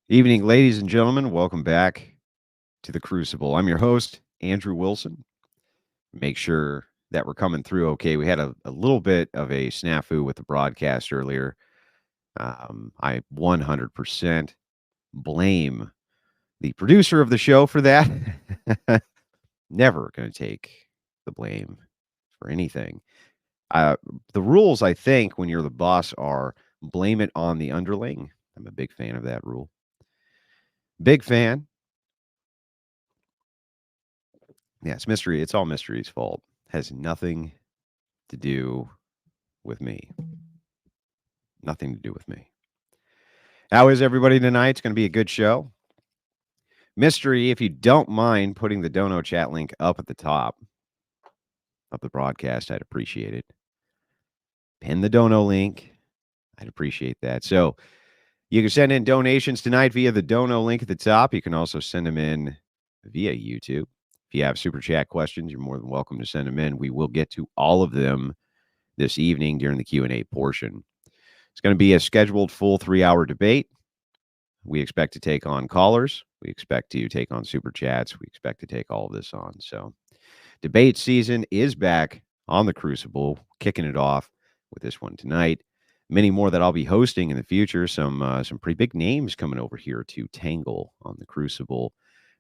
Evening, ladies and gentlemen. Welcome back to the Crucible. I'm your host, Andrew Wilson. Make sure that we're coming through okay. We had a little bit of a snafu with the broadcast earlier. I 100% blame the producer of the show for that. Never going to take the blame for anything. Uh, the rules, I think, when you're the boss are blame it on the underling. I'm a big fan of that rule. Big fan. Yeah, it's mystery. It's all mystery's fault. Has nothing to do with me. Nothing to do with me. How is everybody tonight? It's going to be a good show. Mystery, if you don't mind putting the Dono chat link up at the top of the broadcast, I'd appreciate it. Pin the Dono link. I'd appreciate that. So you can send in donations tonight via the Dono link at the top. You can also send them in via YouTube. If you have super chat questions, you're more than welcome to send them in. We will get to all of them this evening during the Q&A portion. It's going to be a scheduled full 3-hour debate. We expect to take on callers. We expect to take on super chats. We expect to take all of this on. So debate season is back on the Crucible, kicking it off with this one tonight. Many more that I'll be hosting in the future. Some pretty big names coming over here to tangle on the Crucible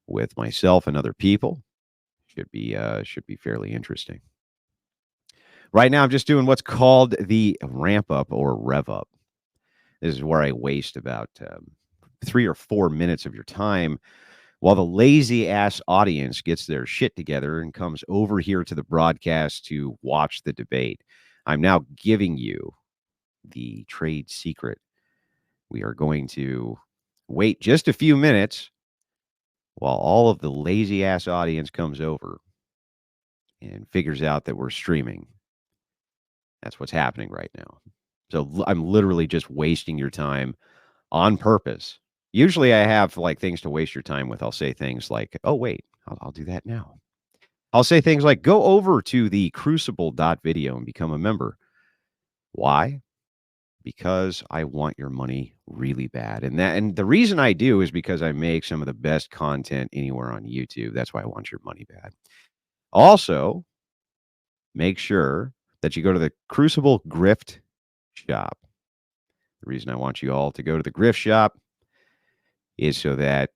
with myself and other people. Should be fairly interesting. Right now, I'm just doing what's called the ramp up or rev up. This is where I waste about 3 or 4 minutes of your time while the lazy ass audience gets their shit together and comes over here to the broadcast to watch the debate. I'm now giving you the trade secret. We are going to wait just a few minutes while all of the lazy ass audience comes over and figures out that we're streaming. That's what's happening right now. So I'm literally just wasting your time on purpose. Usually I have like things to waste your time with. I'll say things like, oh, wait, I'll do that now. I'll say things like, go over to the crucible.video and become a member. Why? Because I want your money really bad. And the reason I do is because I make some of the best content anywhere on YouTube. That's why I want your money bad. Also, make sure that you go to the Crucible Grift shop. The reason I want you all to go to the Grift shop is so that,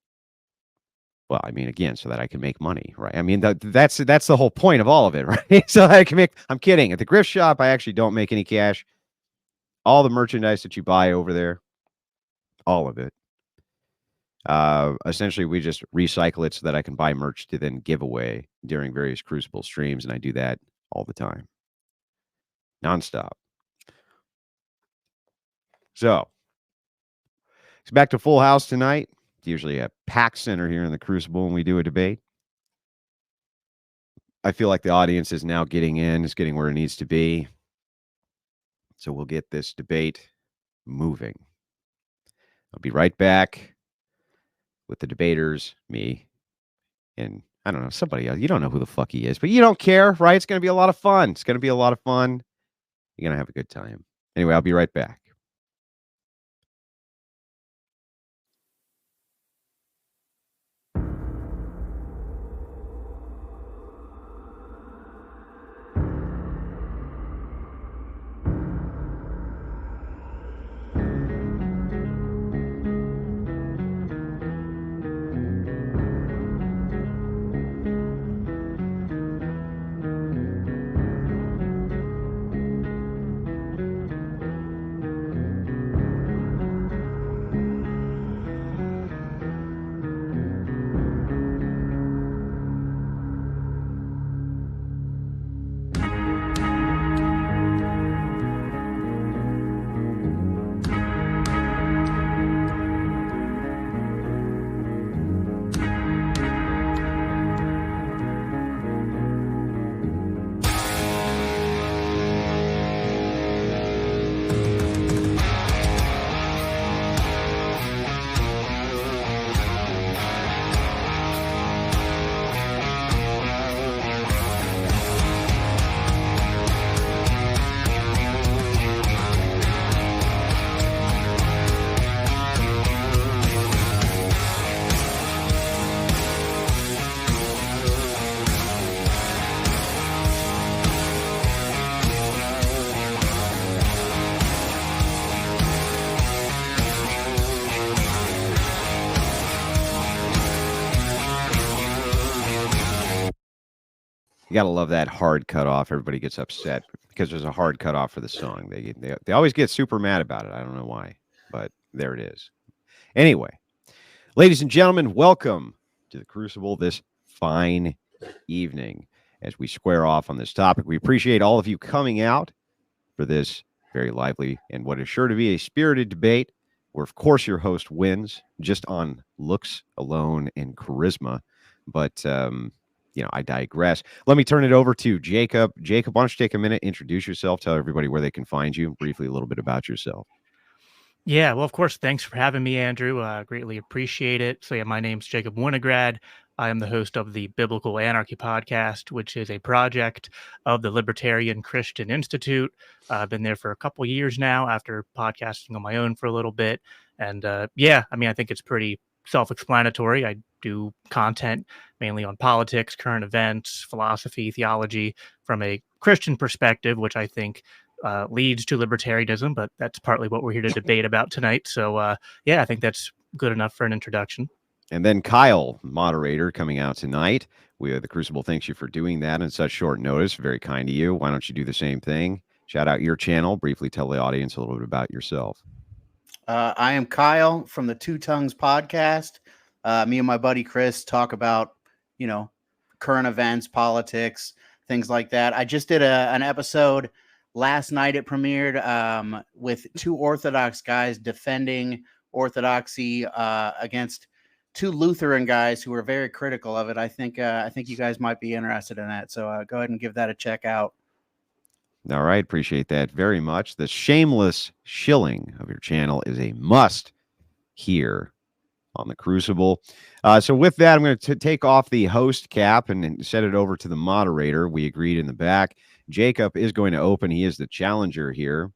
well, I mean, again, so that I can make money, right? I mean, that's the whole point of all of it, right? So I can make, I'm kidding. At the Grift shop, I actually don't make any cash. All the merchandise that you buy over there, all of it. Essentially, we just recycle it so that I can buy merch to then give away during various Crucible streams, and I do that all the time, nonstop. So it's back to Full House tonight. It's usually a packed center here in the Crucible when we do a debate. I feel like the audience is now getting in, it's getting where it needs to be. So we'll get this debate moving. I'll be right back with the debaters, me, and I don't know, somebody else. You don't know who the fuck he is, but you don't care, right? It's going to be a lot of fun. It's going to be a lot of fun. You're going to have a good time. Anyway, I'll be right back. You got to love that hard cutoff. Everybody gets upset because there's a hard cutoff for the song. They always get super mad about it. I don't know why, but there it is. Anyway, ladies and gentlemen, welcome to the Crucible this fine evening as we square off on this topic. We appreciate all of you coming out for this very lively and what is sure to be a spirited debate where, of course, your host wins just on looks alone and charisma. But, I digress. Let me turn it over to Jacob. Jacob, why don't you take a minute, introduce yourself, tell everybody where they can find you, briefly a little bit about yourself. Yeah, well, of course, thanks for having me, Andrew. Greatly appreciate it. So, yeah, my name's Jacob Winograd. I am the host of the Biblical Anarchy podcast, which is a project of the Libertarian Christian Institute. I've been there for a couple years now after podcasting on my own for a little bit. And I think it's pretty self-explanatory. I do content mainly on politics, current events, philosophy, theology from a Christian perspective, which I think leads to libertarianism, but that's partly what we're here to debate about tonight. So, I think that's good enough for an introduction. And then Kyle, moderator, coming out tonight. The Crucible thanks you for doing that in such short notice. Very kind of you. Why don't you do the same thing? Shout out your channel. Briefly tell the audience a little bit about yourself. I am Kyle from the Two Tongues podcast. Me and my buddy Chris talk about, current events, politics, things like that. I just did an episode last night. It premiered with two Orthodox guys defending Orthodoxy against two Lutheran guys who were very critical of it. I think you guys might be interested in that. So go ahead and give that a check out. All right. Appreciate that very much. The shameless shilling of your channel is a must here on the Crucible. So with that, I'm going to take off the host cap and set it over to the moderator. We agreed in the back. Jacob is going to open. He is the challenger here.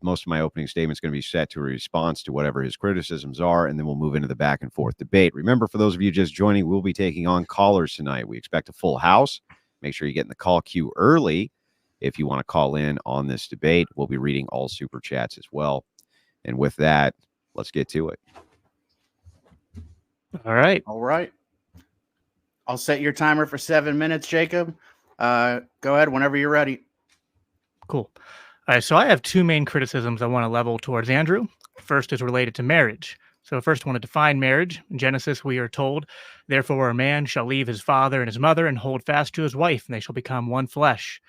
Most of my opening statement is going to be set to a response to whatever his criticisms are, and then we'll move into the back and forth debate. Remember, for those of you just joining, we'll be taking on callers tonight. We expect a full house. Make sure you get in the call queue early if you want to call in on this debate. We'll be reading all super chats as well. And with that, let's get to it. All right. I'll set your timer for 7 minutes, Jacob. Go ahead whenever you're ready. Cool. All right, so I have two main criticisms I want to level towards Andrew. First is related to marriage. So first I want to define marriage. In Genesis, we are told, therefore a man shall leave his father and his mother and hold fast to his wife, and they shall become one flesh.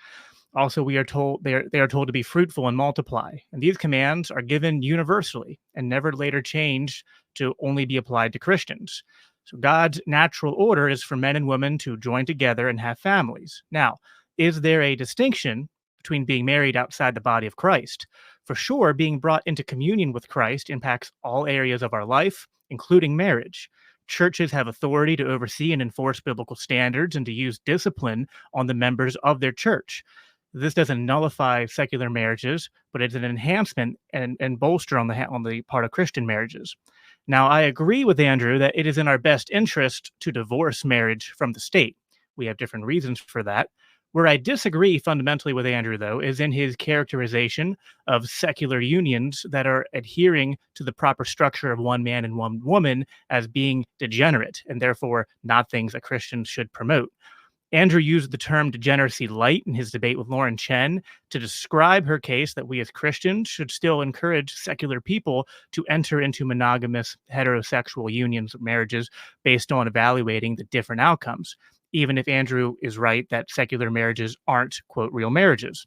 Also, we are told they are told to be fruitful and multiply. And these commands are given universally and never later changed to only be applied to Christians. So God's natural order is for men and women to join together and have families. Now, is there a distinction between being married outside the body of Christ? For sure, being brought into communion with Christ impacts all areas of our life, including marriage. Churches have authority to oversee and enforce biblical standards and to use discipline on the members of their church. This doesn't nullify secular marriages, but it's an enhancement and bolster on the part of Christian marriages. Now, I agree with Andrew that it is in our best interest to divorce marriage from the state. We have different reasons for that. Where I disagree fundamentally with Andrew, though, is in his characterization of secular unions that are adhering to the proper structure of one man and one woman as being degenerate and therefore not things that Christians should promote. Andrew used the term degeneracy light in his debate with Lauren Chen to describe her case that we as Christians should still encourage secular people to enter into monogamous heterosexual unions or marriages based on evaluating the different outcomes, even if Andrew is right that secular marriages aren't, quote, real marriages.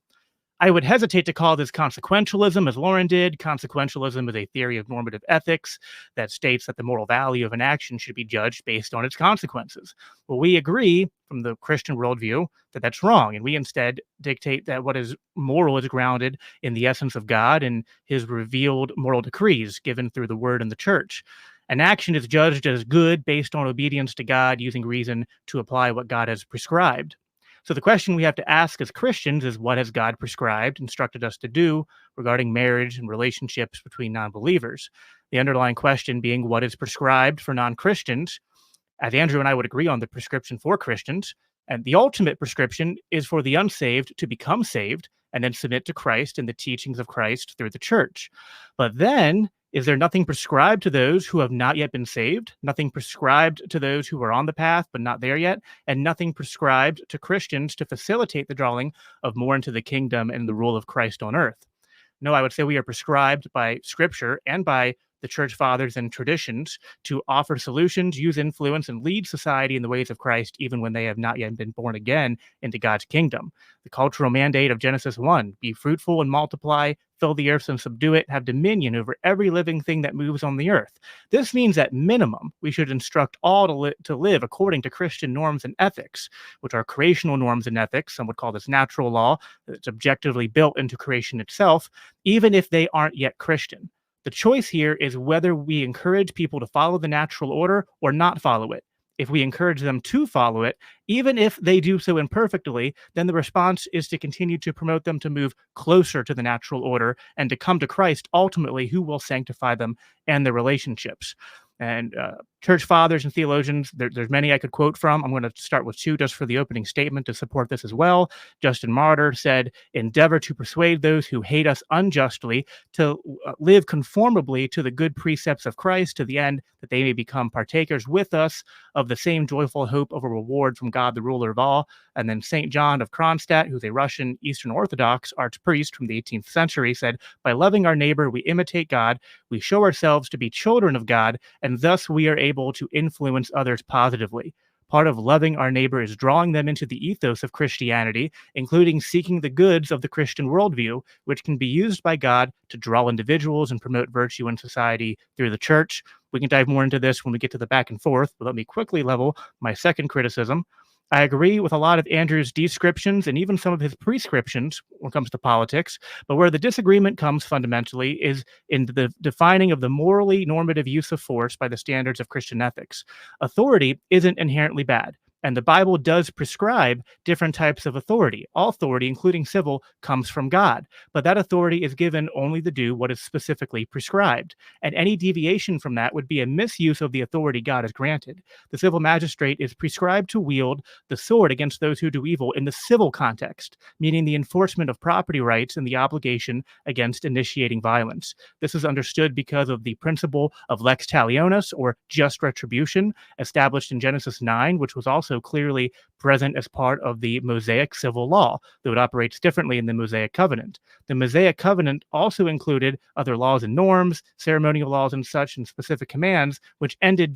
I would hesitate to call this consequentialism, as Lauren did. Consequentialism is a theory of normative ethics that states that the moral value of an action should be judged based on its consequences. Well, we agree from the Christian worldview that that's wrong, and we instead dictate that what is moral is grounded in the essence of God and his revealed moral decrees given through the word and the church. An action is judged as good based on obedience to God using reason to apply what God has prescribed. So the question we have to ask as Christians is, what has God prescribed, instructed us to do regarding marriage and relationships between non-believers? The underlying question being, what is prescribed for non-Christians? As Andrew and I would agree on the prescription for Christians, and the ultimate prescription is for the unsaved to become saved and then submit to Christ and the teachings of Christ through the church. But then Is there nothing prescribed to those who have not yet been saved? Nothing prescribed to those who are on the path but not there yet? And nothing prescribed to Christians to facilitate the drawing of more into the kingdom and the rule of Christ on earth? No, I would say we are prescribed by Scripture and by the church fathers and traditions to offer solutions, use influence, and lead society in the ways of Christ, even when they have not yet been born again into God's kingdom. The cultural mandate of Genesis 1, be fruitful and multiply, fill the earth and subdue it, have dominion over every living thing that moves on the earth. This means at minimum, we should instruct all to live according to Christian norms and ethics, which are creational norms and ethics. Some would call this natural law that's objectively built into creation itself, even if they aren't yet Christian. The choice here is whether we encourage people to follow the natural order or not follow it. If we encourage them to follow it, even if they do so imperfectly, then the response is to continue to promote them to move closer to the natural order and to come to Christ, ultimately, who will sanctify them and their relationships. And church fathers and theologians, there's many I could quote from. I'm going to start with two just for the opening statement to support this as well. Justin Martyr said, endeavor to persuade those who hate us unjustly to live conformably to the good precepts of Christ, to the end that they may become partakers with us of the same joyful hope of a reward from God, the ruler of all. And then St. John of Kronstadt, who's a Russian Eastern Orthodox archpriest from the 18th century, said, by loving our neighbor, we imitate God, we show ourselves to be children of God, and thus we are able to influence others positively. Part of loving our neighbor is drawing them into the ethos of Christianity, including seeking the goods of the Christian worldview, which can be used by God to draw individuals and promote virtue in society through the church. We can dive more into this when we get to the back and forth, but let me quickly level my second criticism. I agree with a lot of Andrew's descriptions and even some of his prescriptions when it comes to politics, but where the disagreement comes fundamentally is in the defining of the morally normative use of force by the standards of Christian ethics. Authority isn't inherently bad, and the Bible does prescribe different types of authority. All authority, including civil, comes from God, but that authority is given only to do what is specifically prescribed, and any deviation from that would be a misuse of the authority God has granted. The civil magistrate is prescribed to wield the sword against those who do evil in the civil context, meaning the enforcement of property rights and the obligation against initiating violence. This is understood because of the principle of lex talionis, or just retribution, established in Genesis 9, which was also clearly present as part of the Mosaic civil law, though it operates differently in the Mosaic covenant. The Mosaic covenant also included other laws and norms, ceremonial laws and such, and specific commands, which ended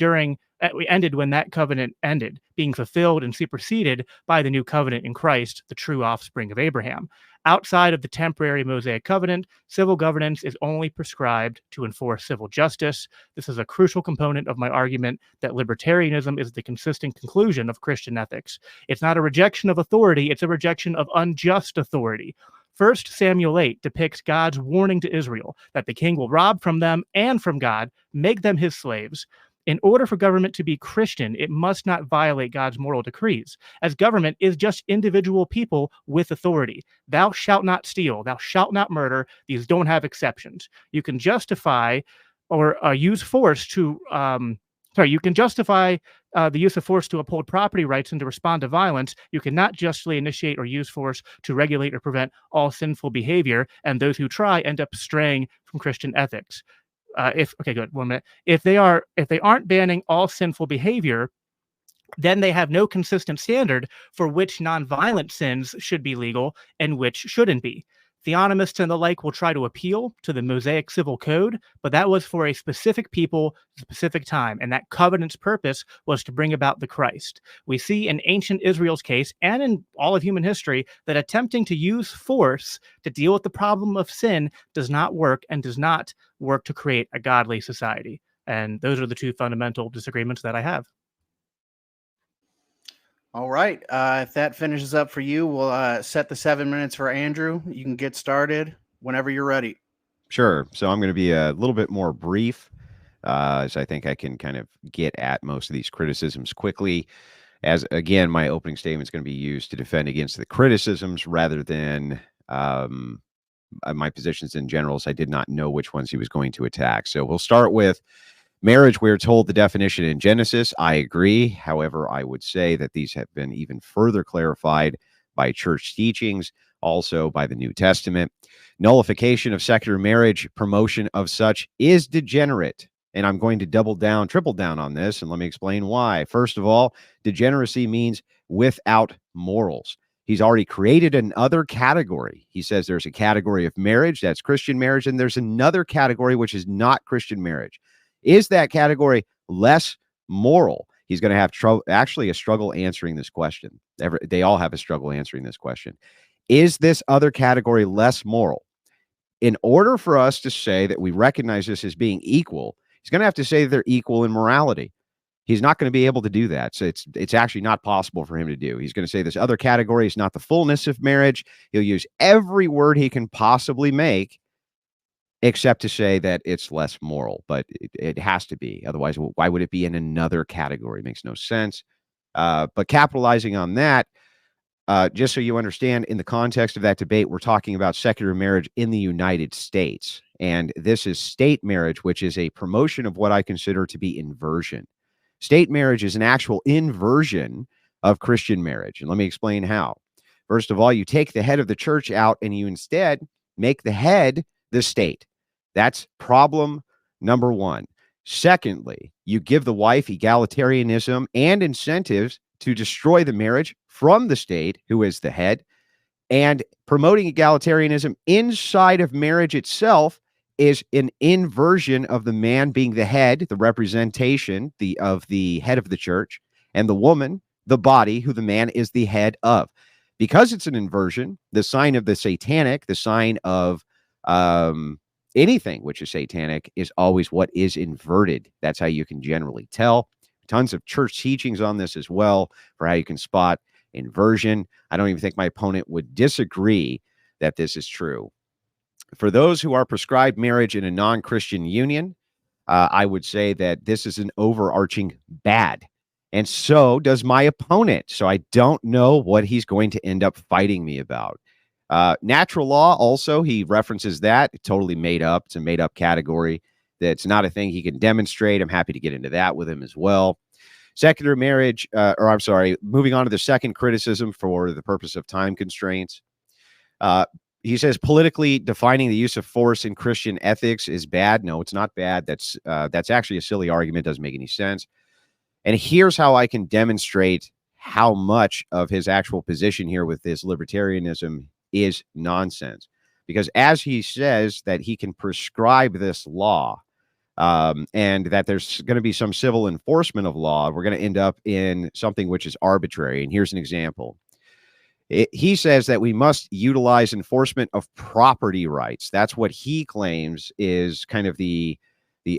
when that covenant ended, being fulfilled and superseded by the new covenant in Christ, the true offspring of Abraham. Outside of the temporary Mosaic covenant, civil governance is only prescribed to enforce civil justice. This is a crucial component of my argument that libertarianism is the consistent conclusion of Christian ethics. It's not a rejection of authority, it's a rejection of unjust authority. 1 Samuel 8 depicts God's warning to Israel that the king will rob from them and from God, make them his slaves. In order for government to be Christian, it must not violate God's moral decrees, as government is just individual people with authority. Thou shalt not steal, thou shalt not murder. These don't have exceptions. You can justify or use force to, you can justify the use of force to uphold property rights and to respond to violence. You cannot justly initiate or use force to regulate or prevent all sinful behavior, and those who try end up straying from Christian ethics. Good. 1 minute. If they aren't banning all sinful behavior, then they have no consistent standard for which nonviolent sins should be legal and which shouldn't be. Theonomists and the like will try to appeal to the Mosaic civil code, but that was for a specific people, specific time, and that covenant's purpose was to bring about the Christ. We see in ancient Israel's case, and in all of human history, that attempting to use force to deal with the problem of sin does not work and does not work to create a godly society. And those are the two fundamental disagreements that I have. All right. If that finishes up for you, we'll set the 7 minutes for Andrew. You can get started whenever you're ready. Sure. So I'm going to be a little bit more brief, as I think I can kind of get at most of these criticisms quickly. As again, my opening statement is going to be used to defend against the criticisms rather than my positions in general, as I did not know which ones he was going to attack. So we'll start with marriage. We're told the definition in Genesis. I agree. However, I would say that these have been even further clarified by church teachings. also by the New Testament. Nullification of secular marriage, promotion of such is degenerate. And I'm going to triple down on this, and let me explain why. First of all, degeneracy means without morals. He's already created another category. He says there's a category of marriage, that's Christian marriage, and there's another category which is not Christian marriage. Is that category less moral? He's going to have a struggle answering this question. They all have a struggle answering this question. Is this other category less moral? In order for us to say that we recognize this as being equal, he's going to have to say they're equal in morality. He's not going to be able to do that. So it's actually not possible for him to do. He's going to say this other category is not the fullness of marriage. He'll use every word he can possibly make, except to say that it's less moral. But it has to be. Otherwise, why would it be in another category? It makes no sense. But capitalizing on that, just so you understand, in the context of that debate, we're talking about secular marriage in the United States. And this is state marriage, which is a promotion of what I consider to be inversion. State marriage is an actual inversion of Christian marriage. And let me explain how. First of all, you take the head of the church out and you instead make the head the state. That's problem number one. Secondly, you give the wife egalitarianism and incentives to destroy the marriage from the state, who is the head, and promoting egalitarianism inside of marriage itself is an inversion of the man being the head, the representation of the head of the church, and the woman, the body, who the man is the head of. Because it's an inversion, the sign of the satanic, the sign of anything which is satanic is always what is inverted. That's how you can generally tell. Tons of church teachings on this as well for how you can spot inversion. I don't even think my opponent would disagree that this is true. For those who are prescribed marriage in a non-Christian union, I would say that this is an overarching bad. And so does my opponent. So I don't know what he's going to end up fighting me about. Natural law also, he references that. It's totally made up. It's a made up category. That's not a thing he can demonstrate. I'm happy to get into that with him as well. Secular marriage, moving on to the second criticism for the purpose of time constraints. He says politically defining the use of force in Christian ethics is bad. No, it's not bad. That's actually a silly argument. Doesn't make any sense. And here's how I can demonstrate how much of his actual position here with this libertarianism is nonsense. Because as he says that he can prescribe this law, and that there's going to be some civil enforcement of law, we're going to end up in something which is arbitrary. And here's an example. He says that we must utilize enforcement of property rights. That's what he claims is kind of the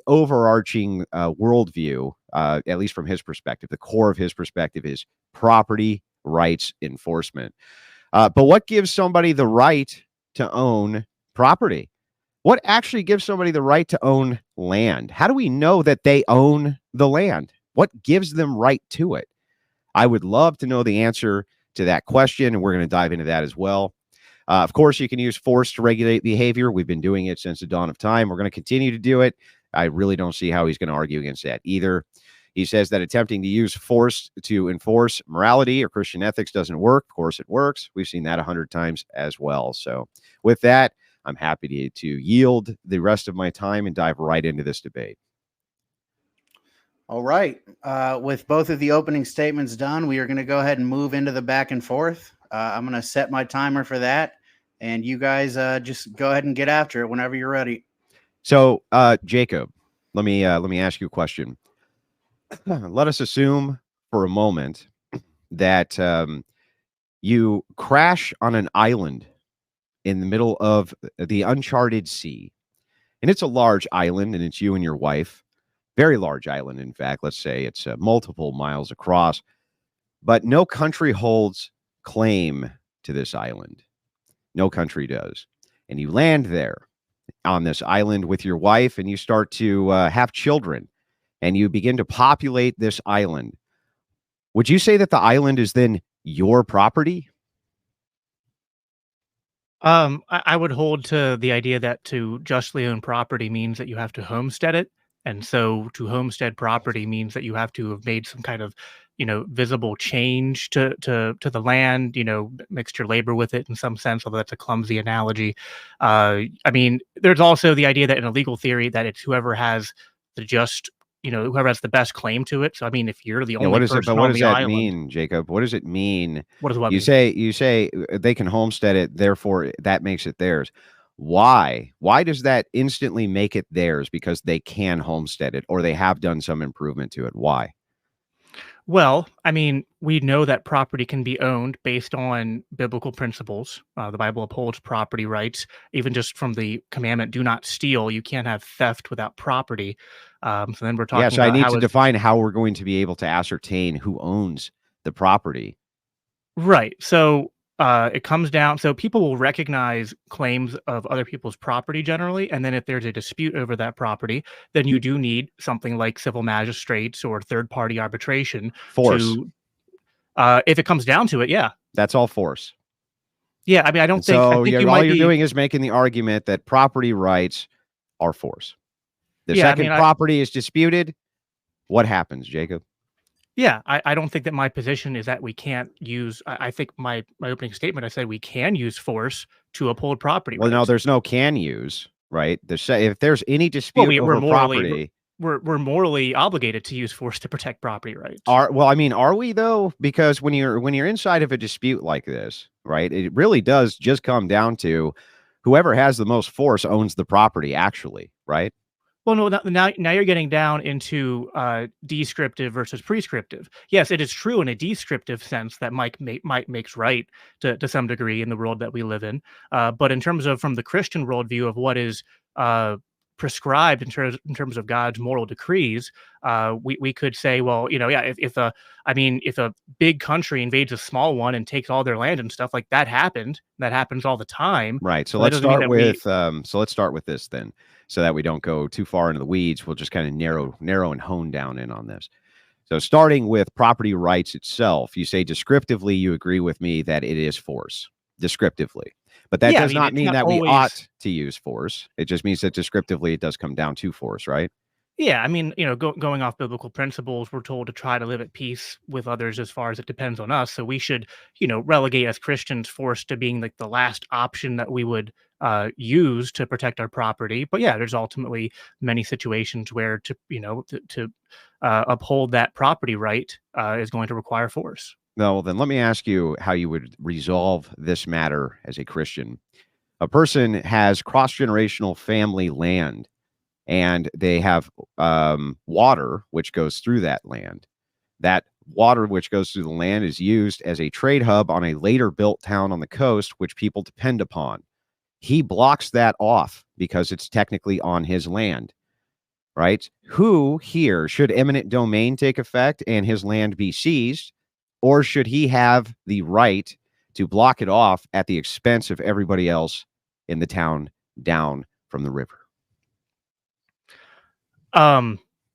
overarching worldview, at least from his perspective. The core of his perspective is property rights enforcement. But what gives somebody the right to own property? What actually gives somebody the right to own land? How do we know that they own the land? What gives them right to it? I would love to know the answer to that question, and we're going to dive into that as well. Of course, you can use force to regulate behavior. We've been doing it since the dawn of time. We're going to continue to do it. I really don't see how he's going to argue against that either. He says that attempting to use force to enforce morality or Christian ethics doesn't work. Of course, it works. We've seen that 100 times as well. So with that, I'm happy to yield the rest of my time and dive right into this debate. All right. With both of the opening statements done, we are going to go ahead and move into the back and forth. I'm going to set my timer for that. And you guys just go ahead and get after it whenever you're ready. So, Jacob, let me ask you a question. Let us assume for a moment that you crash on an island in the middle of the uncharted sea. And it's a large island, and it's you and your wife. Very large island, in fact. Let's say it's multiple miles across. But no country holds claim to this island. No country does. And you land there on this island with your wife, and you start to have children, and you begin to populate this island. Would you say that the island is then your property? I would hold to the idea that to justly own property means that you have to homestead it. And so to homestead property means that you have to have made some kind of visible change to the land, mixed your labor with it in some sense, although that's a clumsy analogy. I mean, there's also the idea that in a legal theory that it's whoever has whoever has the best claim to it. So I mean, if you're the Yeah, only what is it? person But what on does the that island, mean, Jacob? What does it mean? what does what You mean? say they can homestead it, therefore that makes it theirs. Why? Why does that instantly make it theirs? Because they can homestead it, or they have done some improvement to it. Why? Well, I mean, we know that property can be owned based on biblical principles. The Bible upholds property rights, even just from the commandment, do not steal. You can't have theft without property. So then we're Yeah, talking so I about need how to is define how we're going to be able to ascertain who owns the property. right. So it comes down. So people will recognize claims of other people's property generally, and then if there's a dispute over that property, then you do need something like civil magistrates or third-party arbitration Force. to, if it comes down to it, yeah. That's all force. Yeah, I mean, I And think so you all might you're be. doing is making the argument that property rights are force. The Yeah, I second mean, property is disputed, what happens, Jacob? I don't think that my position is that we can't use. I think my opening statement, I said we can use force to uphold property Well, no, rights. there's no can use, right? If there's any Well, dispute we're over morally property, we're morally obligated to use force to protect property rights. are we though? Because when you're inside of a dispute like this, right, it really does just come down to whoever has the most force owns the property, actually, right? Well, no, now you're getting down into descriptive versus prescriptive. Yes, it is true in a descriptive sense that might makes right to some degree in the world that we live in. But in terms of from the Christian worldview of what is prescribed in terms of God's moral decrees, we could say, well, yeah, if a big country invades a small one and takes all their land and stuff like that happens all the time. Right. So But that let's doesn't mean start that we. with this then, so that we don't go too far into the weeds. We'll just kind of narrow and hone down in on this. So starting with property rights itself, you say descriptively you agree with me that it is force, descriptively. But that Yeah, I does mean, not it's mean not that we always. ought to use force. It just means that descriptively it does come down to force, right? Yeah, I mean, going off biblical principles, we're told to try to live at peace with others as far as it depends on us. So we should, relegate as Christians force to being like the last option that we would use to protect our property. But yeah, there's ultimately many situations where to uphold that property right is going to require force. No, well, then let me ask you how you would resolve this matter as a Christian. A person has cross-generational family land, and they have water which goes through that land. That water which goes through the land is used as a trade hub on a later built town on the coast, which people depend upon. He blocks that off because it's technically on his land, right? Who here should eminent domain take effect and his land be seized, or should he have the right to block it off at the expense of everybody else in the town down from the river?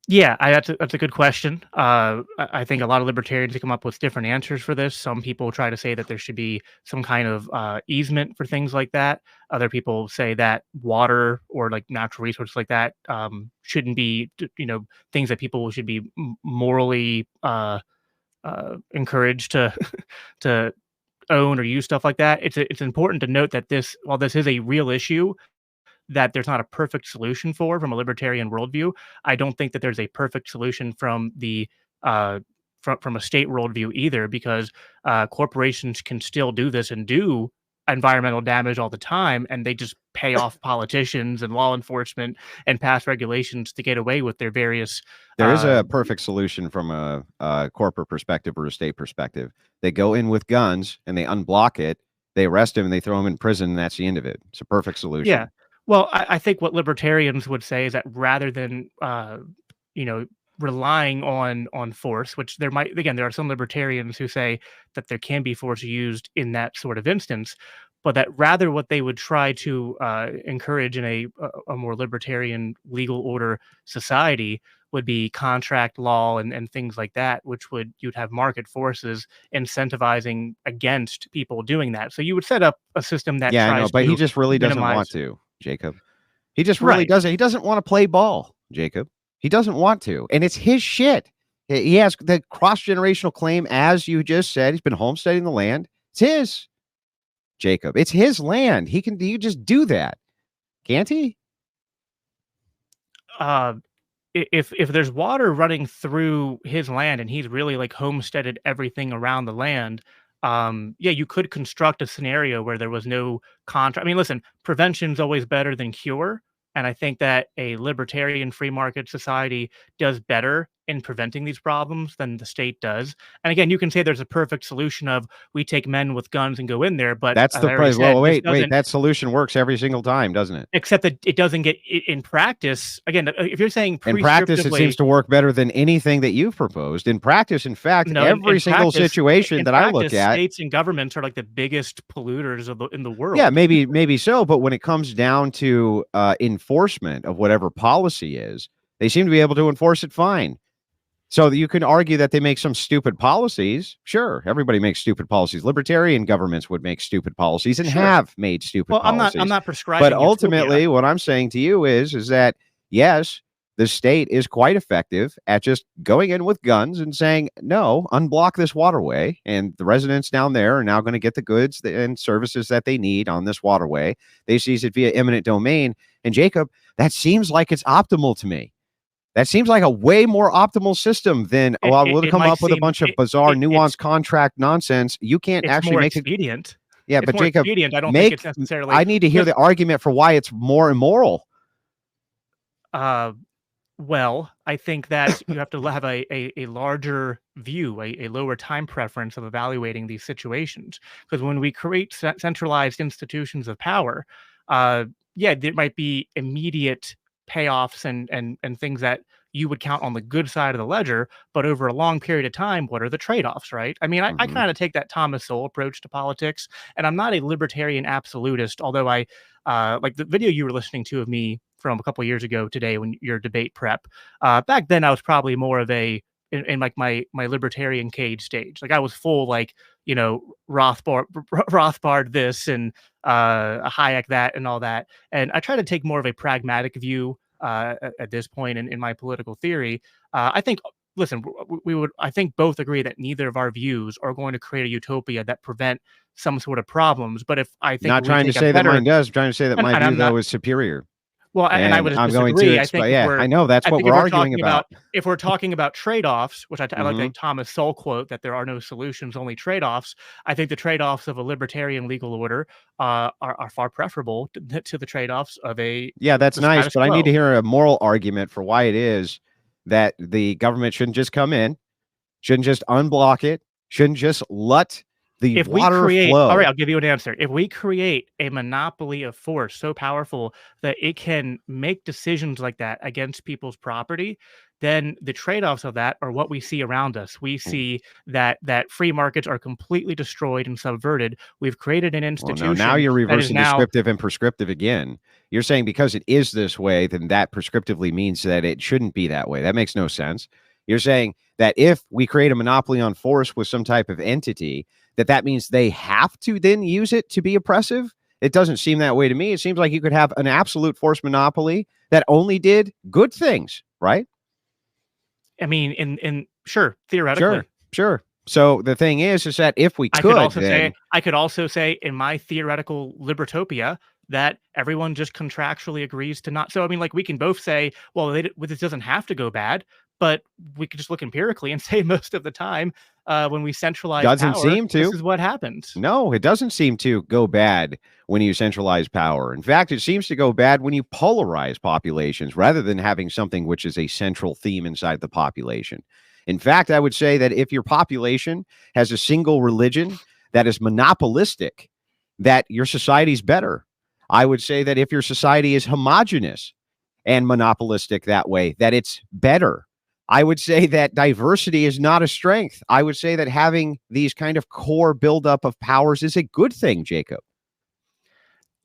Yeah, that's a good question. I think a lot of libertarians come up with different answers for this. Some people try to say that there should be some kind of easement for things like that. Other people say that water or like natural resources like that shouldn't be, things that people should be morally encouraged to to own or use stuff like that. It's important to note that while this is a real issue, that there's not a perfect solution for from a libertarian worldview. I don't think that there's a perfect solution from the from a state worldview either, because corporations can still do this and do environmental damage all the time, and they just pay off politicians and law enforcement and pass regulations to get away with their various. There is a perfect solution from a corporate perspective or a state perspective. They go in with guns and they unblock it. They arrest him and they throw him in prison, and that's the end of it. It's a perfect solution. Yeah. Well, I think what libertarians would say is that rather than relying on force, which there are some libertarians who say that there can be force used in that sort of instance, but that rather what they would try to encourage in a more libertarian legal order society would be contract law and things like that, which you'd have market forces incentivizing against people doing that. So you would set up a system that Yeah, I know, tries but he to just really doesn't want minimize. to, Jacob. He just really Right. doesn't. He doesn't want to play ball, Jacob. He doesn't want to. And it's his shit. He has the cross-generational claim, as you just said. He's been homesteading the land. It's his, Jacob. It's his land. He just do that, can't he? If there's water running through his land and he's really like homesteaded everything around the land, yeah, you could construct a scenario where there was no contract. I mean, listen, prevention's always better than cure. And I think that a libertarian free market society does better in preventing these problems than the state does. And again, you can say there's a perfect solution of we take men with guns and go in there, but That's as the I already price. said, Well, this wait. doesn't, That solution works every single time, doesn't it? except that it doesn't get in practice. Again, if you're saying In practice, it seems to work better than anything that you've proposed. In practice, in fact, no, every single situation that I look at, states and governments are like the biggest polluters in the world. yeah, maybe so. But when it comes down to enforcement of whatever policy is, they seem to be able to enforce it fine. So that you can argue that they make some stupid policies. Sure, everybody makes stupid policies. Libertarian governments would make stupid policies and have made stupid policies. I'm not prescribing. But ultimately, what I'm saying to you is that yes, the state is quite effective at just going in with guns and saying, no, unblock this waterway. And the residents down there are now going to get the goods and services that they need on this waterway. They seize it via eminent domain. And Jacob, that seems like it's optimal to me. That seems like a way more optimal system than, we'll come up with a bunch of bizarre, nuanced contract nonsense. You can't actually make it expedient. Yeah, but Jacob, expedient. I don't think it's necessarily. I need to hear the argument for why it's more immoral. Well, I think that you have to have a larger view, a lower time preference of evaluating these situations. Because when we create centralized institutions of power, yeah, there might be immediate payoffs and things that you would count on the good side of the ledger, but over a long period of time, what are the trade-offs, right? I mean, I kind of take that Thomas Sowell approach to politics, and I'm not a libertarian absolutist, although I like the video you were listening to of me from a couple of years ago today when your debate prep. Back then, I was probably more of in like my libertarian cage stage. Like I was full like, you know, Rothbard this and Hayek that and all that. And I try to take more of a pragmatic view at this point in my political theory. I think, listen, I think both agree that neither of our views are going to create a utopia that prevent some sort of problems. But if I think not trying to say that mine does, I'm trying to say that my view though is superior. Well, and I would I'm disagree. going to I think I know that's what we're arguing about. If we're talking about trade-offs, which I like the Thomas Sowell quote that there are no solutions, only trade-offs. I think the trade-offs of a libertarian legal order are far preferable to the trade-offs of a that's nice, but I need to hear a moral argument for why it is that the government shouldn't just come in, shouldn't just unblock it, shouldn't just let the water flow. All right, I'll give you an answer. If we create a monopoly of force so powerful that it can make decisions like that against people's property, then the trade-offs of that are what we see around us. We see that free markets are completely destroyed and subverted. We've created an institution. Well, now you're reversing descriptive and prescriptive again. You're saying because it is this way, then that prescriptively means that it shouldn't be that way. That makes no sense. You're saying that if we create a monopoly on force with some type of entity, that means they have to then use it to be oppressive? It doesn't seem that way to me. It seems like you could have an absolute force monopoly that only did good things, right? I mean, in sure, theoretically. Sure. So the thing is that if we could, I could also say in my theoretical libertopia that everyone just contractually agrees to not. So I mean, like we can both say, well, this doesn't have to go bad, but we could just look empirically and say most of the time when we centralize doesn't power, seem to. This is what happens. No, it doesn't seem to go bad when you centralize power. In fact, it seems to go bad when you polarize populations rather than having something which is a central theme inside the population. In fact, I would say that if your population has a single religion that is monopolistic, that your society's better. I would say that if your society is homogenous and monopolistic that way, that it's better. I would say that diversity is not a strength. I would say that having these kind of core buildup of powers is a good thing, Jacob.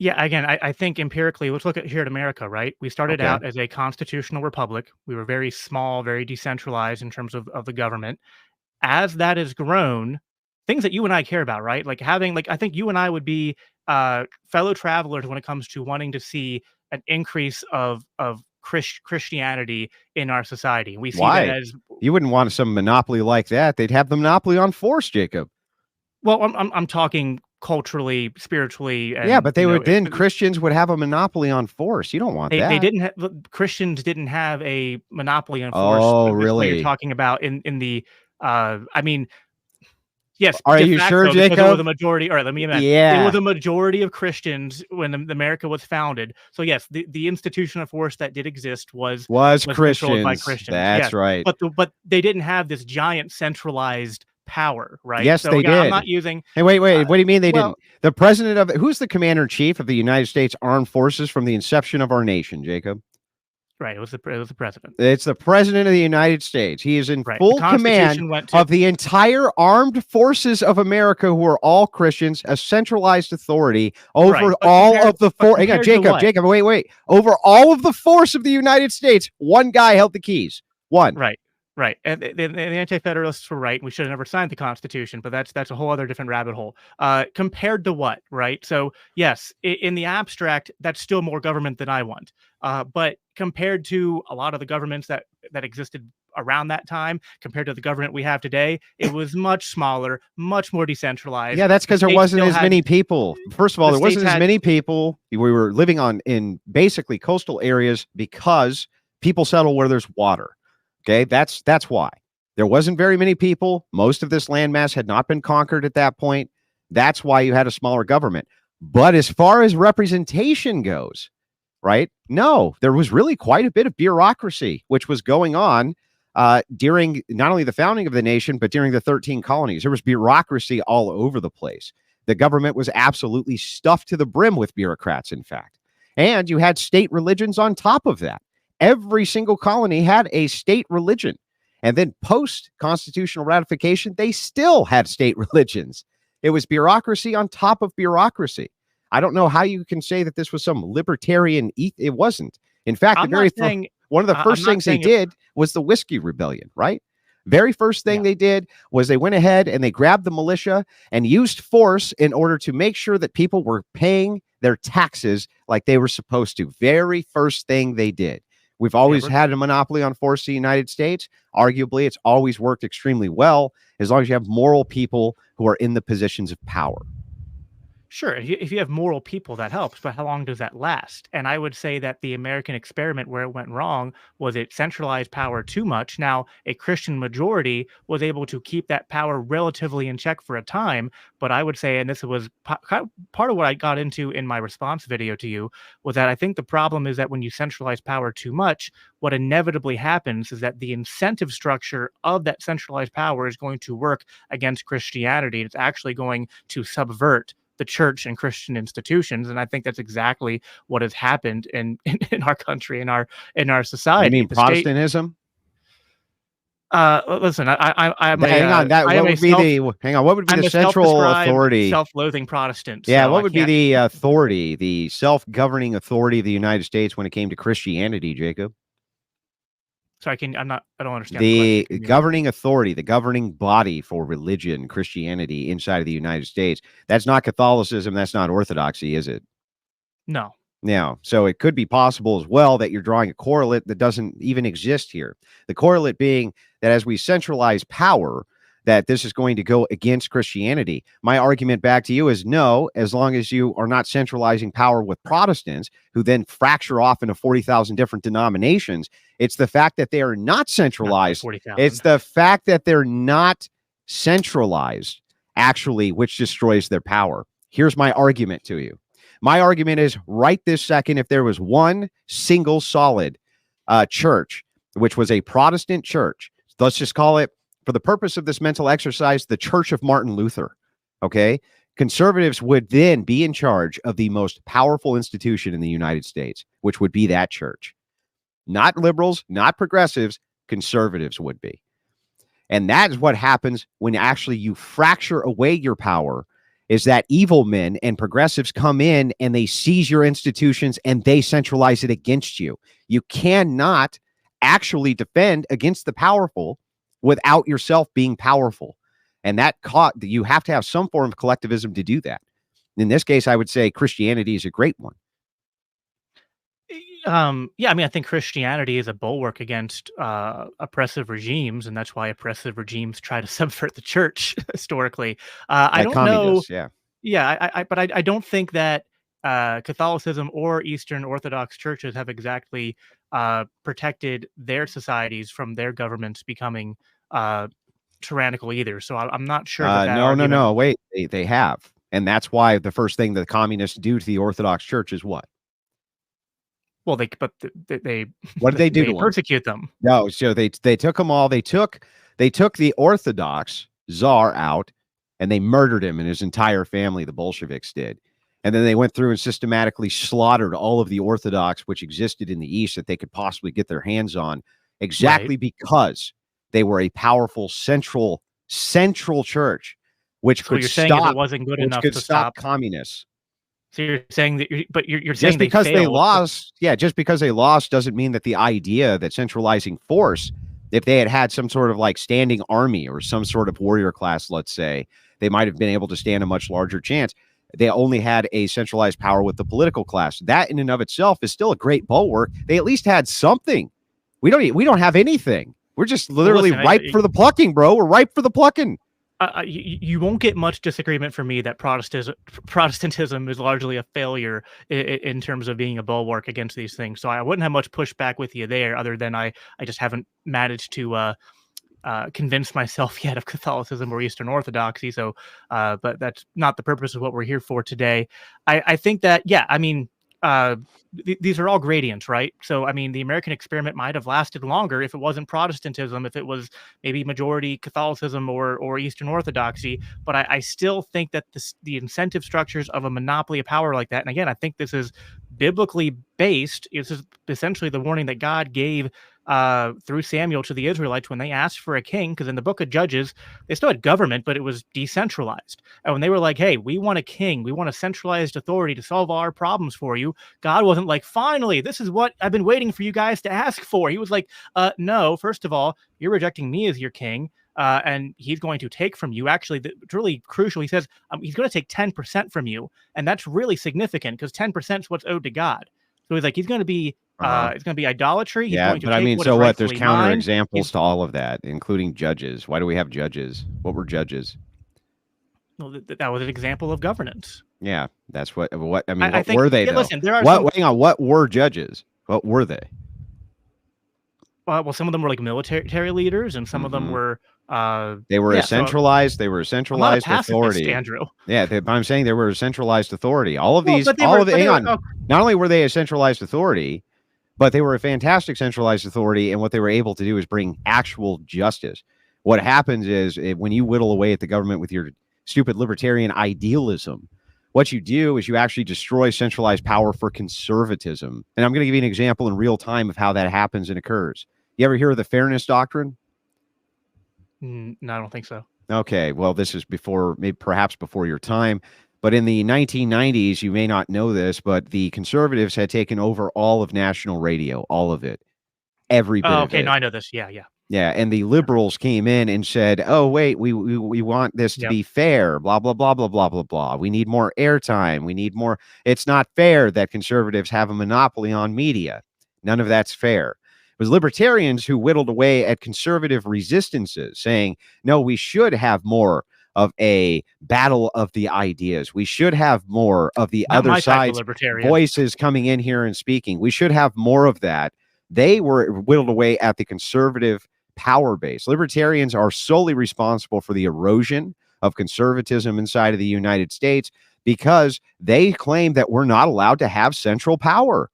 Yeah, again, I think empirically, let's look at here in America, right? We started out as a constitutional republic. We were very small, very decentralized in terms of the government. As that has grown, things that you and I care about, right? Like having, like, I think you and I would be fellow travelers when it comes to wanting to see an increase of Christianity in our society. We see Why? that as You wouldn't want some monopoly like that. They'd have the monopoly on force, Jacob. well, I'm talking culturally, spiritually, and Yeah, but they you know, would then Christians would have a monopoly on force. You don't want they that. didn't have Christians didn't have a monopoly on force. Oh, That's what you're really? talking about in the I mean, yes, Are de you sure, facto, because it was a Jacob? majority. All right, let me amend. It was Yeah. a majority of Christians when America was founded. So yes, the institution of force that did exist was controlled by Christians. Christians. That's Yes, right. but they didn't have this giant centralized power, right? Yes, So they again, I'm did. not using. Hey, wait. What do you mean they Well, didn't? The president of who's the commander in chief of the United States Armed Forces from the inception of our nation, Jacob? right, it was the president. It's the president of the United States. He is in Right, full the command Constitution went to of the entire armed forces of America, who are all Christians, a centralized authority over right, but all of the force. Hang on, compared to what? Jacob, wait. Over all of the force of the United States, one guy held the keys. One. Right. And the anti-federalists were right. We should have never signed the Constitution, but that's a whole other different rabbit hole. Compared to what, right? So yes, in the abstract, that's still more government than I want. But compared to a lot of the governments that existed around that time, compared to the government we have today, it was much smaller, much more decentralized. Yeah, that's because there wasn't as many people. First of all, the there wasn't states as had- many people. We were living in basically coastal areas because people settle where there's water. Okay, that's why. There wasn't very many people. Most of this landmass had not been conquered at that point. That's why you had a smaller government. But as far as representation goes, right? No, there was really quite a bit of bureaucracy, which was going on during not only the founding of the nation, but during the 13 colonies. There was bureaucracy all over the place. The government was absolutely stuffed to the brim with bureaucrats, in fact. And you had state religions on top of that. Every single colony had a state religion. And then post-constitutional ratification, they still had state religions. It was bureaucracy on top of bureaucracy. I don't know how you can say that this was some libertarian. It wasn't. In fact, one of the first things they did was the Whiskey Rebellion, right? Very first thing they did was they went ahead and they grabbed the militia and used force in order to make sure that people were paying their taxes like they were supposed to. Very first thing they did. We've always had a monopoly on force in the United States. Arguably, it's always worked extremely well as long as you have moral people who are in the positions of power. Sure, if you have moral people, that helps, but how long does that last? And I would say that the American experiment, where it went wrong, was it centralized power too much. Now, a Christian majority was able to keep that power relatively in check for a time, but I would say, and this was part of what I got into in my response video to you, was that I think the problem is that when you centralize power too much, what inevitably happens is that the incentive structure of that centralized power is going to work against Christianity. It's actually going to subvert the church and Christian institutions, and I think that's exactly what has happened in our country, in our society. You mean Protestantism? Listen, I'm hang on. What would be the central authority? Self-loathing Protestant. Yeah, so what would be the authority, the self-governing authority of the United States when it came to Christianity, Jacob? So I don't understand the governing authority, the governing body for religion, Christianity inside of the United States. That's not Catholicism. That's not Orthodoxy, is it? No. Now, so it could be possible as well that you're drawing a correlate that doesn't even exist here. The correlate being that as we centralize power, that this is going to go against Christianity. My argument back to you is no, as long as you are not centralizing power with Protestants, who then fracture off into 40,000 different denominations. It's the fact that they are not centralized. It's the fact that they're not centralized, actually, which destroys their power. Here's my argument to you. My argument is right this second, if there was one single solid church, which was a Protestant church, let's just call it, for the purpose of this mental exercise, the Church of Martin Luther, okay? Conservatives would then be in charge of the most powerful institution in the United States, which would be that church. Not liberals, not progressives, conservatives would be. And that is what happens when actually you fracture away your power, is that evil men and progressives come in and they seize your institutions and they centralize it against you. You cannot actually defend against the powerful without yourself being powerful. And you have to have some form of collectivism to do that. In this case, I would say Christianity is a great one. Yeah, I mean, I think Christianity is a bulwark against oppressive regimes, and that's why oppressive regimes try to subvert the church historically. I Like don't know. communists, yeah. Yeah, but I don't think that Catholicism or Eastern Orthodox churches have exactly protected their societies from their governments becoming uh, tyrannical either. So I'm not sure that that No, no, argument. no. Wait, they have, and that's why the first thing the communists do to the Orthodox Church is what? Well, they What did they do they to them? persecute them. No, so they took them all. They took the Orthodox Tsar out, and they murdered him and his entire family. The Bolsheviks did, and then they went through and systematically slaughtered all of the Orthodox which existed in the East that they could possibly get their hands on, exactly because they were a powerful central church, which So what could you're saying is it stop wasn't good which enough could to stop stop. communists. So you're saying that, but you're Just saying because they failed. lost, just because they lost doesn't mean that the idea that centralizing force, if they had had some sort of like standing army or some sort of warrior class, let's say, they might have been able to stand a much larger chance. They only had a centralized power with the political class. That in and of itself is still a great bulwark. They at least had something. We don't have anything. We're just literally ripe for the plucking, bro. We're ripe for the plucking. You won't get much disagreement from me that Protestantism is largely a failure in terms of being a bulwark against these things. So I wouldn't have much pushback with you there, other than I just haven't managed to convince myself yet of Catholicism or Eastern Orthodoxy. So, but that's not the purpose of what we're here for today. I think that, yeah, I mean, these are all gradients, right? So, I mean, the American experiment might have lasted longer if it wasn't Protestantism, if it was maybe majority Catholicism or Eastern Orthodoxy. But I still think that the incentive structures of a monopoly of power like that, and again, I think this is biblically based. This is essentially the warning that God gave through Samuel to the Israelites when they asked for a king, because in the book of Judges, they still had government, but it was decentralized. And when they were like, hey, we want a king, we want a centralized authority to solve our problems for you, God wasn't like, finally, this is what I've been waiting for you guys to ask for. He was like, no, first of all, you're rejecting me as your king. And he's going to take from you. Actually, it's really crucial. He says he's going to take 10% from you. And that's really significant because 10% is what's owed to God. So he's like, he's going to be it's going to be idolatry. He's going to but I take mean, what so is what? There's rightfully mine. counterexamples to all of that, including judges. Why do we have judges? What were judges? Well, that was an example of governance. Yeah, that's what I mean. I What think, were they? yeah, Though? listen, there are Hang on. What were judges? What were they? Well, some of them were like military leaders, and some of them were. They were a centralized. They were a centralized authority. Andrew. Yeah, I'm saying they were a centralized authority. All of these. Hang on. Not only were they a centralized authority, but they were a fantastic centralized authority, and what they were able to do is bring actual justice. What happens is when you whittle away at the government with your stupid libertarian idealism, what you do is you actually destroy centralized power for conservatism. And I'm going to give you an example in real time of how that happens and occurs. You ever hear of the fairness doctrine? No, I don't think so. Okay, well, this is perhaps before your time. But in the 1990s, you may not know this, but the conservatives had taken over all of national radio, all of it, every bit of it. No, I know this. Yeah. Yeah, and the liberals came in and said, "Oh, wait, we want this to be fair, blah, blah, blah, blah, blah, blah, blah. We need more airtime. We need more. It's not fair that conservatives have a monopoly on media. None of that's fair." It was libertarians who whittled away at conservative resistances, saying, "No, we should have more of a battle of the ideas. We should have more of the other side's voices coming in here and speaking. We should have more of that." They were whittled away at the conservative power base. Libertarians are solely responsible for the erosion of conservatism inside of the United States because they claim that we're not allowed to have central power.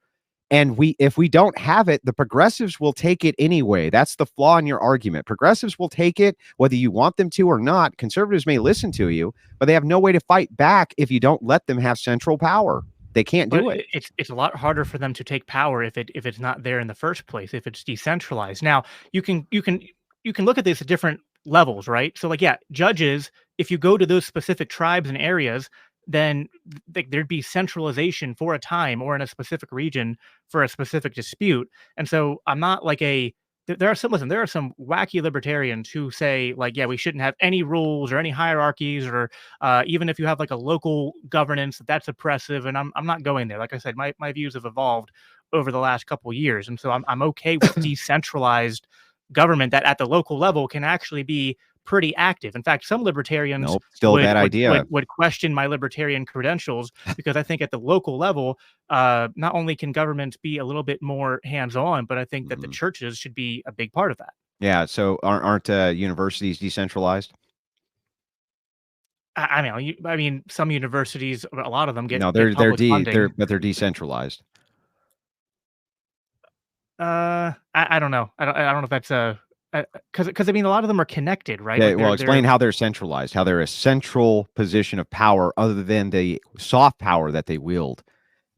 And if we don't have it, the progressives will take it anyway. That's the flaw in your argument. Progressives will take it whether you want them to or not. Conservatives may listen to you, but they have no way to fight back if you don't let them have central power. They can't do it. It's a lot harder for them to take power if it's not there in the first place, if it's decentralized. Now, you can look at this at different levels, right? So like, yeah, judges, if you go to those specific tribes and areas, then there'd be centralization for a time or in a specific region for a specific dispute. And so I'm not like there are some wacky libertarians who say like, yeah, we shouldn't have any rules or any hierarchies, or even if you have like a local governance, that's oppressive. And I'm not going there. Like I said, my views have evolved over the last couple of years. And so I'm okay with decentralized government that at the local level can actually be pretty active. In fact, some libertarians Nope, still a bad idea. would question my libertarian credentials, because I think at the local level, not only can government be a little bit more hands-on, but I think that the churches should be a big part of that. Yeah. So aren't universities decentralized? I mean, some universities, a lot of them get No, get public funding. they're decentralized. I don't know. I don't know if that's a because I mean, a lot of them are connected, right? Yeah, Like well, they're explain how they're centralized, how they're a central position of power other than the soft power that they wield.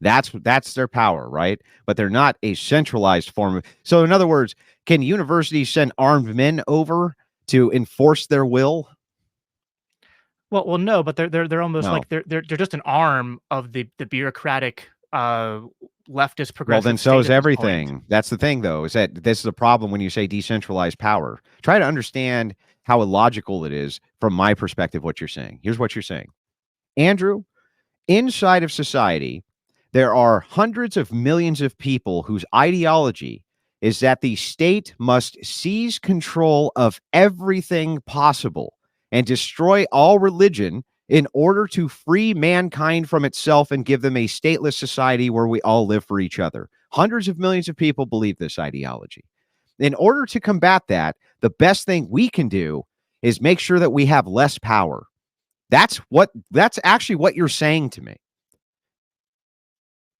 That's their power, right? But they're not a centralized form of. So, in other words, can universities send armed men over to enforce their will? well, no, but they're almost No. like they're just an arm of the bureaucratic leftist Well, then progressive so state is at this point. everything. That's the thing, though, is that this is a problem when you say decentralized power. Try to understand how illogical it is from my perspective, what you're saying. Here's what you're saying. Andrew, inside of society, there are hundreds of millions of people whose ideology is that the state must seize control of everything possible and destroy all religion in order to free mankind from itself and give them a stateless society where we all live for each other. Hundreds of millions of people believe this ideology. In order to combat that, the best thing we can do is make sure that we have less power. That's actually what you're saying to me.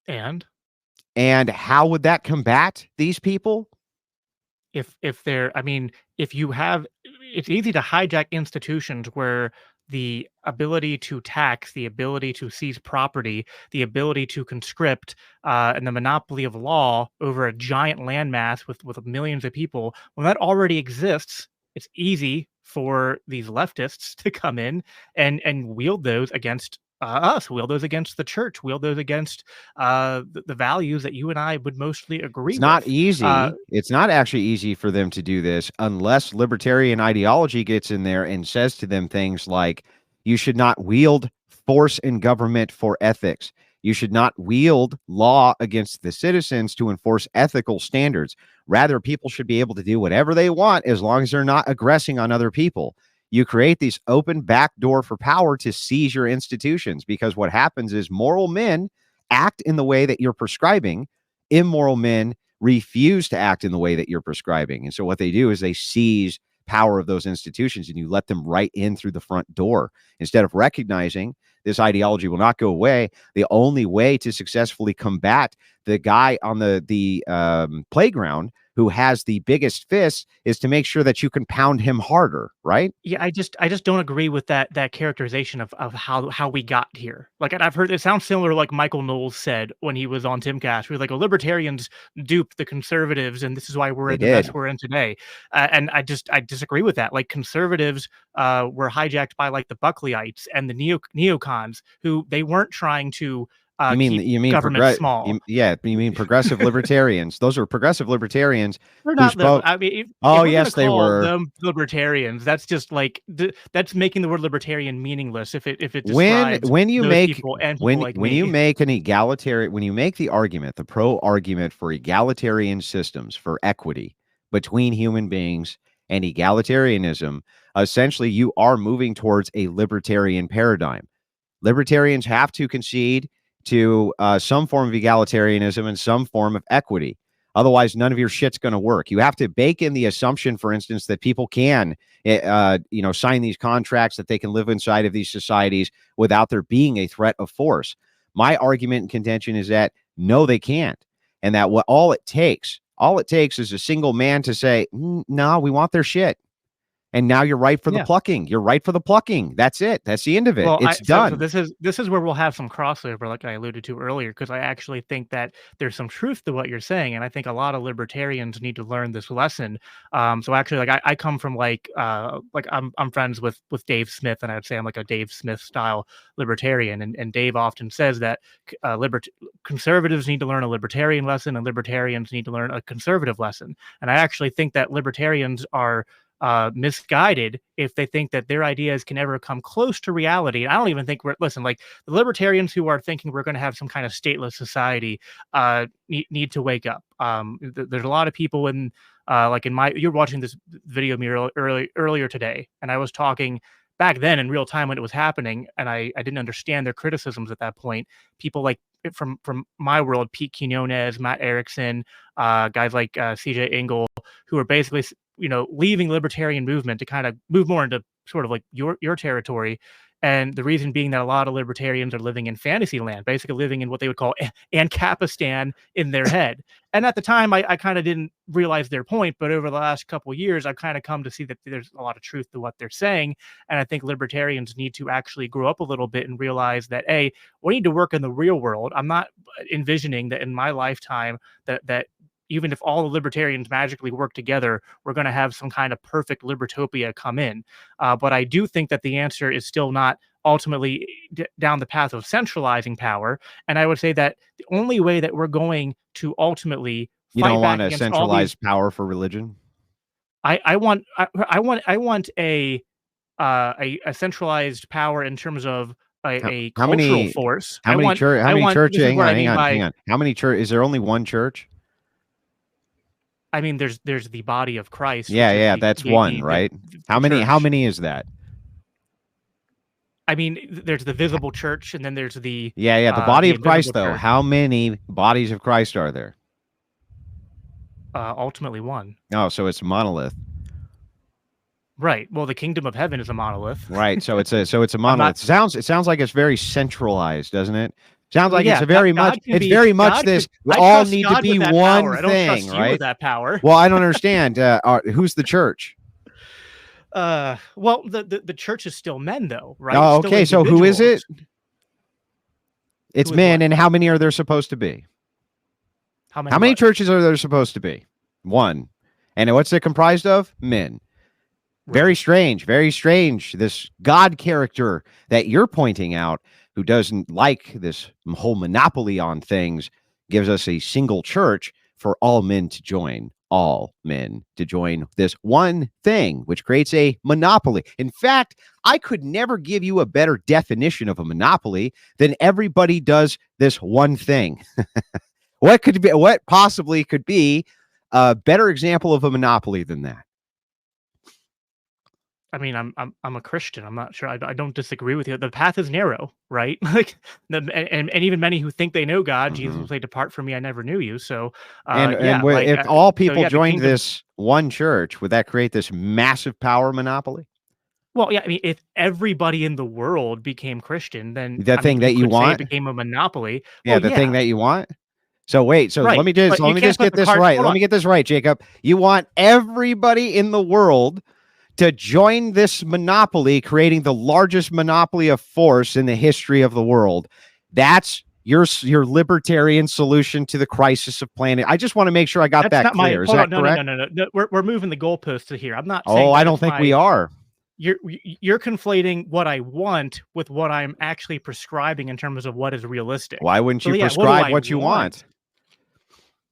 And how would that combat these people? if they're, I mean, if you have, it's easy to hijack institutions where the ability to tax, the ability to seize property, the ability to conscript, and the monopoly of law over a giant landmass with millions of people, when that already exists, it's easy for these leftists to come in and wield those against us, wield those against the church, wield those against the values that you and I would mostly agree It's not with. easy. It's not actually easy for them to do this unless libertarian ideology gets in there and says to them things like, you should not wield force in government for ethics. You should not wield law against the citizens to enforce ethical standards. Rather, people should be able to do whatever they want as long as they're not aggressing on other people. You create this open back door for power to seize your institutions, because what happens is moral men act in the way that you're prescribing. Immoral men refuse to act in the way that you're prescribing. And so what they do is they seize power of those institutions, and you let them right in through the front door. Instead of recognizing this ideology will not go away, the only way to successfully combat the guy on the playground who has the biggest fists is to make sure that you can pound him harder, right? Yeah, I just don't agree with that characterization of how we got here. Like, and I've heard it sounds similar to like Michael Knowles said when he was on Timcast. He was like, "Oh, libertarians duped the conservatives, and this is why we're They in the mess did. we're in today." And I disagree with that. Like, conservatives were hijacked by like the Buckleyites and the neocons, who they weren't trying to keep You mean government small. you mean progressive libertarians. Those are progressive libertarians They're who not though. spoke. I mean, if Oh, we're yes, gonna they call were. them libertarians, that's just like that's making the word libertarian meaningless if it When describes you those make people and people like when me. you make an egalitarian, when you make the argument, the pro argument for egalitarian systems, for equity between human beings and egalitarianism, essentially you are moving towards a libertarian paradigm. Libertarians have to concede to some form of egalitarianism and some form of equity. Otherwise, none of your shit's going to work. You have to bake in the assumption, for instance, that people can, sign these contracts, that they can live inside of these societies without there being a threat of force. My argument and contention is that no, they can't, and that all it takes is a single man to say, no, we want their shit. And now you're right for the Yeah. plucking. You're right for the plucking. That's it. That's the end of it. Well, It's so done. this is where we'll have some crossover, like I alluded to earlier, because I actually think that there's some truth to what you're saying, and I think a lot of libertarians need to learn this lesson. So actually, like I come from like I'm friends with Dave Smith, and I would say I'm like a Dave Smith style libertarian, and Dave often says that conservatives need to learn a libertarian lesson, and libertarians need to learn a conservative lesson. And I actually think that libertarians are misguided if they think that their ideas can ever come close to reality. I don't even think listen, like the libertarians who are thinking we're going to have some kind of stateless society need to wake up. There's a lot of people in like in you're watching this video of me earlier today, and I was talking back then in real time when it was happening, and I didn't understand their criticisms at that point. People like from my world, Pete Quinones, Matt Erickson, guys like CJ Engel, who are basically leaving libertarian movement to kind of move more into sort of like your territory. And the reason being that a lot of libertarians are living in fantasy land, basically living in what they would call Ancapistan in their head. And at the time, I kind of didn't realize their point. But over the last couple of years, I've kind of come to see that there's a lot of truth to what they're saying. And I think libertarians need to actually grow up a little bit and realize that, A, we need to work in the real world. I'm not envisioning that in my lifetime that even if all the libertarians magically work together, we're going to have some kind of perfect libertopia come in. But I do think that the answer is still not ultimately down the path of centralizing power. And I would say that the only way that we're going to ultimately You don't want a centralized power for religion? I want a centralized power in terms of a cultural force. How many churches? Hang on. How many church? Is there only one church? I mean, there's the body of Christ. Yeah, that's one, right? How many is that? I mean, there's the visible church, and then there's the the body of Christ, though. Church. How many bodies of Christ are there? Ultimately, one. Oh, so it's a monolith. Right. Well, the kingdom of heaven is a monolith. Right. So it's a monolith. It sounds like it's very centralized, doesn't it? Sounds like it's very much this. We all need to be one thing, right? With that power. Well, I don't understand. Who's the church? Well, the church is still men, though, right? Oh, okay. So who is it? It's men, and how many are there supposed to be? How many churches are there supposed to be? One. And what's it comprised of? Men. Right. Very strange. Very strange. This God character that you're pointing out, who doesn't like this whole monopoly on things, gives us a single church for all men to join. All men to join this one thing, which creates a monopoly. In fact, I could never give you a better definition of a monopoly than everybody does this one thing. What possibly could be a better example of a monopoly than that? I mean, I'm a Christian. I'm not sure. I don't disagree with you. The path is narrow, right? Like, and even many who think they know God, Jesus will say, "Depart from me, I never knew you." So, if all people joined this one church, would that create this massive power monopoly? Well, yeah. I mean, if everybody in the world became Christian, then the thing that you want became a monopoly. Yeah, the thing that you want. So wait. So let me just get this right. Let me get this right, Jacob. You want everybody in the world to join this monopoly, creating the largest monopoly of force in the history of the world. That's your libertarian solution to the crisis of planet. I just want to make sure I got that clear. Is that correct? No. We're moving the goalposts to here. I'm not. Oh, I don't think we are. You're conflating what I want with what I'm actually prescribing in terms of what is realistic. Why wouldn't you prescribe what you want?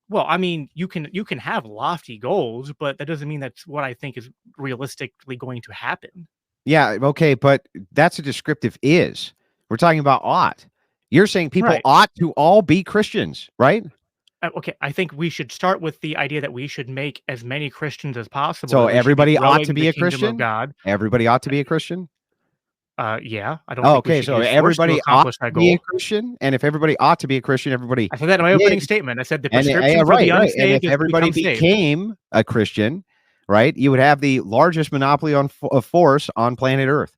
Well, I mean, you can have lofty goals, but that doesn't mean that's what I think is realistically going to happen. Yeah, okay, but that's a descriptive is. We're talking about ought. You're saying people ought to all be Christians, right? Okay, I think we should start with the idea that we should make as many Christians as possible. So everybody ought to be a Christian? God. Everybody ought to be a Christian? Yeah, I don't. Okay, so everybody ought to be a Christian, and if everybody ought to be a Christian, everybody. I said that in my opening statement. I said the prescription for the unsaved and if everybody became a Christian, right, you would have the largest monopoly of force on planet Earth.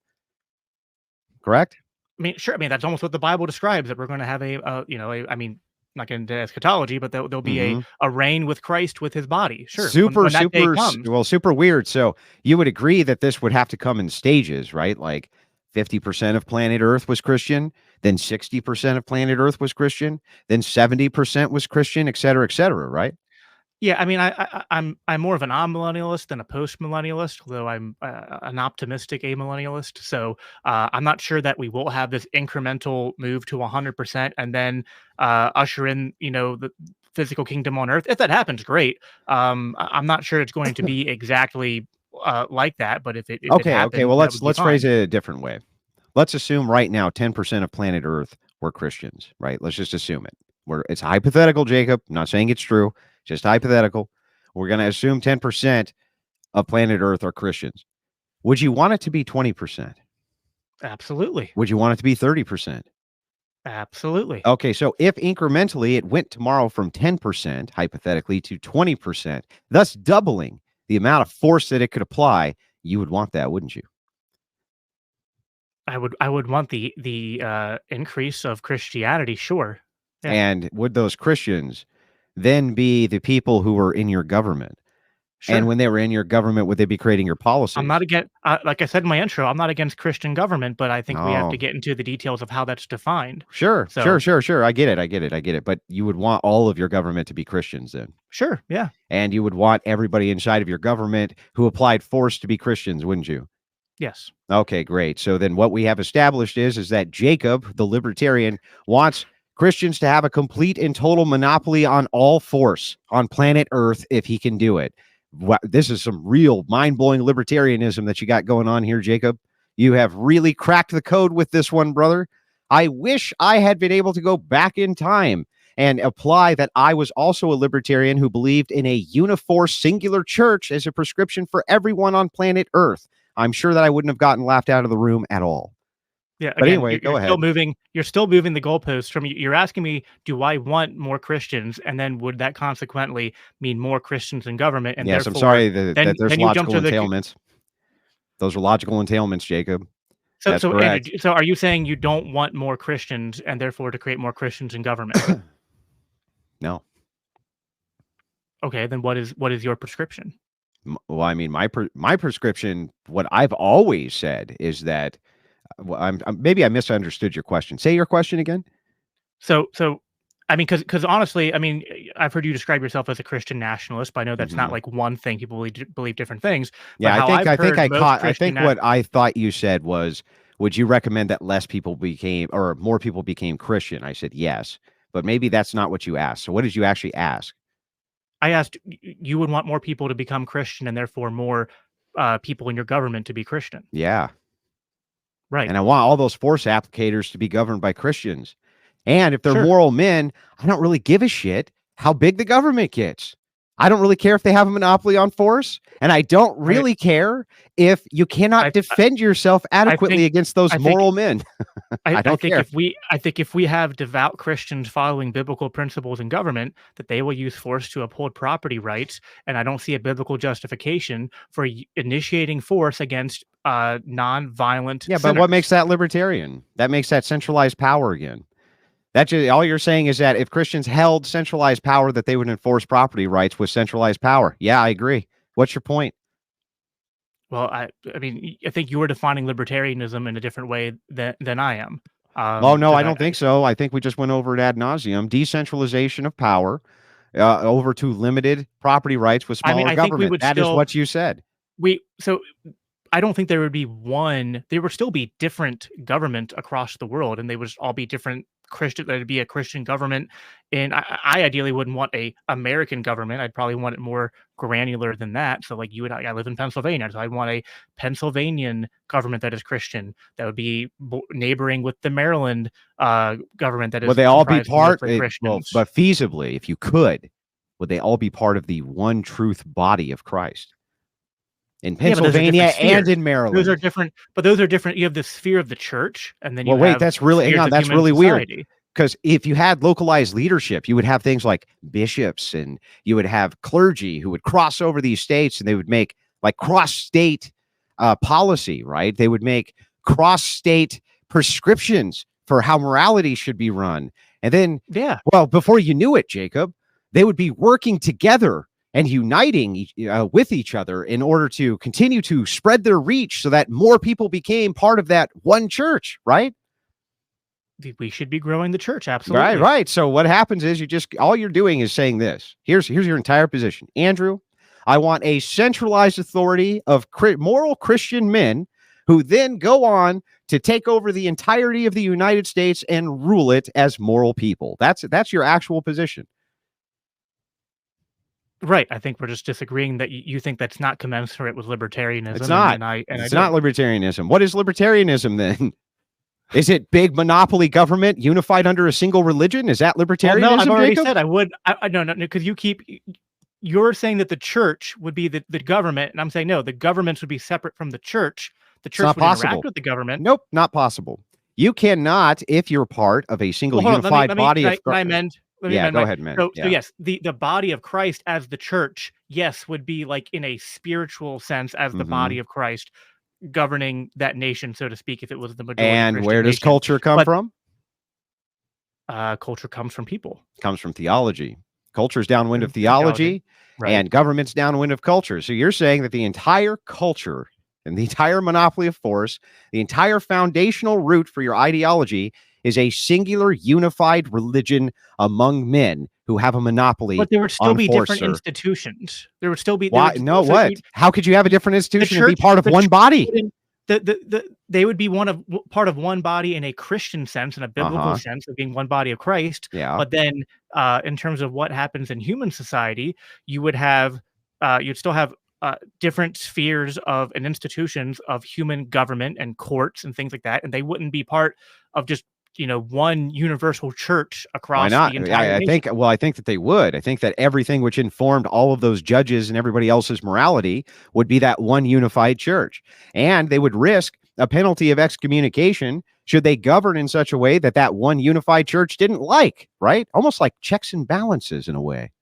Correct? I mean, sure. I mean, that's almost what the Bible describes. That we're going to have I mean, not getting into eschatology, but there'll be a reign with Christ with his body. Sure. Super weird. So you would agree that this would have to come in stages, right? Like 50% of planet Earth was Christian, then 60% of planet Earth was Christian, then 70% was Christian, et cetera, right? Yeah, I mean, I'm more of an amillennialist than a post-millennialist, although I'm an optimistic amillennialist. So I'm not sure that we will have this incremental move to 100% and then usher in, the physical kingdom on Earth. If that happens, great. I'm not sure it's going to be exactly like that, but if it Okay. happened, Well, that would be let's phrase fine. it a different way. Let's assume right now 10% of planet Earth were Christians, right? Let's just assume it. It's hypothetical, Jacob. I'm not saying it's true, just hypothetical. We're going to assume 10% of planet Earth are Christians. Would you want it to be 20%? Absolutely. Would you want it to be 30%? Absolutely. Okay, so if incrementally it went tomorrow from 10%, hypothetically, to 20%, thus doubling the amount of force that it could apply, you would want that, wouldn't you? I would want the increase of Christianity, sure. Yeah. And would those Christians then be the people who were in your government? Sure. And when they were in your government, would they be creating your policies? I'm not against, like I said in my intro, I'm not against Christian government, but I think we have Oh. to get into the details of how that's defined. Sure. So- I get it. But you would want all of your government to be Christians then. Sure, yeah. And you would want everybody inside of your government who applied force to be Christians, wouldn't you? Yes. Okay, great. So then what we have established is that Jacob, the libertarian, wants Christians to have a complete and total monopoly on all force on planet Earth if he can do it. This is some real mind-blowing libertarianism that you got going on here, Jacob. You have really cracked the code with this one, brother. I wish I had been able to go back in time and apply that I was also a libertarian who believed in a uniform singular church as a prescription for everyone on planet Earth. I'm sure that I wouldn't have gotten laughed out of the room at all. Yeah. But Again, anyway, go ahead. You're still moving the goalposts from. You're asking me, do I want more Christians, and then would that consequently mean more Christians in government? And yes, I'm therefore, sorry that there's then you jump logical to the. entailments. Those are logical entailments, Jacob. So, That's so, correct. Andrew, so are you saying you don't want more Christians, and therefore to create more Christians in government? No. Okay, then what is your prescription? Well, I mean, my prescription, what I've always said is that maybe I misunderstood your question. Say your question again. So, I mean, because honestly, I mean, I've heard you describe yourself as a Christian nationalist, but I know that's not like one thing. People believe different things. But Yeah, how I think I most caught. I Christian think what I thought you said was, would you recommend that less people became or more people became Christian? I said yes, but maybe that's not what you asked. So what did you actually ask? I asked, you would want more people to become Christian and therefore more people in your government to be Christian. Yeah. Right. And I want all those force applicators to be governed by Christians. And if they're Sure. moral men, I don't really give a shit how big the government gets. I don't really care if they have a monopoly on force. And I don't really care if you cannot defend yourself adequately against those moral men. I don't care. I think if we have devout Christians following biblical principles in government, that they will use force to uphold property rights. And I don't see a biblical justification for initiating force against non-violent Yeah, sinners. but what makes that libertarian? That makes that centralized power again. That's all you're saying is that if Christians held centralized power, that they would enforce property rights with centralized power. Yeah, I agree. What's your point? Well, I mean, I think you were defining libertarianism in a different way than I am. Oh, no, I don't think so. I think we just went over it ad nauseum. Decentralization of power over to limited property rights with smaller government. That is what you said. So I don't think there would be there would still be different government across the world, and they would all be different Christian. There'd be a Christian government, and I ideally wouldn't want a American government. I'd probably want it more granular than that. So like I live in Pennsylvania, so I'd want a Pennsylvanian government that is Christian, that would be neighboring with the Maryland government that is. Would they all be part? But feasibly, if you could, would they all be part of the one truth body of Christ? In Pennsylvania and in Maryland. Those are different, but those are different. You have the sphere of the church, and then that's really weird. Because if you had localized leadership, you would have things like bishops, and you would have clergy who would cross over these states, and they would make like cross-state policy, right? They would make cross-state prescriptions for how morality should be run, and then before you knew it, Jacob, they would be working together and uniting with each other in order to continue to spread their reach so that more people became part of that one church, right? We should be growing the church, absolutely. Right. So what happens is all you're doing is saying this. Here's your entire position. Andrew, I want a centralized authority of moral Christian men who then go on to take over the entirety of the United States and rule it as moral people. That's your actual position. Right. I think we're just disagreeing that you think that's not commensurate with libertarianism. It's not. I It's do. not libertarianism. What is libertarianism then? Is it big monopoly government unified under a single religion? Is that libertarianism? Well, no, I've already Jacob? said I would. No, because you're saying that the church would be the government, and I'm saying no, the governments would be separate from the church. The church would interact with the government. Nope, not possible. You cannot, if you're part of a single unified body of. Go ahead, man. So yes, the body of Christ as the church, yes, would be like in a spiritual sense as the body of Christ governing that nation, so to speak, if it was the majority. And Christian where does nation. culture come from? Culture comes from people. Comes from theology. Culture's downwind of theology, right. And government's downwind of culture. So you're saying that the entire culture and the entire monopoly of force, the entire foundational root for your ideology is a singular unified religion among men who have a monopoly. But there would still be different institutions. There would still be. Why? No, what? How could you have a different institution and be part of one body? They would be part of one body in a Christian sense, in a biblical sense of being one body of Christ. Yeah. But then, in terms of what happens in human society, you would have, you'd still have different spheres of and institutions of human government and courts and things like that, and they wouldn't be part of just one universal church across the entire nation. I think that they would. I think that everything which informed all of those judges and everybody else's morality would be that one unified church. And they would risk a penalty of excommunication should they govern in such a way that that one unified church didn't like, right? Almost like checks and balances in a way.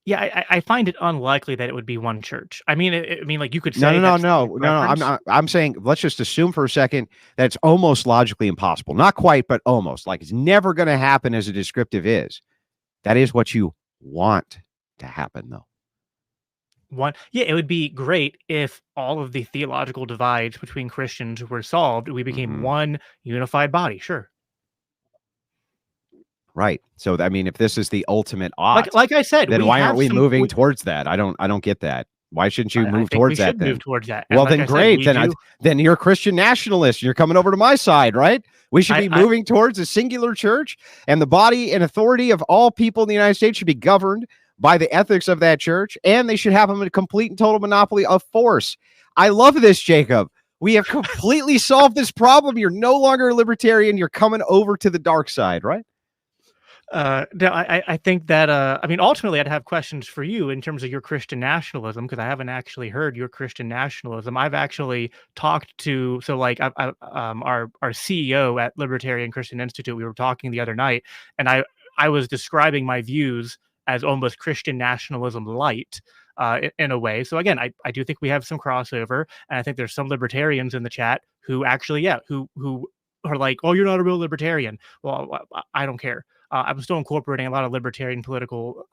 Yeah, I find it unlikely that it would be one church. I mean, like you could say no. I'm saying let's just assume for a second that it's almost logically impossible. Not quite, but almost. Like it's never going to happen as a descriptive is. That is what you want to happen, though. It would be great if all of the theological divides between Christians were solved. We became one unified body. Sure. Right. So, I mean, if this is the ultimate ought, like I said, then why aren't we moving towards that? I don't get that. Why shouldn't you move towards that? Then? Move towards that. Well, then great. Then you're a Christian nationalist. You're coming over to my side, right? We should be moving towards a singular church, and the body and authority of all people in the United States should be governed by the ethics of that church, and they should have a complete and total monopoly of force. I love this, Jacob. We have completely solved this problem. You're no longer a libertarian. You're coming over to the dark side, right? I think that ultimately I'd have questions for you in terms of your Christian nationalism, because I haven't actually heard your Christian nationalism. I've actually talked to our CEO at Libertarian Christian Institute. We were talking the other night, and I was describing my views as almost Christian nationalism light. In a way. So again, I do think we have some crossover, and I think there's some libertarians in the chat who actually, who are like, oh, you're not a real libertarian. Well, I don't care. I'm still incorporating a lot of libertarian political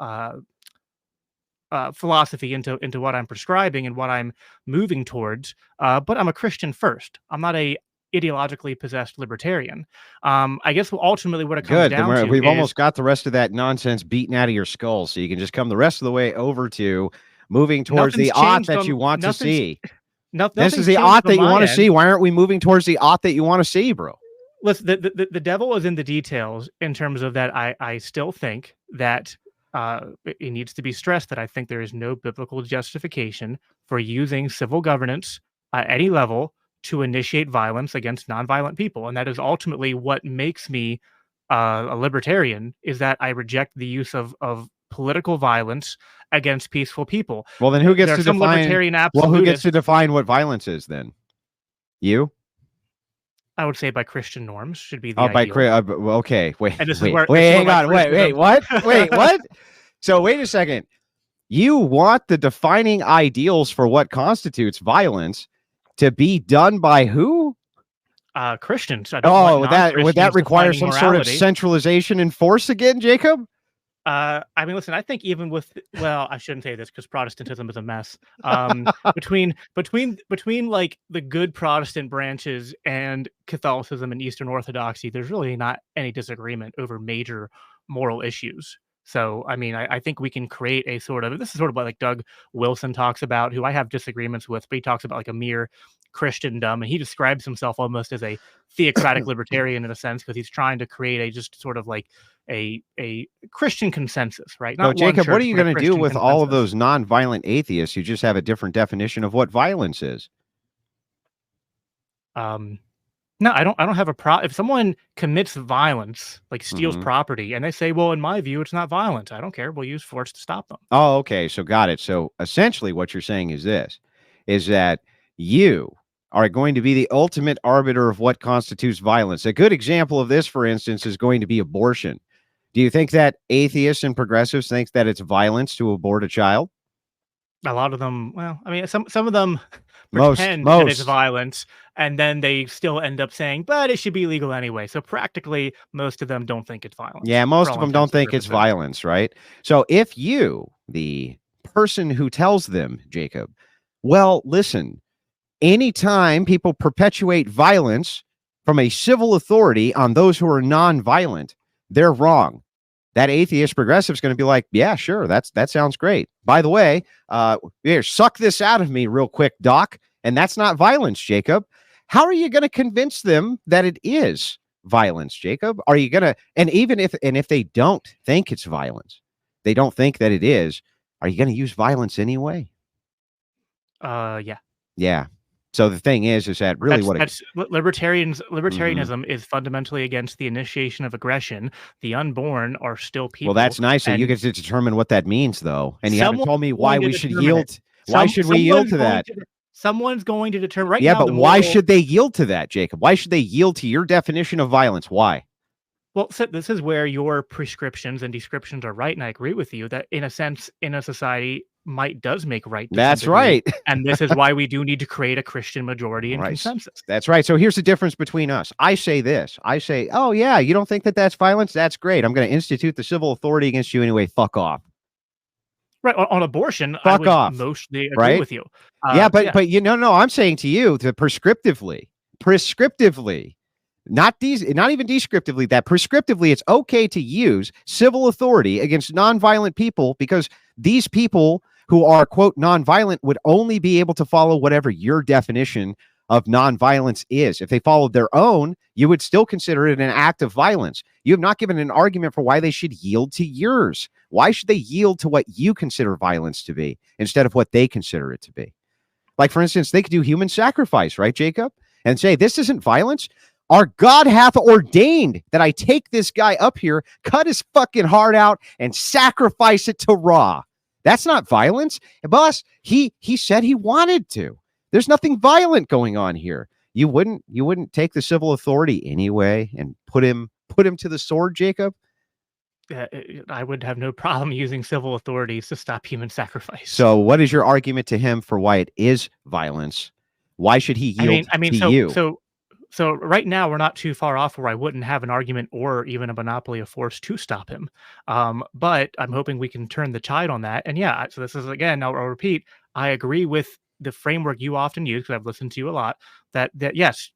philosophy into what I'm prescribing and what I'm moving towards. But I'm a Christian first. I'm not a ideologically possessed libertarian. I guess ultimately what it comes down to we've almost got the rest of that nonsense beaten out of your skull, so you can just come the rest of the way over to moving towards the ought that you want to see. This is the ought that you want to see. Why aren't we moving towards the ought that you want to see, bro? Listen, the devil is in the details in terms of that. I still think that it needs to be stressed that I think there is no biblical justification for using civil governance at any level to initiate violence against nonviolent people. And that is ultimately what makes me a libertarian, is that I reject the use of political violence against peaceful people. Well, then who gets to define? Well, who gets to define what violence is then? You? I would say by Christian norms should be the ideal. Okay, wait. And hang on. Wait, what? Wait, what? So wait a second. You want the defining ideals for what constitutes violence to be done by who? Christians. Would that require some sort of centralization and force again, Jacob? Listen, I think even with, I shouldn't say this because Protestantism is a mess. Between like the good Protestant branches and Catholicism and Eastern Orthodoxy, there's really not any disagreement over major moral issues. So, I mean, I think we can create a sort of, this is sort of what like Doug Wilson talks about, who I have disagreements with, but he talks about like a mere Christendom, and he describes himself almost as a theocratic libertarian in a sense, because he's trying to create a just sort of like a Christian consensus, right? So, Not one Jacob, what church, are you but a going to do Christian with all of consensus. those non-violent atheists who just have a different definition of what violence is? No, I don't have a problem if someone commits violence, like steals Mhm. property, and they say, "Well, in my view, it's not violent." I don't care. We'll use force to stop them. Oh, okay. So got it. So essentially what you're saying is this, is that you are going to be the ultimate arbiter of what constitutes violence. A good example of this, for instance, is going to be abortion. Do you think that atheists and progressives think that it's violence to abort a child? A lot of them, well, I mean, some of them Most. pretend that it's violence, and then they still end up saying, "But it should be legal anyway." So practically, most of them don't think it's violence. Yeah, for most all of them intents don't and think it's purposes. violence, right? So if you, the person who tells them, Jacob, well, listen, anytime people perpetuate violence from a civil authority on those who are non-violent, they're wrong. That atheist progressive is going to be like, yeah, sure, that sounds great. By the way, here, suck this out of me real quick, Doc. And that's not violence, Jacob. How are you going to convince them that it is violence, Jacob? Are you going to, and even if they don't think it's violence, they don't think that it is, are you going to use violence anyway? Yeah. Yeah. So the thing is that really That's libertarianism is fundamentally against the initiation of aggression. The unborn are still people. Well, that's nice. So you and get to determine what that means, though. And you haven't someone's told me why going to we should determine yield. it. Why should we yield Someone's to going that? Someone's going to determine right Yeah, now. but why should they yield to that, Jacob? Why should they yield to your definition of violence? Why? Well, so this is where your prescriptions and descriptions are right, and I agree with you that in a sense, in a society, might does make right. To That's some degree, right. and this is why we do need to create a Christian majority and Right. consensus. That's right. So here's the difference between us. I say this. I say, oh, yeah, you don't think that that's violence? That's great. I'm going to institute the civil authority against you anyway. Fuck off. Right. On abortion, I Fuck would off. mostly agree Right? with you. Yeah, but you know, no, I'm saying to you to prescriptively, not even descriptively, that prescriptively it's okay to use civil authority against nonviolent people because these people who are, quote, nonviolent would only be able to follow whatever your definition of nonviolence is. If they followed their own, you would still consider it an act of violence. You have not given an argument for why they should yield to yours. Why should they yield to what you consider violence to be instead of what they consider it to be? Like, for instance, they could do human sacrifice, right, Jacob? And say, this isn't violence. Our God hath ordained that I take this guy up here, cut his fucking heart out, and sacrifice it to Ra. That's not violence. Boss, he said he wanted to. There's nothing violent going on here. You wouldn't take the civil authority anyway and put him to the sword, Jacob? I would have no problem using civil authorities to stop human sacrifice. So what is your argument to him for why it is violence? Why should he yield to you? So right now we're not too far off where I wouldn't have an argument or even a monopoly of force to stop him. But I'm hoping we can turn the tide on that. And yeah, so this is again, I'll repeat, I agree with the framework you often use because I've listened to you a lot. That yes,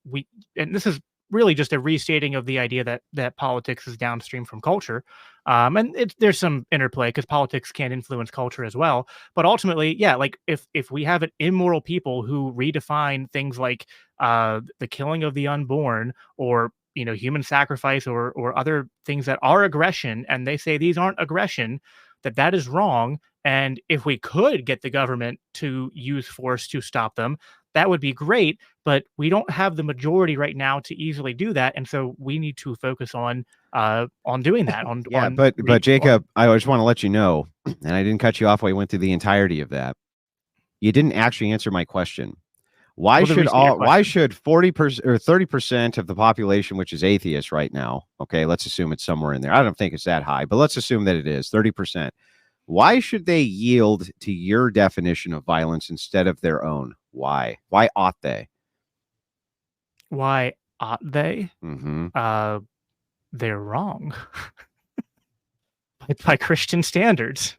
and this is really just a restating of the idea that politics is downstream from culture. And there's some interplay because politics can influence culture as well. But ultimately, yeah, like if we have an immoral people who redefine things like the killing of the unborn or human sacrifice or other things that are aggression, and they say these aren't aggression, that is wrong. And if we could get the government to use force to stop them, that would be great, but we don't have the majority right now to easily do that, and so we need to focus on doing that. But Jacob, I just want to let you know, and I didn't cut you off while you went through the entirety of that. You didn't actually answer my question. Why should 40% or 30% of the population, which is atheist right now, okay, let's assume it's somewhere in there. I don't think it's that high, but let's assume that it is 30%. Why should they yield to your definition of violence instead of their own? Why? Why ought they? Why ought they? Mm-hmm. They're wrong by Christian standards.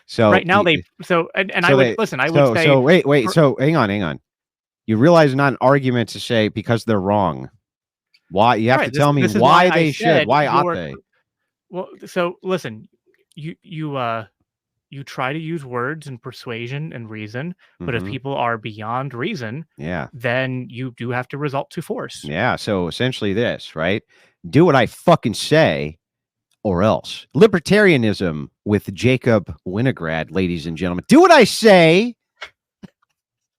So right now I would say. So wait. So hang on. You realize not an argument to say because they're wrong. Why you have to tell me why they should? Why ought they? Well, so listen. you try to use words and persuasion and reason, but if Mhm. people are beyond reason, Yeah. then you do have to resort to force. Yeah. So essentially this, right? Do what I fucking say or else. Libertarianism with Jacob Winograd, ladies and gentlemen. Do what I say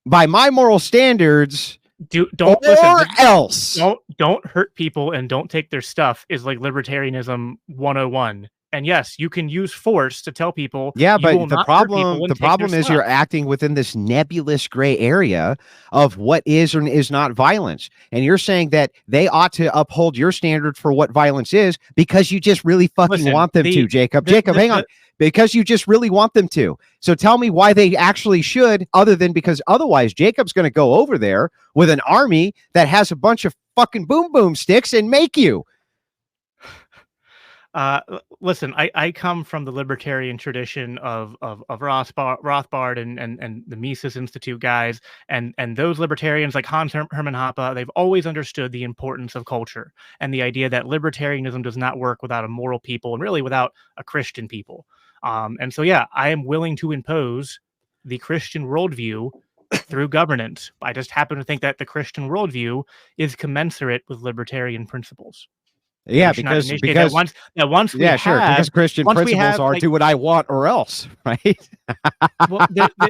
by my moral standards Don't or listen. else. Don't hurt people and don't take their stuff is like libertarianism 101. And yes, you can use force to tell people Yeah, you will but the not hurt people problem and the take their problem is you're stuff. acting within this nebulous gray area of what is or is not violence. And you're saying that they ought to uphold your standard for what violence is because you just really fucking Listen, want them to, Jacob. Jacob, hang on. the- Because you just really want them to. So tell me why they actually should, other than because otherwise Jacob's going to go over there with an army that has a bunch of fucking boom boom sticks and make you. Listen, I come from the libertarian tradition of Rothbard and the Mises Institute guys, and those libertarians like Hans Hermann Hoppe, they've always understood the importance of culture and the idea that libertarianism does not work without a moral people and really without a Christian people. And so, yeah, I am willing to impose the Christian worldview through governance. I just happen to think that the Christian worldview is commensurate with libertarian principles. Yeah, We should not because initiate that once we yeah, sure, because have Christian once we principles have are like do what I want or else, right? well,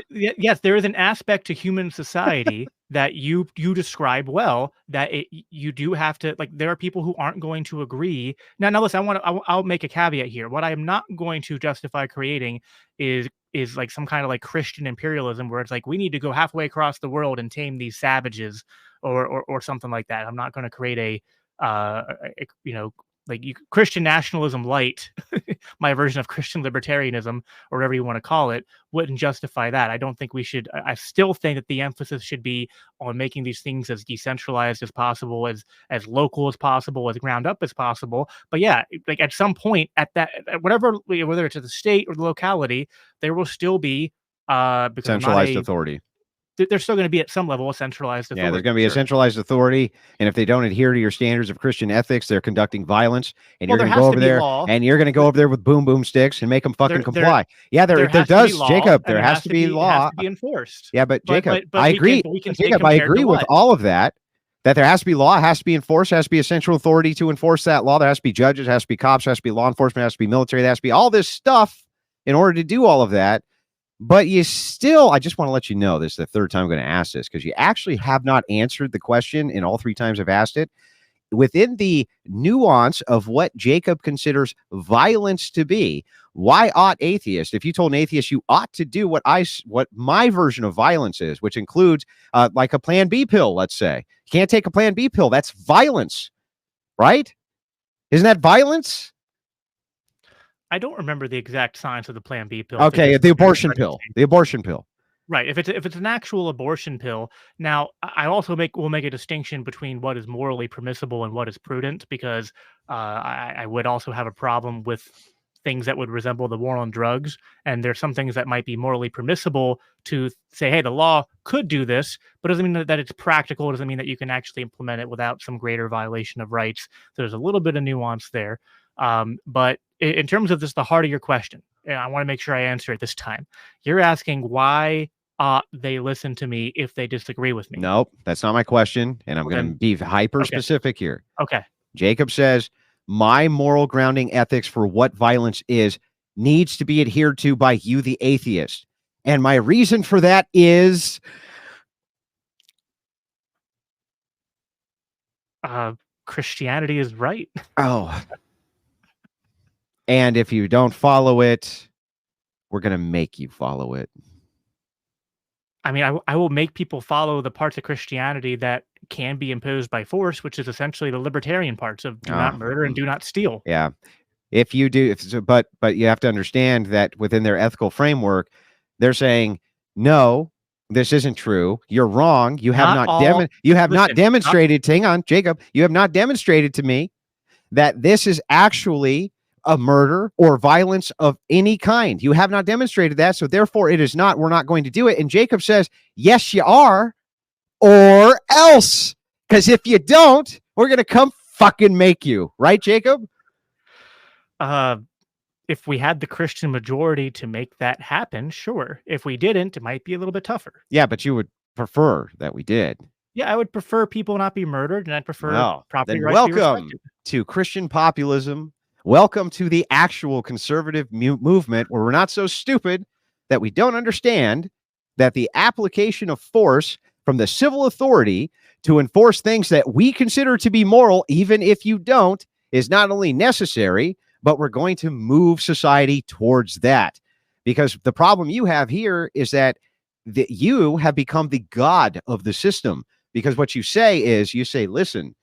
yes, there is an aspect to human society that you describe well that you do have to like. There are people who aren't going to agree. Now, listen. I'll make a caveat here. What I am not going to justify creating is like some kind of like Christian imperialism where it's like we need to go halfway across the world and tame these savages or something like that. I'm not going to create Christian nationalism light, my version of Christian libertarianism or whatever you want to call it, wouldn't justify that. I don't think we should. I still think that the emphasis should be on making these things as decentralized as possible, as local as possible, as ground up as possible. But yeah, like at some point at whatever, whether it's at the state or the locality, there will still be because Centralized authority. There's still going to be at some level a centralized authority. Yeah, there's going to be a centralized authority, and if they don't adhere to your standards of Christian ethics, they're conducting violence, and you're going to go over there, and you're going to go over there with boom boom sticks and make them fucking comply. Yeah, there does, Jacob. There has to be law. It has to be enforced. Yeah, but Jacob, but I agree. Jacob, I agree with all of that. That there has to be law, has to be enforced, has to be a central authority to enforce that law. There has to be judges, has to be cops, has to be law enforcement, has to be military, there has to be all this stuff in order to do all of that. But you still, I just want to let you know, this is the third time I'm going to ask this because you actually have not answered the question in all 3 times I've asked it. Within the nuance of what Jacob considers violence to be, why ought atheists, if you told an atheist you ought to do what my version of violence is, which includes like a Plan B pill, let's say. You can't take a Plan B pill. That's violence, right? Isn't that violence? I don't remember the exact science of the Plan B pill. Okay, the abortion pill. The abortion pill. Right. If it's an actual abortion pill. Now, I also will make a distinction between what is morally permissible and what is prudent, because I would also have a problem with things that would resemble the war on drugs. And there's some things that might be morally permissible to say, hey, the law could do this, but it doesn't mean that it's practical. It doesn't mean that you can actually implement it without some greater violation of rights. So there's a little bit of nuance there. But in terms of the heart of your question, and I want to make sure I answer it this time. You're asking why they listen to me if they disagree with me. Nope, that's not my question, and I'm going to be hyper specific here. Okay. Jacob says, my moral grounding ethics for what violence is needs to be adhered to by you, the atheist. And my reason for that is... Christianity is right. Oh. And if you don't follow it, we're going to make you follow it. I mean, I will make people follow the parts of Christianity that can be imposed by force, which is essentially the libertarian parts of do not murder and do not steal. Yeah. If you do, but you have to understand that within their ethical framework, they're saying, no, this isn't true. You're wrong. You have not demonstrated. Hang on, Jacob. You have not demonstrated to me that this is actually a murder or violence of any kind. You have not demonstrated that, so therefore it is not. We're not going to do it. And Jacob says, yes, you are, or else. Because if you don't, we're going to come fucking make you. Right, Jacob? if we had the Christian majority to make that happen, sure. If we didn't, it might be a little bit tougher. Yeah, but you would prefer that we did. Yeah, I would prefer people not be murdered, and I'd prefer Well, property then rights be welcome respected. to Christian populism. Welcome to the actual conservative movement where we're not so stupid that we don't understand that the application of force from the civil authority to enforce things that we consider to be moral, even if you don't, is not only necessary, but we're going to move society towards that. Because the problem you have here is that you have become the god of the system. Because what you say is, you say, listen,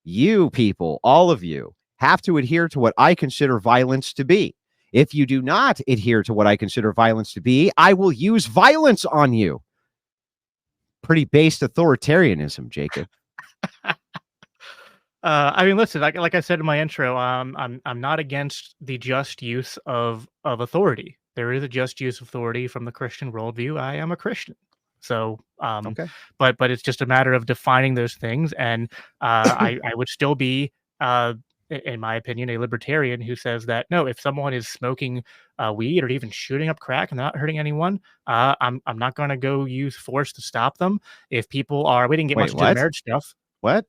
you people, all of you, have to adhere to what I consider violence to be. If you do not adhere to what I consider violence to be, I will use violence on you. Pretty based authoritarianism, Jacob. I mean, listen, like I said in my intro, I'm not against the just use of authority. There is a just use of authority from the Christian worldview. I am a Christian, so Okay. but it's just a matter of defining those things. And I would still be, in my opinion, a libertarian who says that no, if someone is smoking weed or even shooting up crack and not hurting anyone, I'm not going to go use force to stop them. If people are, we didn't get Wait, much into the what? marriage stuff. What?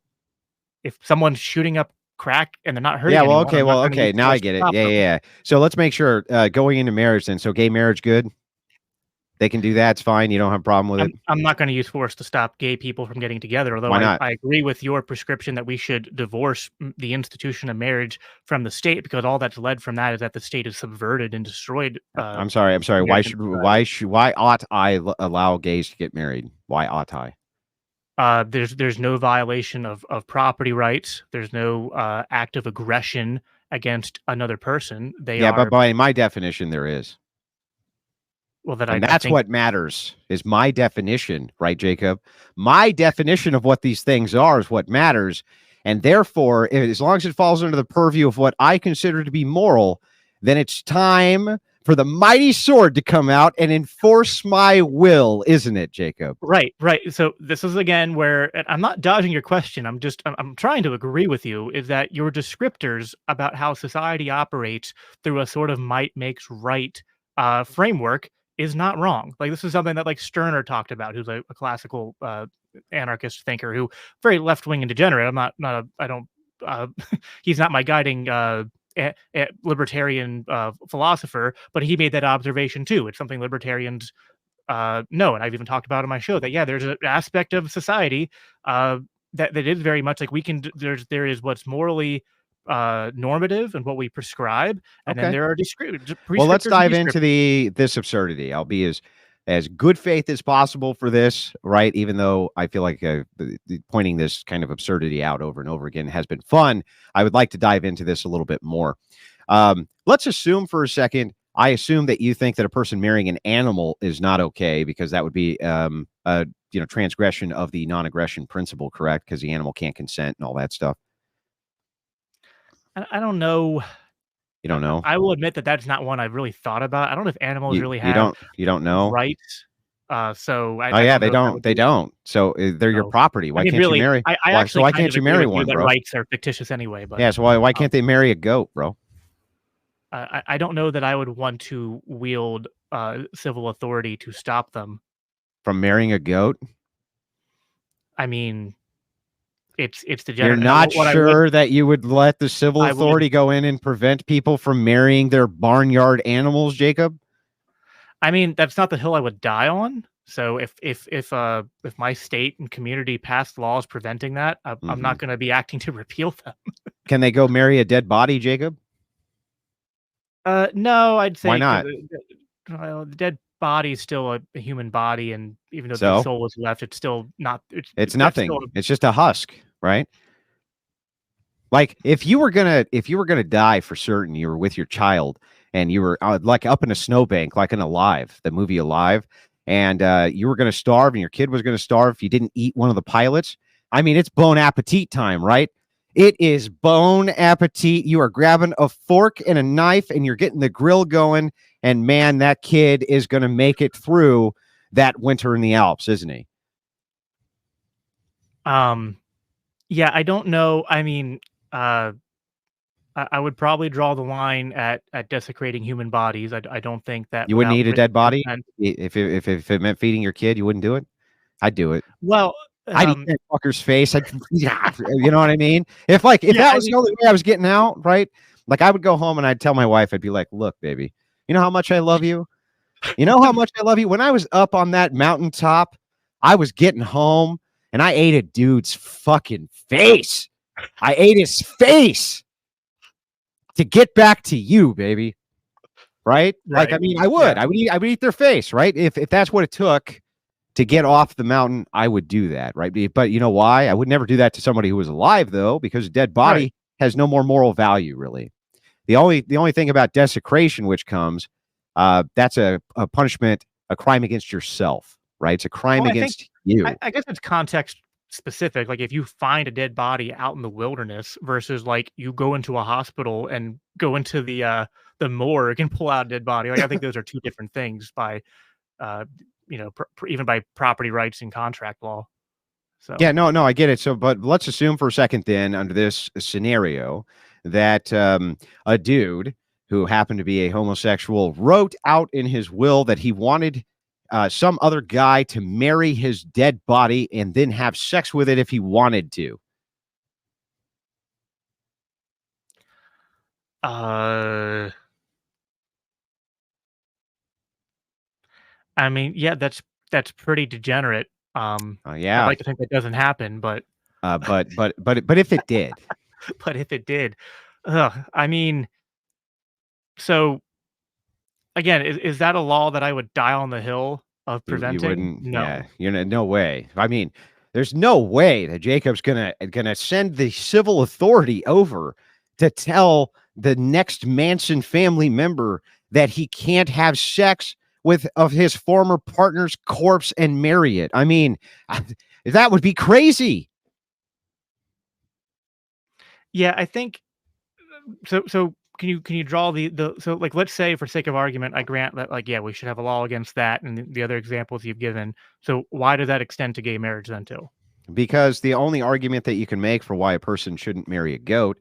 If someone's shooting up crack and they're not hurting Yeah, well, anyone, okay, I'm not well, gonna use okay. Now I force to get it. stop Yeah, them. yeah. So let's make sure going into marriage then. So gay marriage, good. They can do that. It's fine. You don't have a problem with it. I'm not gonna use force to stop gay people from getting together, although Why not? I agree with your prescription that we should divorce the institution of marriage from the state, because all that's led from that is that the state is subverted and destroyed. I'm sorry. American society. Why ought I allow gays to get married? Why ought I? There's no violation of property rights. There's no act of aggression against another person. They Yeah, are but by my definition, there is. well that And I that's think what matters, is my definition, right, Jacob? My definition of what these things are is what matters. And therefore, as long as it falls under the purview of what I consider to be moral, then it's time for the mighty sword to come out and enforce my will, isn't it, Jacob? Right, right. So this is again where, and I'm not dodging your question. I'm trying to agree with you, is that your descriptors about how society operates through a sort of might makes right framework is not wrong. Like this is something that like Stirner talked about, who's a classical anarchist thinker who very left wing and degenerate. I don't he's not my guiding libertarian philosopher, but he made that observation too. It's something libertarians no, and I've even talked about in my show that yeah, there's an aspect of society that is very much like we can. There is what's morally normative and what we prescribe, and then Okay. there are Well, let's prescriptors and dive into descriptors. this absurdity. I'll be as good faith as possible for this, right? Even though I feel like pointing this kind of absurdity out over and over again has been fun, I would like to dive into this a little bit more. Let's assume for a second, I assume that you think that a person marrying an animal is not okay because that would be a transgression of the non-aggression principle, correct? Because the animal can't consent and all that stuff. I don't know. You don't know? I will admit that that's not one I've really thought about. I don't know if animals really You have don't know? rights. So Oh yeah, they don't know if that don't. would They be. don't. So they're your So, property. I Why mean, can't you really, marry? I Why? So actually why kind can't of you agree marry with you one, that bro? rights are fictitious anyway. But Yeah. So why can't they marry a goat, bro? I don't know that I would want to wield civil authority to stop them. From marrying a goat? I mean, it's You're degenerate. Now, not what sure that you would let the civil I would authority go in and prevent people from marrying their barnyard animals, Jacob? I mean, that's not the hill I would die on. So if my state and community passed laws preventing that, I'm Mhm. not going to be acting to repeal them. Can they go marry a dead body, Jacob? No, I'd Why say not? well, the dead body is still a human body, and even though the So soul is left, it's still not. it's That's still nothing. It's just a husk, right? Like if you were gonna die for certain, you were with your child and you were like up in a snowbank, like in Alive, the movie Alive, and you were gonna starve and your kid was gonna starve if you didn't eat one of the pilots. I mean, it's bon appetit time, right? It is bon appetit. You are grabbing a fork and a knife and you're getting the grill going, and man, that kid is gonna make it through that winter in the Alps, isn't he? Yeah, I don't know. I mean, uh I would probably draw the line at desecrating human bodies. I don't think that You wouldn't without eat a written dead body consent. if it meant feeding your kid. You wouldn't do it. I'd do it. Well, I'd eat that fucker's face. Yeah, you know what I mean? If yeah, that I was mean, the only way I was getting out, right? Like I would go home and I'd tell my wife, I'd be like, "Look, baby, you know how much I love you. You know how much I love you. When I was up on that mountaintop, I was getting home and I ate a dude's fucking face. I ate his face to get back to you, baby." Right? Like, I right. mean, I would. Yeah. I would eat their face, right? If that's what it took to get off the mountain, I would do that, right? But you know why? I would never do that to somebody who was alive, though, because a dead Right. body has no more moral value, really. The only thing about desecration, which comes, that's a punishment, a crime against yourself, right? It's a crime Well, I think against you. I guess it's context specific. Like if you find a dead body out in the wilderness versus like you go into a hospital and go into the morgue and pull out a dead body. Like I think those are two different things by uh even by property rights and contract law. Yeah, So no, I get it. So, but let's assume for a second, then, under this scenario, that a dude who happened to be a homosexual wrote out in his will that he wanted some other guy to marry his dead body and then have sex with it if he wanted to. uh I mean, yeah, that's pretty degenerate. I'd Yeah, like to think that doesn't happen, but but if it did, but if it did, I mean, so again, is that a law that I would die on the hill of you preventing? wouldn't. Yeah, No. no way. I mean, there's no way that Jacob's gonna send the civil authority over to tell the next Manson family member that he can't have sex with of his former partner's corpse and marry it. I mean, that would be crazy. Yeah, I think so can you draw the so like let's say for sake of argument, I grant that like yeah, we should have a law against that and the other examples you've given. So why does that extend to gay marriage then too? Because the only argument that you can make for why a person shouldn't marry a goat,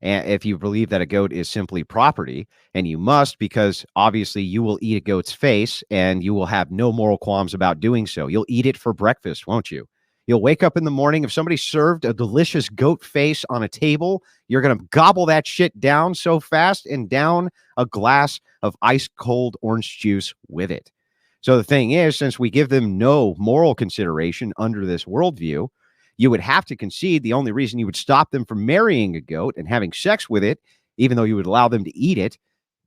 and if you believe that a goat is simply property, and you must, because obviously you will eat a goat's face and you will have no moral qualms about doing so. You'll eat it for breakfast, won't you? You'll wake up in the morning. If somebody served a delicious goat face on a table, you're going to gobble that shit down so fast and down a glass of ice cold orange juice with it. So the thing is, since we give them no moral consideration under this worldview, you would have to concede the only reason you would stop them from marrying a goat and having sex with it, even though you would allow them to eat it,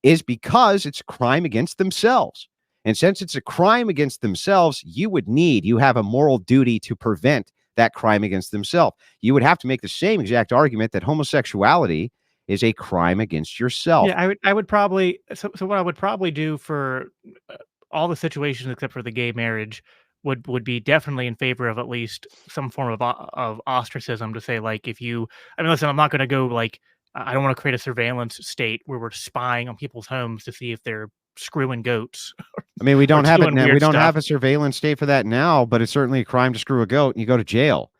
is because it's a crime against themselves. And since it's a crime against themselves, you have a moral duty to prevent that crime against themselves. You would have to make the same exact argument that homosexuality is a crime against yourself. Yeah, I would probably so what I would probably do for all the situations except for the gay marriage would be definitely in favor of at least some form of ostracism to say like if you I mean listen, I'm not going to go like I don't want to create a surveillance state where we're spying on people's homes to see if they're screwing goats I mean, we or don't have it doing now. We weird don't stuff. have a surveillance state for that now, but it's certainly a crime to screw a goat and you go to jail.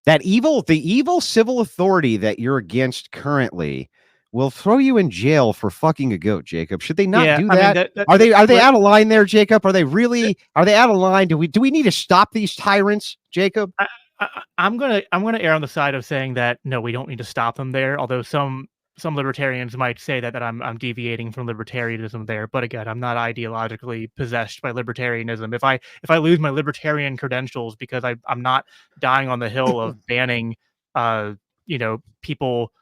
The evil civil authority that you're against currently will throw you in jail for fucking a goat, Jacob. Should they not Yeah, do I mean that? Are they but out of line there, Jacob? Are they out of line? Do we need to stop these tyrants, Jacob? I'm gonna err on the side of saying that no, we don't need to stop them there. Although some libertarians might say that I'm deviating from libertarianism there. But again, I'm not ideologically possessed by libertarianism. If I lose my libertarian credentials because I'm not dying on the hill of banning people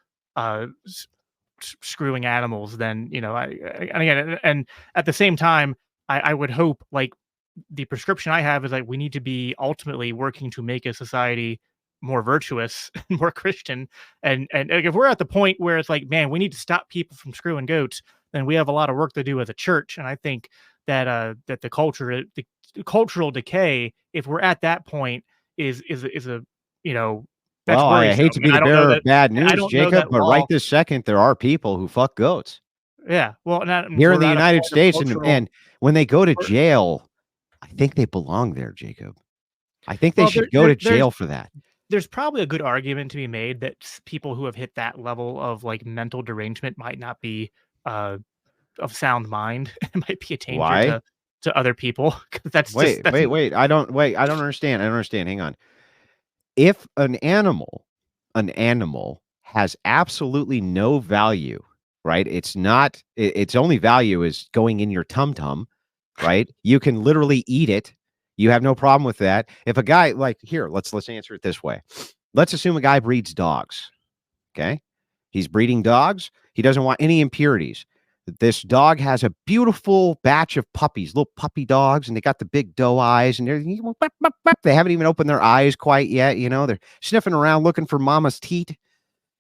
screwing animals, then and again and at the same time, I would hope like the prescription I have is like we need to be ultimately working to make a society more virtuous, more Christian, and like, if we're at the point where it's like, man, we need to stop people from screwing goats, then we have a lot of work to do as a church. And I think that that the cultural decay, if we're at that point, is a you know that's Well, I worrisome. hate to be the bearer of bad And I news, don't know Jacob, that but right law. this second, there are people who fuck goats Yeah, well, and here in we're the at a United point of States, cultural. and when they go to we're- jail, I think they belong there, Jacob. I think they Well, should go to jail for that. there's probably a good argument to be made that people who have hit that level of like mental derangement might not be of sound mind. It might be a danger Why? to other people. 'Cause that's Wait, that's wait, wait. I don't understand. I don't understand. Hang on. If an animal has absolutely no value, right? It's not its only value is going in your tum-tum, right? You can literally eat it. You have no problem with that. If a guy like here, let's answer it this way. Let's assume a guy breeds dogs. Okay? He's breeding dogs. He doesn't want any impurities. This dog has a beautiful batch of puppies, little puppy dogs, and they got the big doe eyes, and they haven't even opened their eyes quite yet. You know, they're sniffing around looking for mama's teat.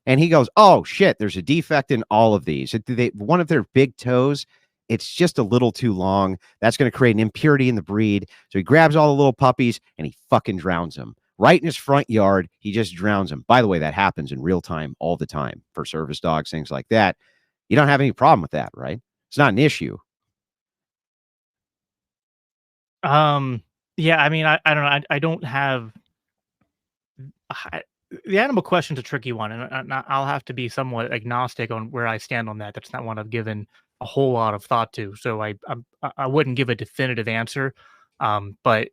And he goes, "Oh shit, there's a defect in all of these. One of their big toes, it's just a little too long. That's going to create an impurity in the breed." So he grabs all the little puppies and he fucking drowns them right in his front yard. He just drowns them. By the way, that happens in real time all the time for service dogs, things like that. You don't have any problem with that, right? It's not an issue. Yeah, I mean, I don't know. I don't have the animal question's a tricky one, and I'll have to be somewhat agnostic on where I stand on that. That's not one I've given a whole lot of thought to, so I wouldn't give a definitive answer. But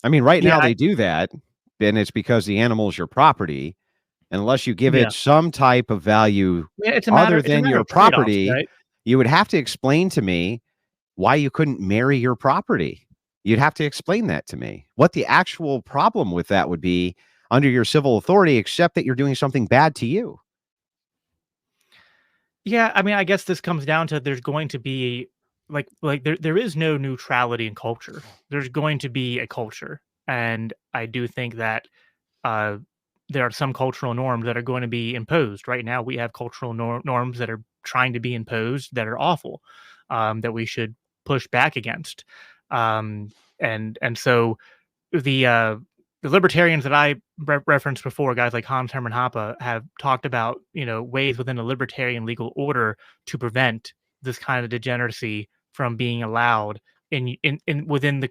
I mean, right yeah, now they do that, and it's because the animal is your property. Unless you give Yeah. it some type of value yeah, it's a matter, other than your of trade-offs, property, right? you would have to explain to me why you couldn't marry your property. You'd have to explain that to me. What the actual problem with that would be under your civil authority, except that you're doing something bad to you. Yeah, I mean, I guess this comes down to there's going to be like there is no neutrality in culture. There's going to be a culture, and I do think that uh, there are some cultural norms that are going to be imposed. Right now, we have cultural norms that are trying to be imposed that are awful, that we should push back against. And so the libertarians that I referenced before, guys like Hans Hermann Hoppe, have talked about ways within a libertarian legal order to prevent this kind of degeneracy from being allowed in within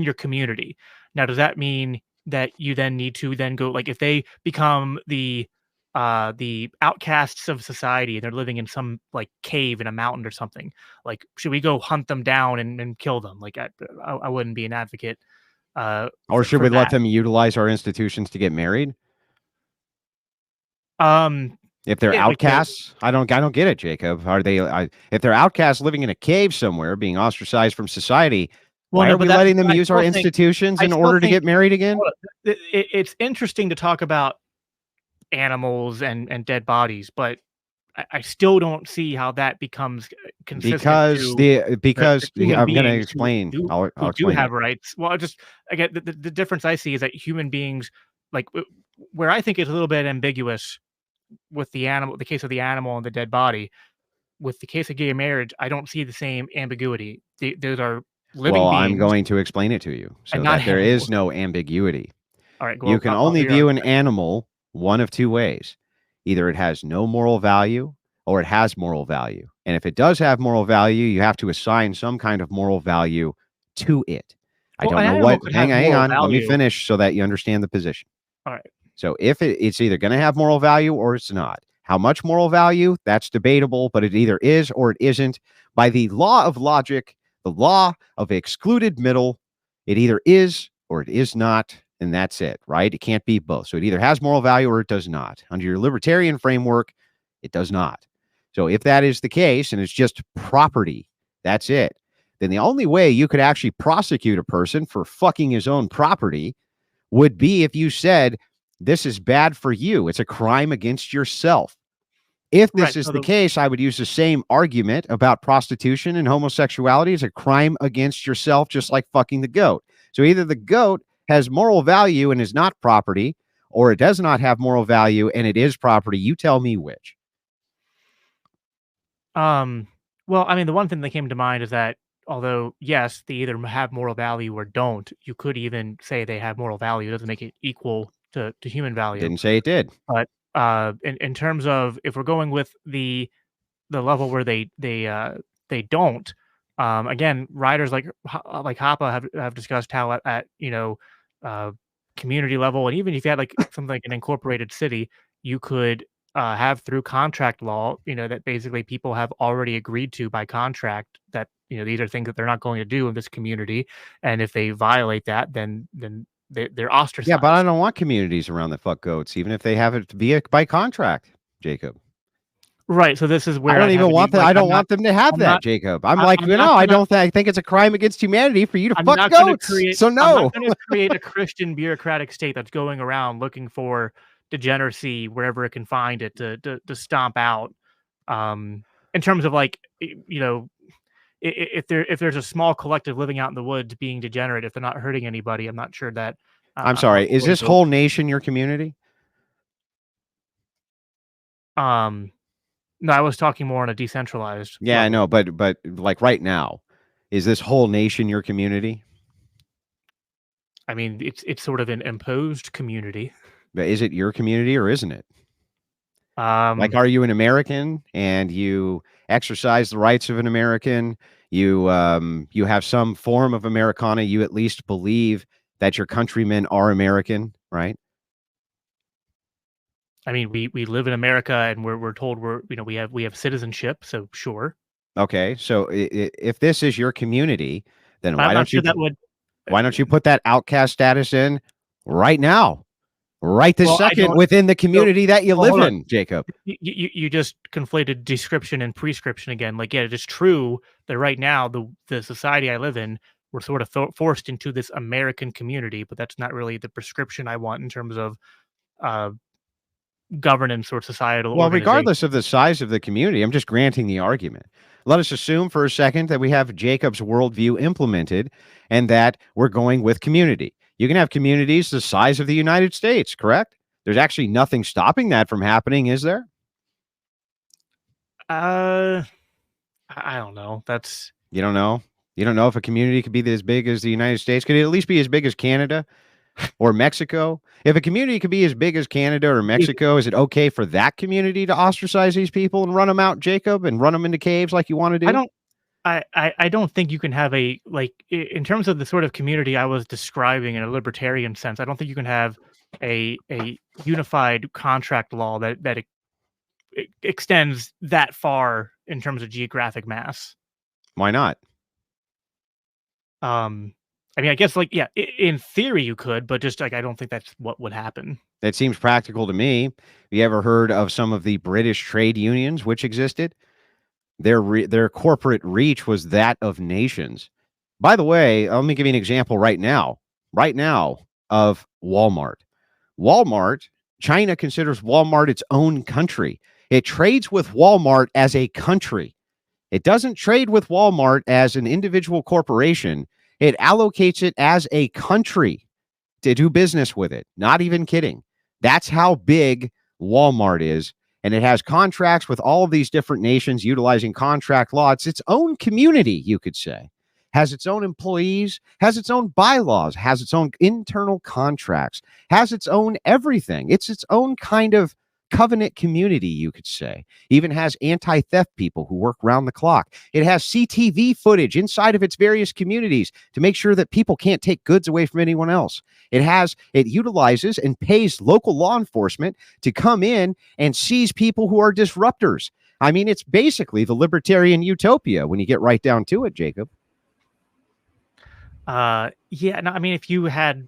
your community. Now, does that mean that you then need to then go, like, if they become the outcasts of society, they're living in some like cave in a mountain or something, like, should we go hunt them down and kill them? Like, I wouldn't be an advocate Or should for we let that. them utilize our institutions to get married? Um, If they're yeah, like outcasts, I don't get it, Jacob. Are they if they're outcasts living in a cave somewhere, being ostracized from society, well, why no, are but we that's letting them I use our still think institutions I in still order to think get married again? hold up, it's interesting to talk about animals and dead bodies, but I still don't see how that becomes consistent Because to the human I'm going to beings explain. I'll who do explain have it. rights. Well, I just again the difference I see is that human beings, like where I think it's a little bit ambiguous with the case of the animal and the dead body. With the case of gay marriage, I don't see the same ambiguity. Those are living Well, I'm beings going to explain it to you and so not that there is animals. no ambiguity. All right, You well, can I'll only hear out. view an animal one of two ways. Either it has no moral value or it has moral value. And if it does have moral value, you have to assign some kind of moral value to it. I Well, don't an know animal what. could have Hang moral on. Let me value. finish so that you understand the position. All right. So if it's either going to have moral value or it's not. How much moral value? That's debatable, but it either is or it isn't. By the law of logic, the law of excluded middle, it either is or it is not, and that's it, right? It can't be both. So it either has moral value or it does not. Under your libertarian framework, it does not. So if that is the case and it's just property, that's it. Then the only way you could actually prosecute a person for fucking his own property would be if you said, this is bad for you. It's a crime against yourself. If this Right. is So the case, I would use the same argument about prostitution and homosexuality as a crime against yourself, just like fucking the goat. So either the goat has moral value and is not property, or it does not have moral value and it is property. You tell me which. well, I mean, the one thing that came to mind is that although yes, they either have moral value or don't, you could even say they have moral value. It doesn't make it equal to human value. Didn't say it did. But in terms of if we're going with the level where they don't, again, writers like Hoppe have discussed how at uh, community level, and even if you had like something like an incorporated city, you could have through contract law, that basically people have already agreed to by contract that these are things that they're not going to do in this community, and if they violate that, then they're ostracized. Yeah, but I don't want communities around that fuck goats, even if they have it by contract, Jacob. Right. So this is where I don't even want that. I don't want them to have that, Jacob. I think it's a crime against humanity for you to fuck goats. So no, I'm not going to create a Christian bureaucratic state that's going around looking for degeneracy wherever it can find it to stomp out. In terms of like, if there's a small collective living out in the woods being degenerate, if they're not hurting anybody, I'm not sure that. I'm sorry. Is this whole nation your community? No, I was talking more on a decentralized. Yeah, level. I know, but like right now, is this whole nation your community? I mean, it's sort of an imposed community. But is it your community or isn't it? Like, are you an American and you exercise the rights of an American? You have some form of Americana. You at least believe that your countrymen are American, right? I mean, we live in America, and we're told we have citizenship, so sure. Okay, so if this is your community, then why don't you put that outcast status in right now, right this second, within the community that you live in, Jacob? You just conflated description and prescription again. Like, yeah, it is true that right now the society I live in, we're sort of forced into this American community, but that's not really the prescription I want in terms of governance or societal. Well, regardless of the size of the community, I'm just granting the argument. Let us assume for a second that we have Jacob's worldview implemented and that we're going with community. You can have communities the size of the United States, correct? There's actually nothing stopping that from happening, is there? I don't know. You don't know? You don't know if a community could be as big as the United States? Could it at least be as big as Canada or Mexico? If a community could be as big as Canada or Mexico, is it okay for that community to ostracize these people and run them out, Jacob, and run them into caves like you want to do? I don't think you can have in terms of the sort of community I was describing in a libertarian sense, I don't think you can have a unified contract law that extends that far in terms of geographic mass. Why not? I mean, I guess in theory you could, but just I don't think that's what would happen. That seems practical to me. Have you ever heard of some of the British trade unions which existed? Their corporate reach was that of nations. By the way, let me give you an example right now of Walmart. China considers Walmart its own country. It trades with Walmart as a country. It doesn't trade with Walmart as an individual corporation. It allocates it as a country to do business with it. Not even kidding. That's how big Walmart is. And it has contracts with all of these different nations utilizing contract law. It's its own community, you could say. Has its own employees, has its own bylaws, has its own internal contracts, has its own everything. It's its own kind of covenant community, you could say. Even has anti-theft people who work round the clock. It has CTV footage inside of its various communities to make sure that people can't take goods away from anyone else. It utilizes and pays local law enforcement to come in and seize people who are disruptors. I mean, it's basically the libertarian utopia when you get right down to it, Jacob. Yeah, no, I mean, if you had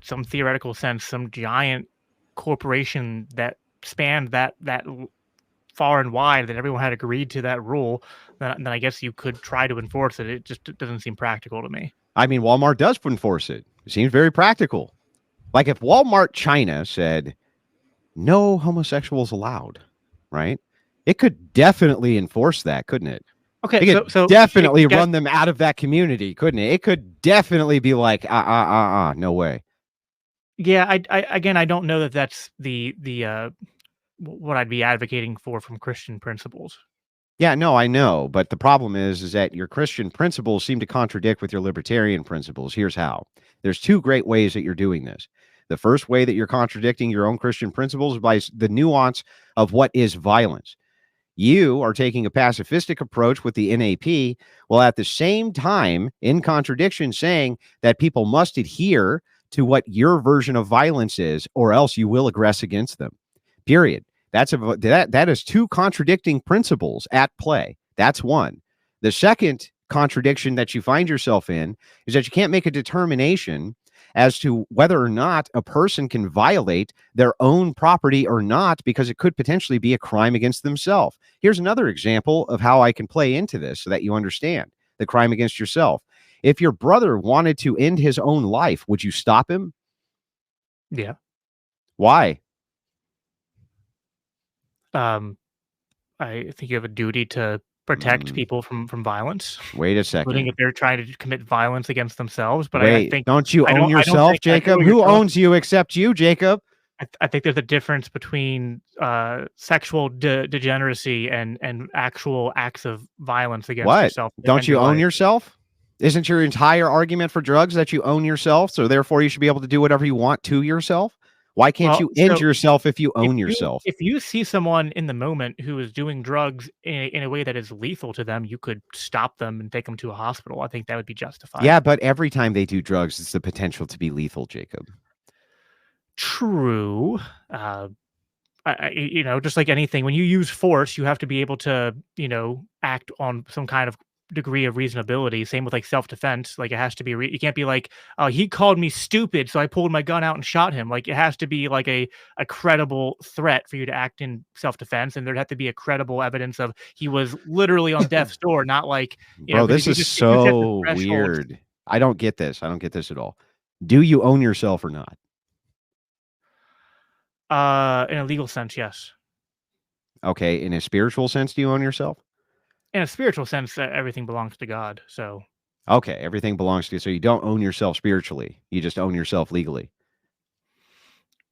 some theoretical sense, some giant corporation that spanned that far and wide, that everyone had agreed to that rule, then I guess you could try to enforce it. It just doesn't seem practical to me. I mean, Walmart does enforce it. It seems very practical. Like if Walmart China said no homosexuals allowed, right? It could definitely enforce that, couldn't it? Okay, it could definitely run them out of that community, couldn't it? It could definitely be like, no way. Yeah, I don't know that that's the what I'd be advocating for from Christian principles. Yeah, no, I know, but the problem is that your Christian principles seem to contradict with your libertarian principles. Here's how. There's two great ways that you're doing this. The first way that you're contradicting your own Christian principles is by the nuance of what is violence. You are taking a pacifistic approach with the NAP, while at the same time, in contradiction, saying that people must adhere to what your version of violence is, or else you will aggress against them. Period. That is two contradicting principles at play. That's one. The second contradiction that you find yourself in is that you can't make a determination as to whether or not a person can violate their own property or not, because it could potentially be a crime against themselves. Here's another example of how I can play into this so that you understand the crime against yourself. If your brother wanted to end his own life, would you stop him? Yeah. Why? I think you have a duty to protect people from violence, Wait a including second. if they're trying to commit violence against themselves. But I Wait, think don't you I own don't yourself, think I Jacob? know Who yourself. owns you except you, Jacob? I think there's a difference between sexual degeneracy and actual acts of violence against What? yourself. to Don't defend you your own life. yourself? Isn't your entire argument for drugs that you own yourself? So therefore you should be able to do whatever you want to yourself? Why can't Well, you end so yourself if you own yourself? If you see someone in the moment who is doing drugs in a way that is lethal to them, you could stop them and take them to a hospital. I think that would be justified. Yeah, but every time they do drugs, it's the potential to be lethal, Jacob. True. Just like anything, when you use force, you have to be able to, act on some kind of degree of reasonability. Same with like self-defense. Like it has to be, you can't be like, oh, he called me stupid, so I pulled my gun out and shot him. Like it has to be like a credible threat for you to act in self-defense. And there'd have to be a credible evidence of he was literally on death's door, not like, Bro, 'cause this if is you just hit the so threshold- weird. I don't get this. I don't get this at all. Do you own yourself or not? In a legal sense, yes. Okay. In a spiritual sense, do you own yourself? In a spiritual sense, everything belongs to God. So Okay. Everything belongs to you. So you don't own yourself spiritually. You just own yourself legally.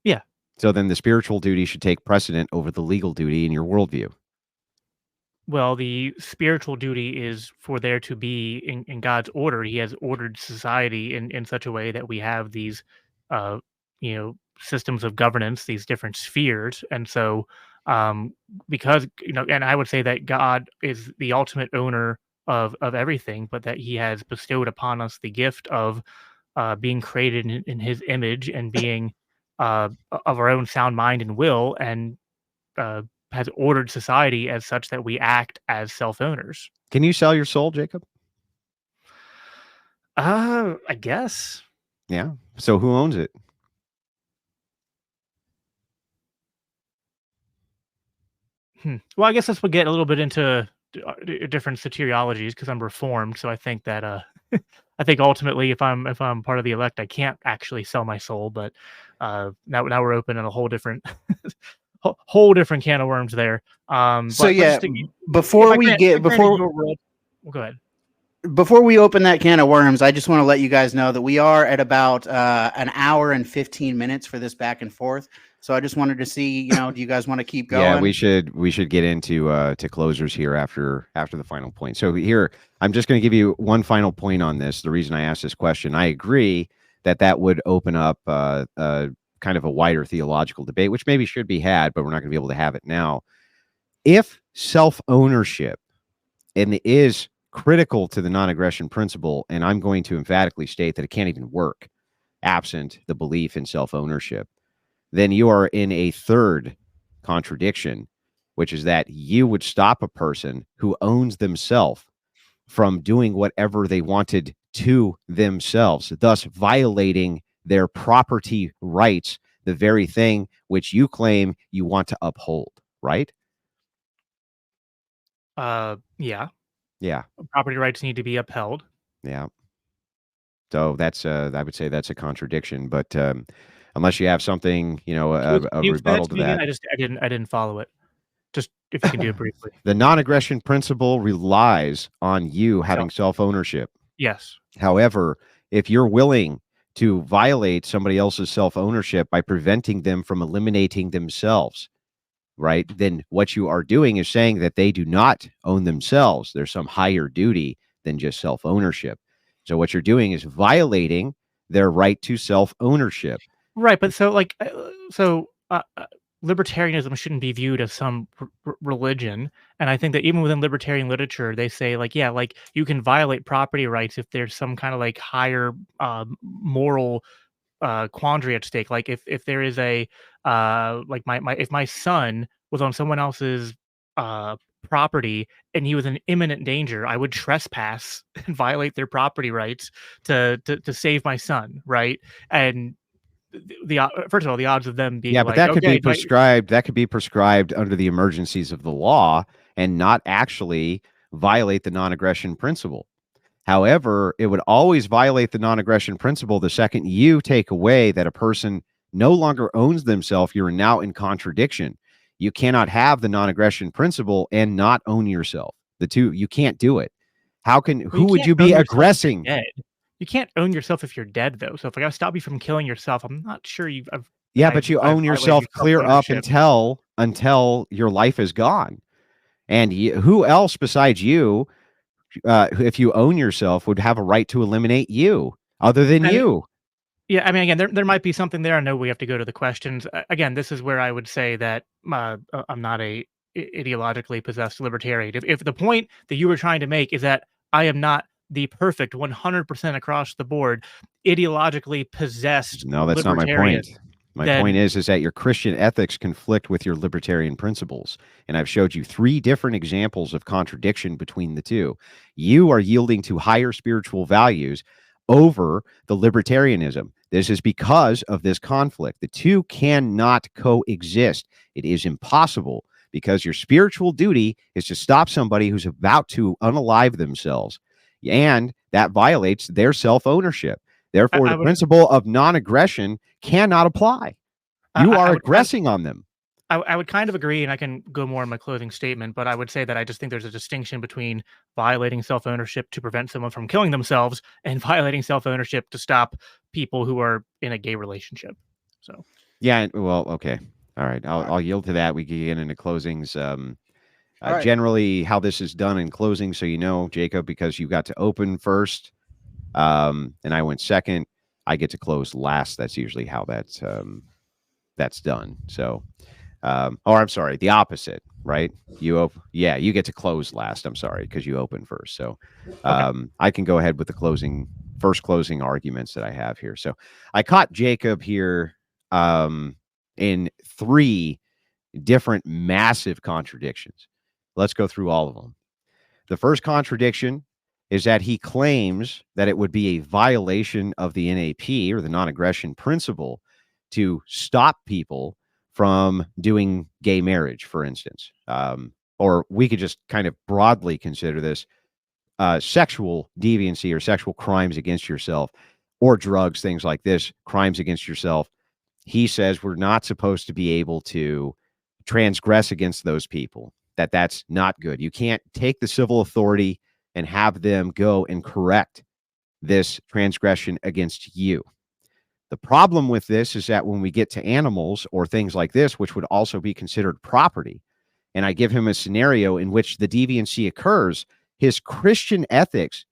yeah. So then the spiritual duty should take precedent over the legal duty in your worldview. Well, the spiritual duty is for there to be in God's order. He has ordered society in such a way that we have these, uh, systems of governance, these different spheres. And so, because, and I would say that God is the ultimate owner of everything, but that he has bestowed upon us the gift of being created in his image and being of our own sound mind and will. And, uh, has ordered society as such that we act as self-owners. Can you sell your soul, Jacob? I guess. Yeah. So who owns it? Well, I guess this would get a little bit into different soteriologies because I'm reformed. So I think that I think ultimately, if I'm part of the elect, I can't actually sell my soul. But now we're open in a whole different whole different can of worms there. So but yeah, just before we get well, go ahead. Before we open that can of worms, I just want to let you guys know that we are at about an hour and 15 minutes for this back and forth. So I just wanted to see, do you guys want to keep going? Yeah, we should get into to closers here after the final point. So here, I'm just going to give you one final point on this. The reason I asked this question, I agree that would open up kind of a wider theological debate, which maybe should be had, but we're not going to be able to have it now. If self-ownership is critical to the non-aggression principle, and I'm going to emphatically state that it can't even work absent the belief in self-ownership, then you are in a third contradiction, which is that you would stop a person who owns themselves from doing whatever they wanted to themselves, thus violating their property rights, the very thing which you claim you want to uphold, right? Yeah. Yeah. Property rights need to be upheld. Yeah. So that's I would say that's a contradiction, but unless you have something, a rebuttal to that. I didn't follow it. Just if you can do it briefly. The non-aggression principle relies on you having self-ownership. Yes. However, if you're willing to violate somebody else's self-ownership by preventing them from eliminating themselves, right, then what you are doing is saying that they do not own themselves. There's some higher duty than just self-ownership. So what you're doing is violating their right to self-ownership. Right, but libertarianism shouldn't be viewed as some religion, and I think that even within libertarian literature, they say you can violate property rights if there's some kind of higher moral quandary at stake. Like if there is a like if my son was on someone else's property and he was in imminent danger, I would trespass and violate their property rights to save my son, right? And first of all, the odds of them being Yeah, but like, that could be okay, prescribed. That could be prescribed under the emergencies of the law and not actually violate the non-aggression principle. However, it would always violate the non-aggression principle the second you take away that a person no longer owns themselves. You're now in contradiction. You cannot have the non-aggression principle and not own yourself. The two, you can't do it. How can, well, who would you be aggressing? You can't own yourself if you're dead, though. So if I gotta stop you from killing yourself, I'm not sure Yeah, but you own yourself clear up until your life is gone. And who else besides you, if you own yourself, would have a right to eliminate you other than you? Yeah, I mean, again, there might be something there. I know we have to go to the questions. Again, this is where I would say that I'm not a ideologically possessed libertarian. If the point that you were trying to make is that I am not the perfect 100% across the board ideologically possessed, no, that's not my point. My point is that your Christian ethics conflict with your libertarian principles. And I've showed you 3 different examples of contradiction between the two. You are yielding to higher spiritual values over the libertarianism. This is because of this conflict. The two cannot coexist. It is impossible because your spiritual duty is to stop somebody who's about to unalive themselves. And that violates their self-ownership. Therefore, the principle of non-aggression cannot apply. You are aggressing on them. I would kind of agree, and I can go more in my closing statement, but I would say that I just think there's a distinction between violating self-ownership to prevent someone from killing themselves and violating self-ownership to stop people who are in a gay relationship. So yeah, well, okay. All right. I'll yield to that. We can get into closings. Right. Generally, how this is done in closing, so you know, Jacob, because you got to open first, and I went second, I get to close last. That's usually how that's done. So, or I'm sorry, the opposite, right? You get to close last. I'm sorry, because you open first. So, I can go ahead with the first closing arguments that I have here. So, I caught Jacob here in 3 different massive contradictions. Let's go through all of them. The first contradiction is that he claims that it would be a violation of the NAP or the non-aggression principle to stop people from doing gay marriage, for instance. Or we could just kind of broadly consider this sexual deviancy or sexual crimes against yourself or drugs, things like this, crimes against yourself. He says we're not supposed to be able to transgress against those people, that's not good. You can't take the civil authority and have them go and correct this transgression against you. The problem with this is that when we get to animals or things like this, which would also be considered property, and I give him a scenario in which the deviancy occurs, his Christian ethics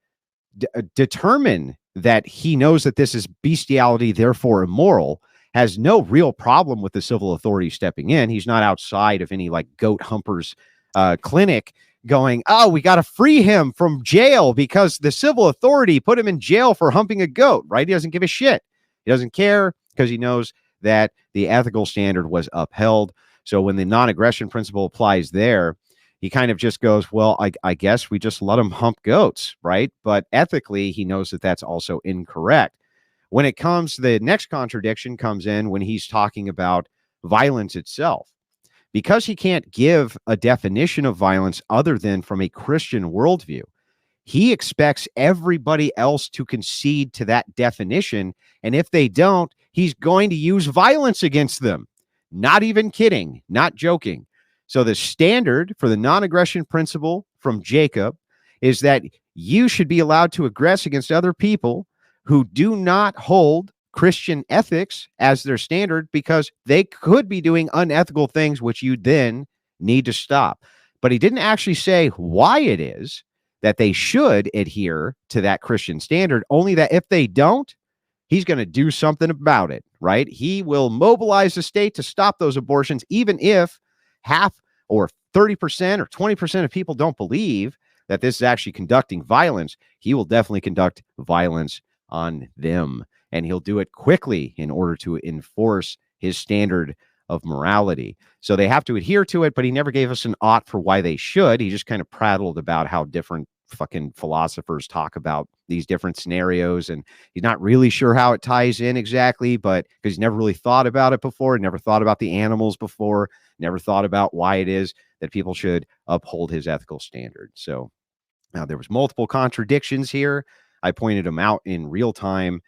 determine that he knows that this is bestiality, therefore immoral, has no real problem with the civil authority stepping in. He's not outside of any like goat humpers clinic going, oh, we got to free him from jail because the civil authority put him in jail for humping a goat, right? He doesn't give a shit. He doesn't care because he knows that the ethical standard was upheld. So when the non-aggression principle applies there, he kind of just goes, well, I guess we just let him hump goats, right? But ethically, he knows that that's also incorrect. When it comes, the next contradiction comes in when he's talking about violence itself. Because he can't give a definition of violence other than from a Christian worldview, he expects everybody else to concede to that definition. And if they don't, he's going to use violence against them. Not even kidding, not joking. So the standard for the non-aggression principle from Jacob is that you should be allowed to aggress against other people who do not hold Christian ethics as their standard because they could be doing unethical things, which you then need to stop. But he didn't actually say why it is that they should adhere to that Christian standard, only that if they don't, he's going to do something about it, right? He will mobilize the state to stop those abortions, even if half or 30% or 20% of people don't believe that this is actually conducting violence. He will definitely conduct violence on them. and he'll do it quickly in order to enforce his standard of morality. So they have to adhere to it, but he never gave us an ought for why they should. He just kind of prattled about how different fucking philosophers talk about these different scenarios, and he's not really sure how it ties in exactly, but because he's never really thought about it before, never thought about the animals before, never thought about why it is that people should uphold his ethical standard. So now there was multiple contradictions here. I pointed them out in real time.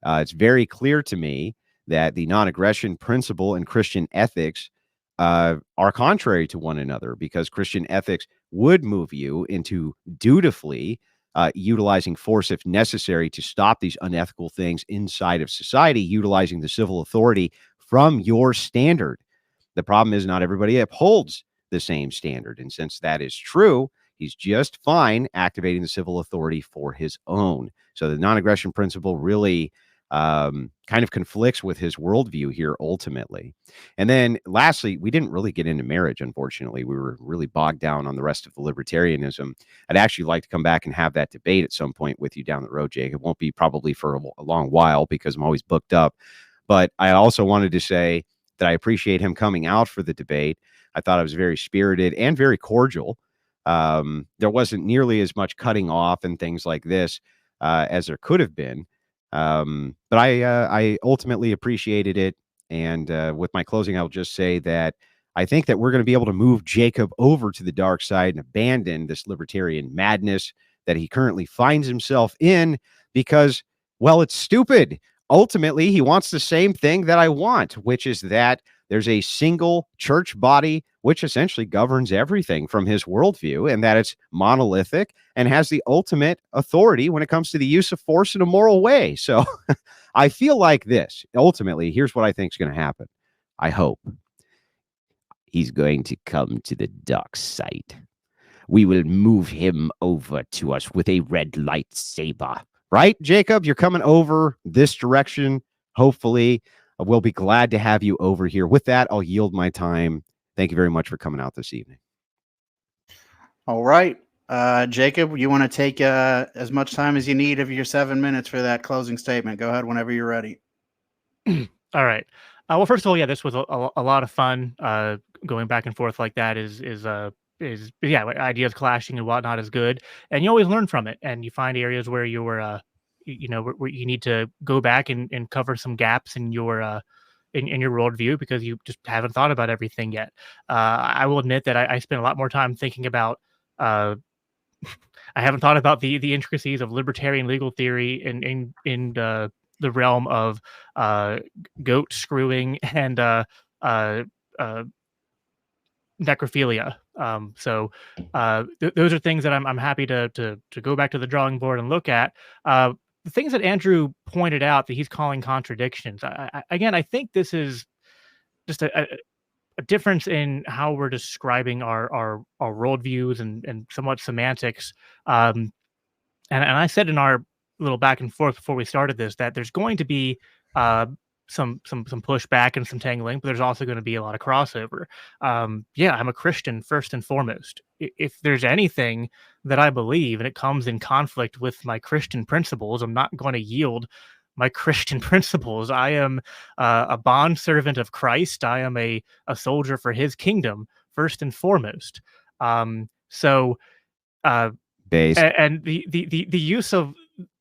It's very clear to me that the non-aggression principle and Christian ethics are contrary to one another, because Christian ethics would move you into dutifully utilizing force if necessary to stop these unethical things inside of society, utilizing the civil authority from your standard. The problem is not everybody upholds the same standard. And since that is true, he's just fine activating the civil authority for his own. So the non-aggression principle really kind of conflicts with his worldview here ultimately. And then lastly, we didn't really get into marriage, unfortunately. We were really bogged down on the rest of the libertarianism. I'd actually like to come back and have that debate at some point with you down the road, Jake. It won't be probably for a long while because I'm always booked up. But I also wanted to say that I appreciate him coming out for the debate. I thought it was very spirited and very cordial. There wasn't nearly as much cutting off and things like this as there could have been. But I ultimately appreciated it. And with my closing, I'll just say that I think that we're going to be able to move Jacob over to the dark side and abandon this libertarian madness that he currently finds himself in because, well, it's stupid. Ultimately, he wants the same thing that I want, which is that there's a single church body which essentially governs everything from his worldview, and that it's monolithic and has the ultimate authority when it comes to the use of force in a moral way. So I feel like this. Ultimately, here's what I think is going to happen. I hope he's going to come to the dark side. We will move him over to us with a red lightsaber. Right, Jacob? You're coming over this direction, hopefully. We'll be glad to have you over here. With that, I'll yield my time. Thank you very much for coming out this evening. All right. Jacob, you want to take as much time as you need of your 7 minutes for that closing statement. Go ahead whenever you're ready. All right. Well, first of all, yeah, this was a lot of fun. Going back and forth like that is yeah, ideas clashing and whatnot is good, and you always learn from it, and you find areas where you were where you need to go back and cover some gaps in your in your worldview because you just haven't thought about everything yet. I will admit that I spent a lot more time thinking about. I haven't thought about the intricacies of libertarian legal theory in the realm of goat screwing and necrophilia. So those are things that I'm happy to go back to the drawing board and look at. The things that Andrew pointed out that he's calling contradictions. Again, I think this is just a difference in how we're describing our worldviews and somewhat semantics. And I said in our little back and forth before we started this that there's going to be some pushback and some tangling, but there's also going to be a lot of crossover. Yeah, I'm a Christian first and foremost. If there's anything that I believe and it comes in conflict with my Christian principles, I'm not going to yield my Christian principles. I am a bondservant of Christ. I am a soldier for his kingdom first and foremost. So Based. and the use of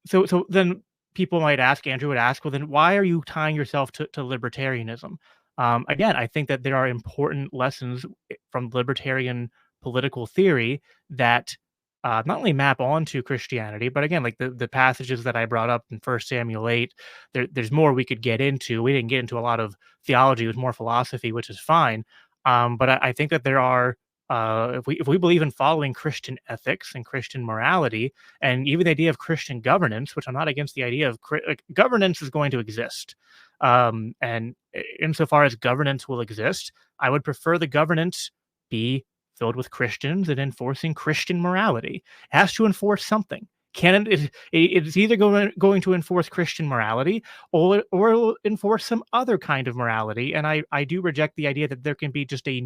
so then people might ask, Andrew would ask, well, then why are you tying yourself to libertarianism? Again, I think that there are important lessons from libertarian political theory that not only map onto Christianity, but again, like the passages that I brought up in 1 Samuel 8, there's more we could get into. We didn't get into a lot of theology, it was more philosophy, which is fine. But I think that there are, if we believe in following Christian ethics and Christian morality, and even the idea of Christian governance, which I'm not against the idea of governance is going to exist. And insofar as governance will exist, I would prefer the governance be filled with Christians and enforcing Christian morality. It has to enforce something. It's either going to enforce Christian morality or it'll enforce some other kind of morality. And I do reject the idea that there can be just a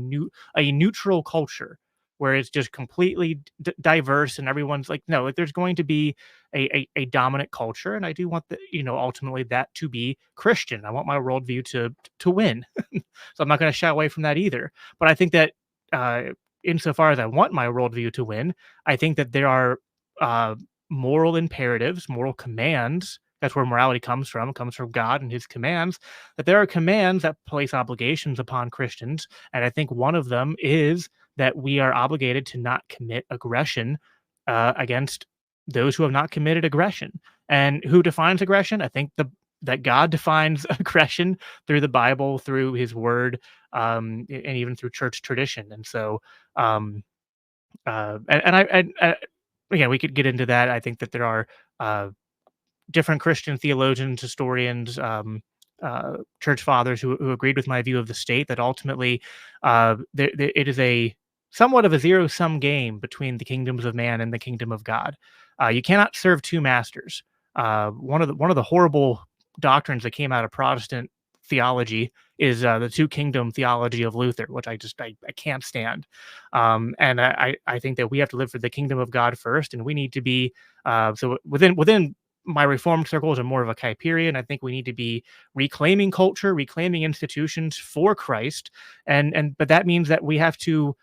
neutral culture where it's just completely diverse and everyone's like, no, like there's going to be a dominant culture, and I do want the, you know, ultimately that to be Christian. I want my worldview to win, so I'm not going to shy away from that either. But I think that insofar as I want my worldview to win, I think that there are moral imperatives, moral commands. That's where morality comes from. It comes from God and his commands, that there are commands that place obligations upon Christians. And I think one of them is that we are obligated to not commit aggression against those who have not committed aggression. And who defines aggression? I think that God defines aggression through the Bible, through his word, and even through church tradition. And so, again, we could get into that. I think that there are different Christian theologians, historians, church fathers who agreed with my view of the state, that ultimately it is a somewhat of a zero-sum game between the kingdoms of man and the kingdom of God. You cannot serve two masters. One of the horrible doctrines that came out of Protestant theology is the two kingdom theology of Luther, which I can't stand. And I think that we have to live for the kingdom of God first, and we need to be so within my reformed circles are more of a Kuyperian. I think we need to be reclaiming culture, reclaiming institutions for Christ, but that means that we have to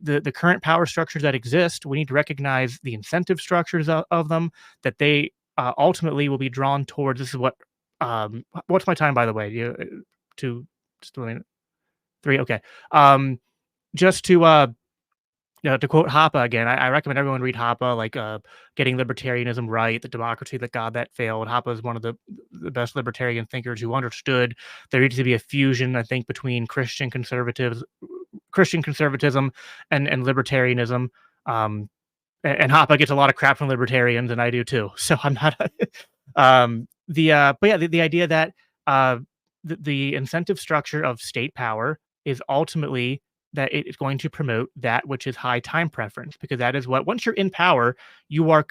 the current power structures that exist. We need to recognize the incentive structures of them, that they ultimately will be drawn towards. This is what what's my time, by the way? Just a minute. 3. Okay. Just to to quote Hoppe again, I recommend everyone read Hoppe, like Getting Libertarianism Right, The Democracy That God That Failed. Hoppe is one of the best libertarian thinkers who understood there needs to be a fusion, I think, between Christian conservatism and libertarianism. And Hoppe gets a lot of crap from libertarians, and I do too. So I'm not. But yeah, the idea that the incentive structure of state power is ultimately that it is going to promote that which is high time preference, because that is what, once you're in power, you are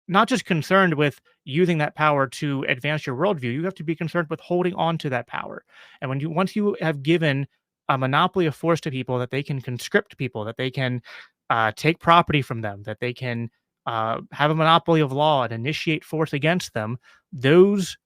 not just concerned with using that power to advance your worldview, you have to be concerned with holding on to that power. And once you have given a monopoly of force to people, that they can conscript people, that they can take property from them, that they can have a monopoly of law and initiate force against them, those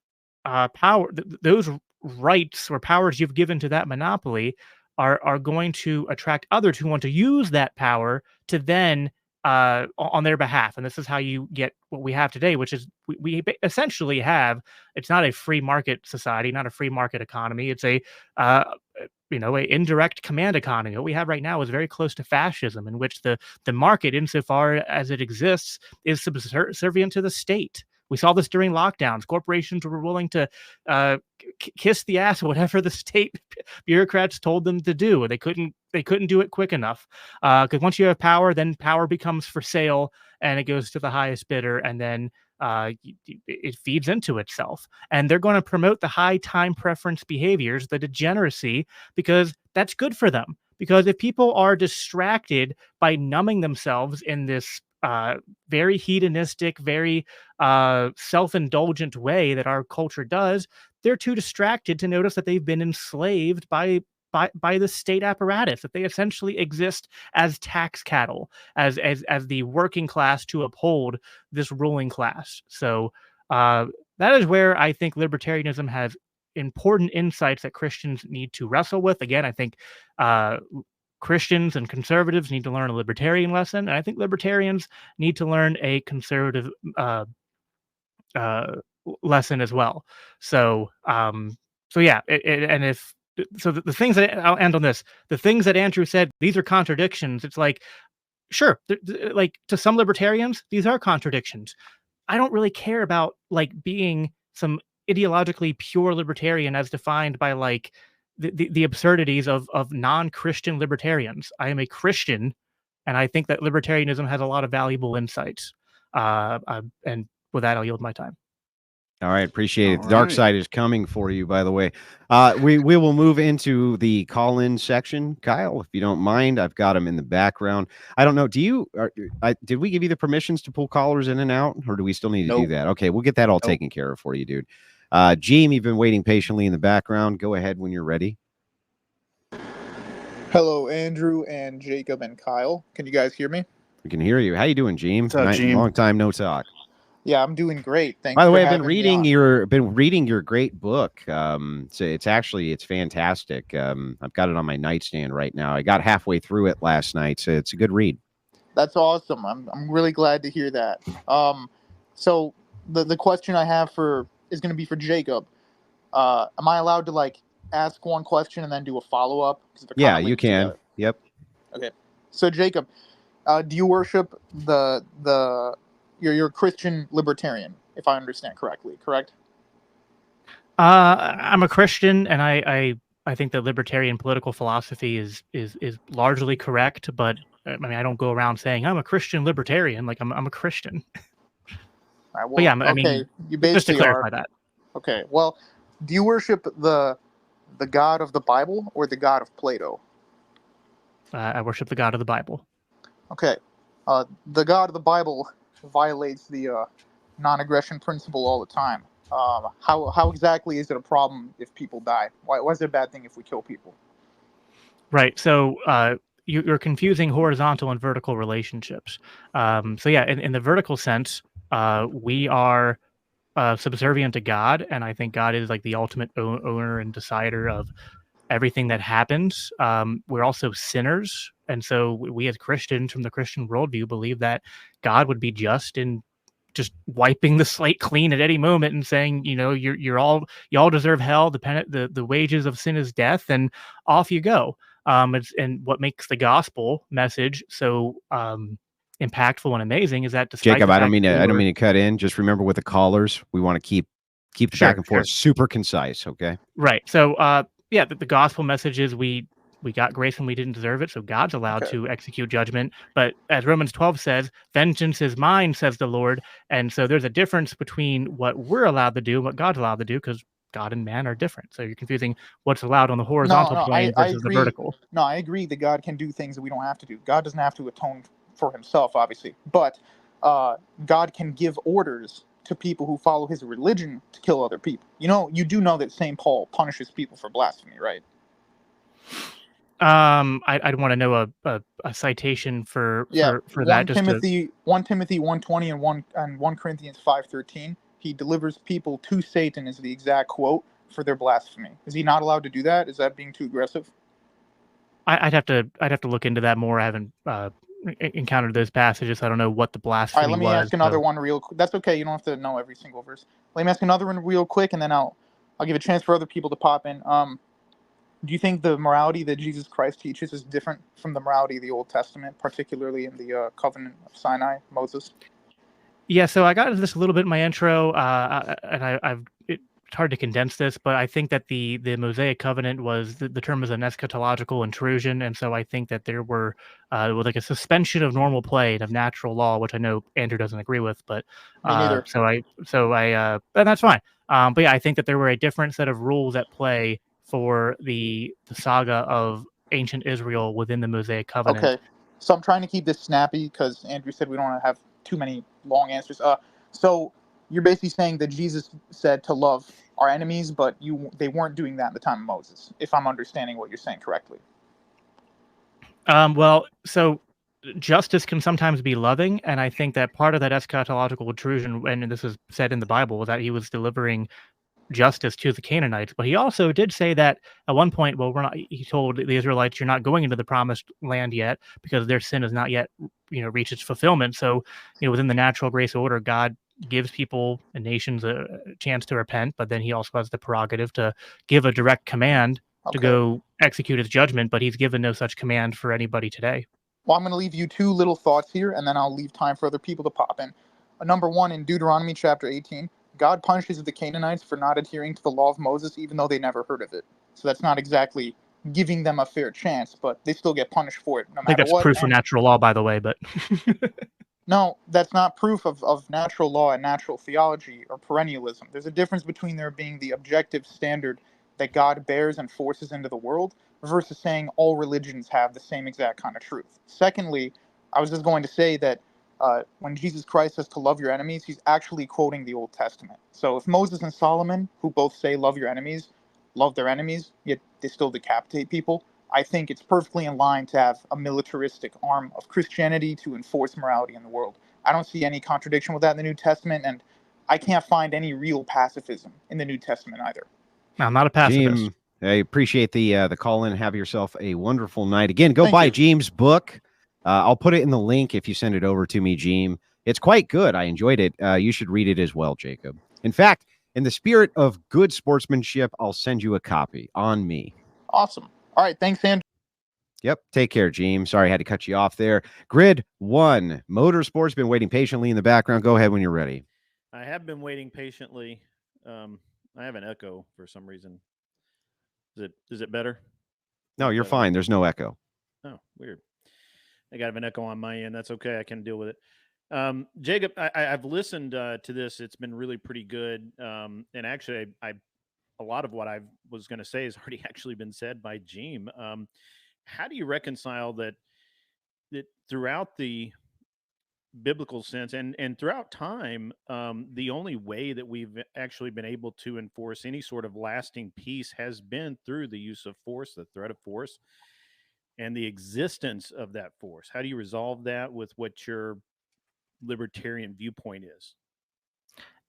those rights or powers you've given to that monopoly are going to attract others who want to use that power to then on their behalf. And this is how you get what we have today, which is we essentially have, it's not a free market society, not a free market economy. It's a a indirect command economy. What we have right now is very close to fascism, in which the market, insofar as it exists, is subservient to the state. We saw this during lockdowns. Corporations were willing to kiss the ass of whatever the state bureaucrats told them to do. They couldn't do it quick enough, because once you have power, then power becomes for sale, and it goes to the highest bidder, and then it feeds into itself. And they're going to promote the high time preference behaviors, the degeneracy, because that's good for them. Because if people are distracted by numbing themselves in this very hedonistic, very self-indulgent way that our culture does, they're too distracted to notice that they've been enslaved by the state apparatus, that they essentially exist as tax cattle, as the working class to uphold this ruling class. So that is where I think libertarianism has important insights that Christians need to wrestle with. Again, I think Christians and conservatives need to learn a libertarian lesson, and I think libertarians need to learn a conservative lesson as well. So, yeah, the things that I'll end on this, the things that Andrew said, these are contradictions. It's like, sure, like to some libertarians, these are contradictions. I don't really care about like being some ideologically pure libertarian as defined by like the absurdities of non-Christian libertarians. I am a Christian, and I think that libertarianism has a lot of valuable insights. And with that, I'll yield my time. All right, appreciate it. The dark side is coming for you, by the way. We will move into the call-in section. Kyle, if you don't mind, I've got them in the background. I don't know. Did we give you the permissions to pull callers in and out, or do we still need to do that? Okay, we'll get that all taken care of for you, dude. Gene, you've been waiting patiently in the background. Go ahead when you're ready. Hello, Andrew and Jacob and Kyle. Can you guys hear me? We can hear you. How you doing, Gene? What's up, Gene? Long time no talk. Yeah, I'm doing great. Thanks. By the for way, I've been having me reading on. your great book. So it's fantastic. I've got it on my nightstand right now. I got halfway through it last night, so it's a good read. That's awesome. I'm really glad to hear that. So the question I have is going to be for Jacob. Am I allowed to like ask one question and then do a follow up? Yeah, you can. Yep. Okay. So Jacob, do you worship you're a Christian libertarian, if I understand correctly? Correct. I'm a Christian, and I think that libertarian political philosophy is largely correct. But I mean, I don't go around saying I'm a Christian libertarian. Like I'm a Christian. All right, well, But yeah, I okay, mean, you just to basically clarify are. that. Okay. Well, do you worship the God of the Bible or the God of Plato? I worship the God of the Bible. Okay. The God of the Bible violates the non-aggression principle all the time. How exactly is it a problem if people die? Why is it a bad thing if we kill people? Right. So you're confusing horizontal and vertical relationships. So yeah, in the vertical sense, we are subservient to God, and I think God is like the ultimate owner and decider of everything that happens. We're also sinners, and so we as Christians, from the Christian worldview, believe that God would be just in just wiping the slate clean at any moment and saying, you know, y'all deserve hell. The wages of sin is death, and off you go. And what makes the gospel message so impactful and amazing is that despite Jacob, the I don't fact that mean to cut in. Just remember with the callers, we want to keep the back and forth super concise. Okay. Right. So yeah, the gospel message is we got grace and we didn't deserve it, so God's allowed to execute judgment. But as Romans 12 says, vengeance is mine, says the Lord. And so there's a difference between what we're allowed to do and what God's allowed to do, because God and man are different. So you're confusing what's allowed on the horizontal plane versus the vertical. No, I agree that God can do things that we don't have to do. God doesn't have to atone for himself, obviously. But God can give orders to people who follow his religion to kill other people. You do know that St. Paul punishes people for blasphemy, right? I'd want to know a citation for that. 1 Timothy 1:20 and 1 Corinthians 5:13. He delivers people to Satan is the exact quote for their blasphemy. Is he not allowed to do that? Is that being too aggressive? I'd have to look into that more. I haven't encountered those passages. I don't know what the blasphemy was. All right, let me ask another one real quick. That's okay. You don't have to know every single verse. Let me ask another one real quick, and then I'll give a chance for other people to pop in. Do you think the morality that Jesus Christ teaches is different from the morality of the Old Testament, particularly in the covenant of Sinai, Moses? Yeah, so I got into this a little bit in my intro, and it's hard to condense this, but I think that the Mosaic covenant was the term is an eschatological intrusion, and so I think that there was like a suspension of normal play and of natural law, which I know Andrew doesn't agree with, but Me neither. And that's fine. But yeah, I think that there were a different set of rules at play for the saga of ancient Israel within the Mosaic covenant. Okay, so I'm trying to keep this snappy because Andrew said we don't want to have too many long answers. So you're basically saying that Jesus said to love our enemies, but they weren't doing that in the time of Moses, if I'm understanding what you're saying correctly. Well, so justice can sometimes be loving, and I think that part of that eschatological intrusion, and this is said in the Bible, was that he was delivering justice to the Canaanites. But he also did say that at one point, he told the Israelites, you're not going into the promised land yet because their sin has not yet, reached its fulfillment. So, within the natural grace order, God gives people and nations a chance to repent, but then he also has the prerogative to give a direct command to go execute his judgment, but he's given no such command for anybody today. Well, I'm going to leave you two little thoughts here, and then I'll leave time for other people to pop in. Number one, in Deuteronomy chapter 18, God punishes the Canaanites for not adhering to the law of Moses, even though they never heard of it. So that's not exactly giving them a fair chance, but they still get punished for it no matter what. I think that's proof of natural law, by the way, but... No, that's not proof of natural law and natural theology or perennialism. There's a difference between there being the objective standard that God bears and forces into the world versus saying all religions have the same exact kind of truth. Secondly, I was just going to say that when Jesus Christ says to love your enemies, he's actually quoting the Old Testament. So if Moses and Solomon, who both say love your enemies, love their enemies, yet they still decapitate people, I think it's perfectly in line to have a militaristic arm of Christianity to enforce morality in the world. I don't see any contradiction with that in the New Testament, and I can't find any real pacifism in the New Testament either. No, I'm not a pacifist. Jim, I appreciate the call in. Have yourself a wonderful night. Again, go Thank buy you. Jim's book. I'll put it in the link if you send it over to me, Jim. It's quite good. I enjoyed it. You should read it as well, Jacob. In fact, in the spirit of good sportsmanship, I'll send you a copy on me. Awesome. All right. Thanks, Andrew. Yep. Take care, Jim. Sorry I had to cut you off there. Grid 1. Motorsport's been waiting patiently in the background. Go ahead when you're ready. I have been waiting patiently. I have an echo for some reason. Is it better? No, you're fine. There's no echo. Oh, weird. I got an echo on my end. That's okay. I can deal with it. Jacob, I've listened to this. It's been really pretty good. And actually, a lot of what I was going to say has already actually been said by Jim. How do you reconcile that throughout the biblical sense and throughout time, the only way that we've actually been able to enforce any sort of lasting peace has been through the use of force, the threat of force, and the existence of that force? How do you resolve that with what your libertarian viewpoint is?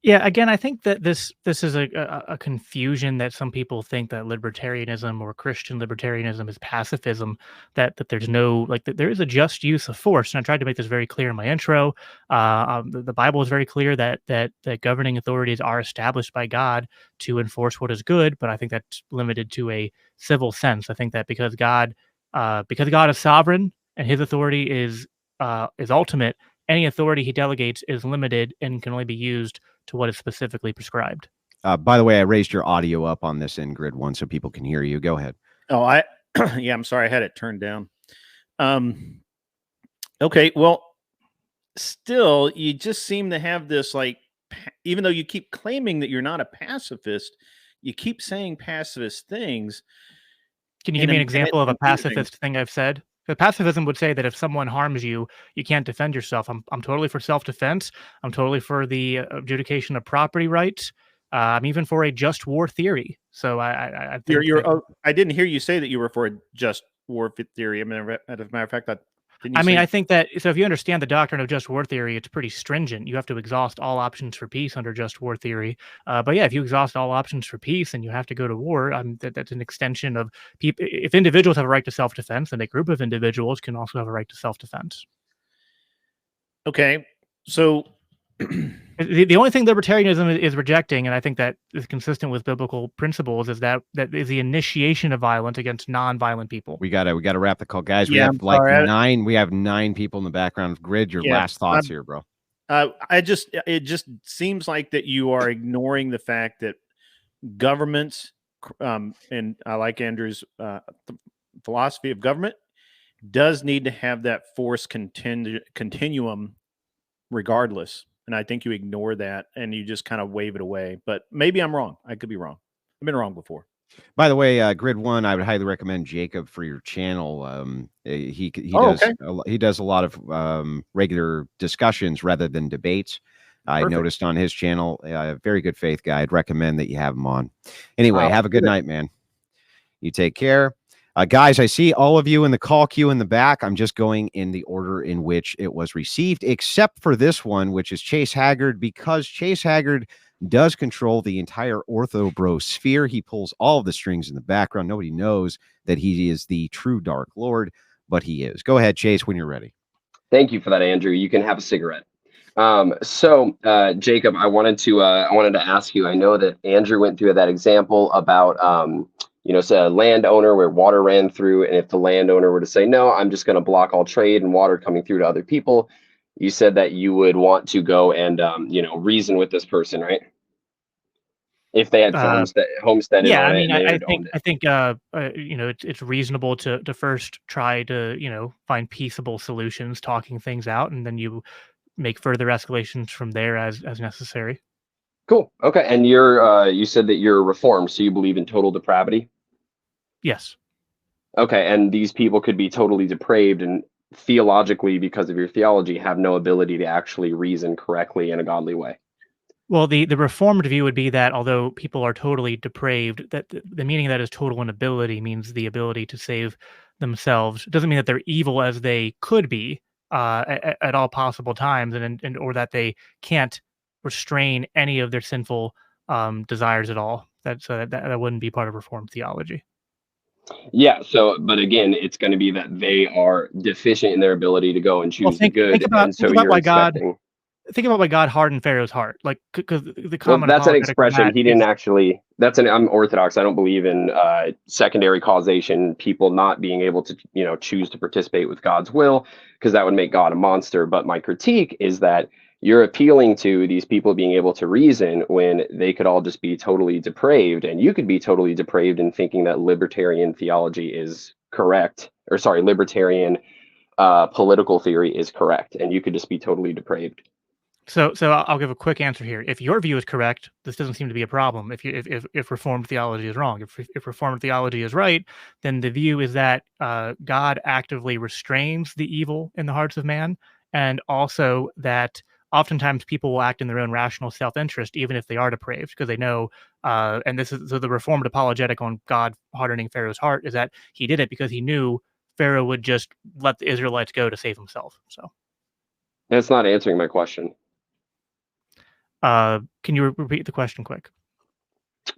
Yeah, again, I think that this is a confusion that some people think that libertarianism or Christian libertarianism is pacifism. That there's no that there is a just use of force, and I tried to make this very clear in my intro. The Bible is very clear that governing authorities are established by God to enforce what is good, but I think that's limited to a civil sense. I think that because God is sovereign and His authority is ultimate, any authority He delegates is limited and can only be used to what is specifically prescribed. By the way, I raised your audio up on this in Grid 1 so people can hear you. Go ahead. Oh, yeah, I'm sorry. I had it turned down. Okay. Well, still, you just seem to have this, even though you keep claiming that you're not a pacifist, you keep saying pacifist things. Can you give me an example of a pacifist thing I've said? The pacifism would say that if someone harms you, you can't defend yourself. I'm totally for self-defense. I'm totally for the adjudication of property rights. I'm even for a just war theory. So I think I didn't hear you say that you were for a just war theory. I mean, as a matter of fact, I think that, so if you understand the doctrine of just war theory, it's pretty stringent. You have to exhaust all options for peace under just war theory. But yeah, if you exhaust all options for peace and you have to go to war, that's an extension of people. If individuals have a right to self-defense, then a group of individuals can also have a right to self-defense. Okay. So the only thing libertarianism is rejecting, and I think that is consistent with biblical principles, is that is the initiation of violence against non-violent people. We gotta wrap the call, guys. Yeah, we have nine. We have 9 people in the background. Grid, your last thoughts here, bro. It just seems like that you are ignoring the fact that governments, and I like Andrew's philosophy of government, does need to have that force continuum regardless. And I think you ignore that and you just kind of wave it away. But maybe I'm wrong. I could be wrong. I've been wrong before. By the way, Grid 1, I would highly recommend Jacob for your channel. He does a lot of regular discussions rather than debates. I noticed on his channel, very good faith guy. I'd recommend that you have him on. Anyway, have a good night, man. You take care. Guys, I see all of you in the call queue in the back. I'm just going in the order in which it was received, except for this one, which is Chase Haggard, because Chase Haggard does control the entire Ortho Bro sphere. He pulls all of the strings in the background. Nobody knows that he is the true Dark Lord, but he is. Go ahead, Chase, when you're ready. Thank you for that, Andrew. You can have a cigarette. Jacob, I wanted to ask you. I know that Andrew went through that example about say a landowner where water ran through, and if the landowner were to say, no, I'm just going to block all trade and water coming through to other people, you said that you would want to go and reason with this person, right? If they had homesteaded. Yeah, I mean, I think it's reasonable to first try to find peaceable solutions, talking things out, and then you make further escalations from there as necessary. Cool. Okay. And you said that you're reformed, so you believe in total depravity? Yes. Okay. And these people could be totally depraved and theologically, because of your theology, have no ability to actually reason correctly in a godly way. Well, the reformed view would be that although people are totally depraved, that the meaning of that is total inability means the ability to save themselves. It doesn't mean that they're evil as they could be at all possible times, and or that they can't restrain any of their sinful desires at all. That wouldn't be part of reformed theology. Yeah. So, but again, it's going to be that they are deficient in their ability to go and Well, choose the good, and so think about you're why God expecting. think about why God hardened Pharaoh's heart. Like because the Well, common that's an apologetic for expression. that He didn't is actually. I'm Orthodox. I don't believe in secondary causation. People not being able to, choose to participate with God's will, because that would make God a monster. But my critique is that you're appealing to these people being able to reason when they could all just be totally depraved, and you could be totally depraved in thinking that libertarian theology is correct, or sorry, libertarian political theory is correct, and you could just be totally depraved. so. I'll give a quick answer here. If your view is correct, this doesn't seem to be a problem. If reformed theology is wrong, if reformed theology is right, then the view is that God actively restrains the evil in the hearts of man, and also that oftentimes people will act in their own rational self-interest, even if they are depraved, because they know. And this is so the reformed apologetic on God hardening Pharaoh's heart is that he did it because he knew Pharaoh would just let the Israelites go to save himself. So, That's not answering my question. can you repeat the question quick?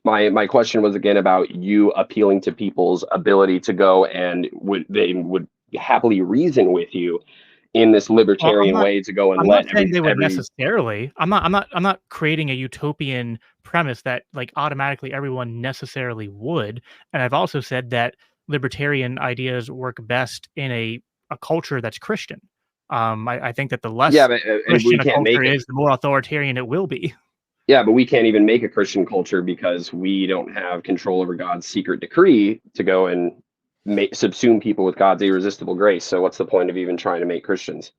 My question was again about you appealing to people's ability to go and they would happily reason with you in this Well, libertarian way to go and I'm not let saying they would every necessarily. I'm not creating a utopian premise that like automatically everyone necessarily would. And I've also said that libertarian ideas work best in a culture that's Christian. I think that the yeah, less but and we Christian a can't culture make it. is, the more authoritarian it will be. Yeah, but we can't even make a Christian culture because we don't have control over God's secret decree to go and subsume people with God's irresistible grace. So what's the point of even trying to make Christians?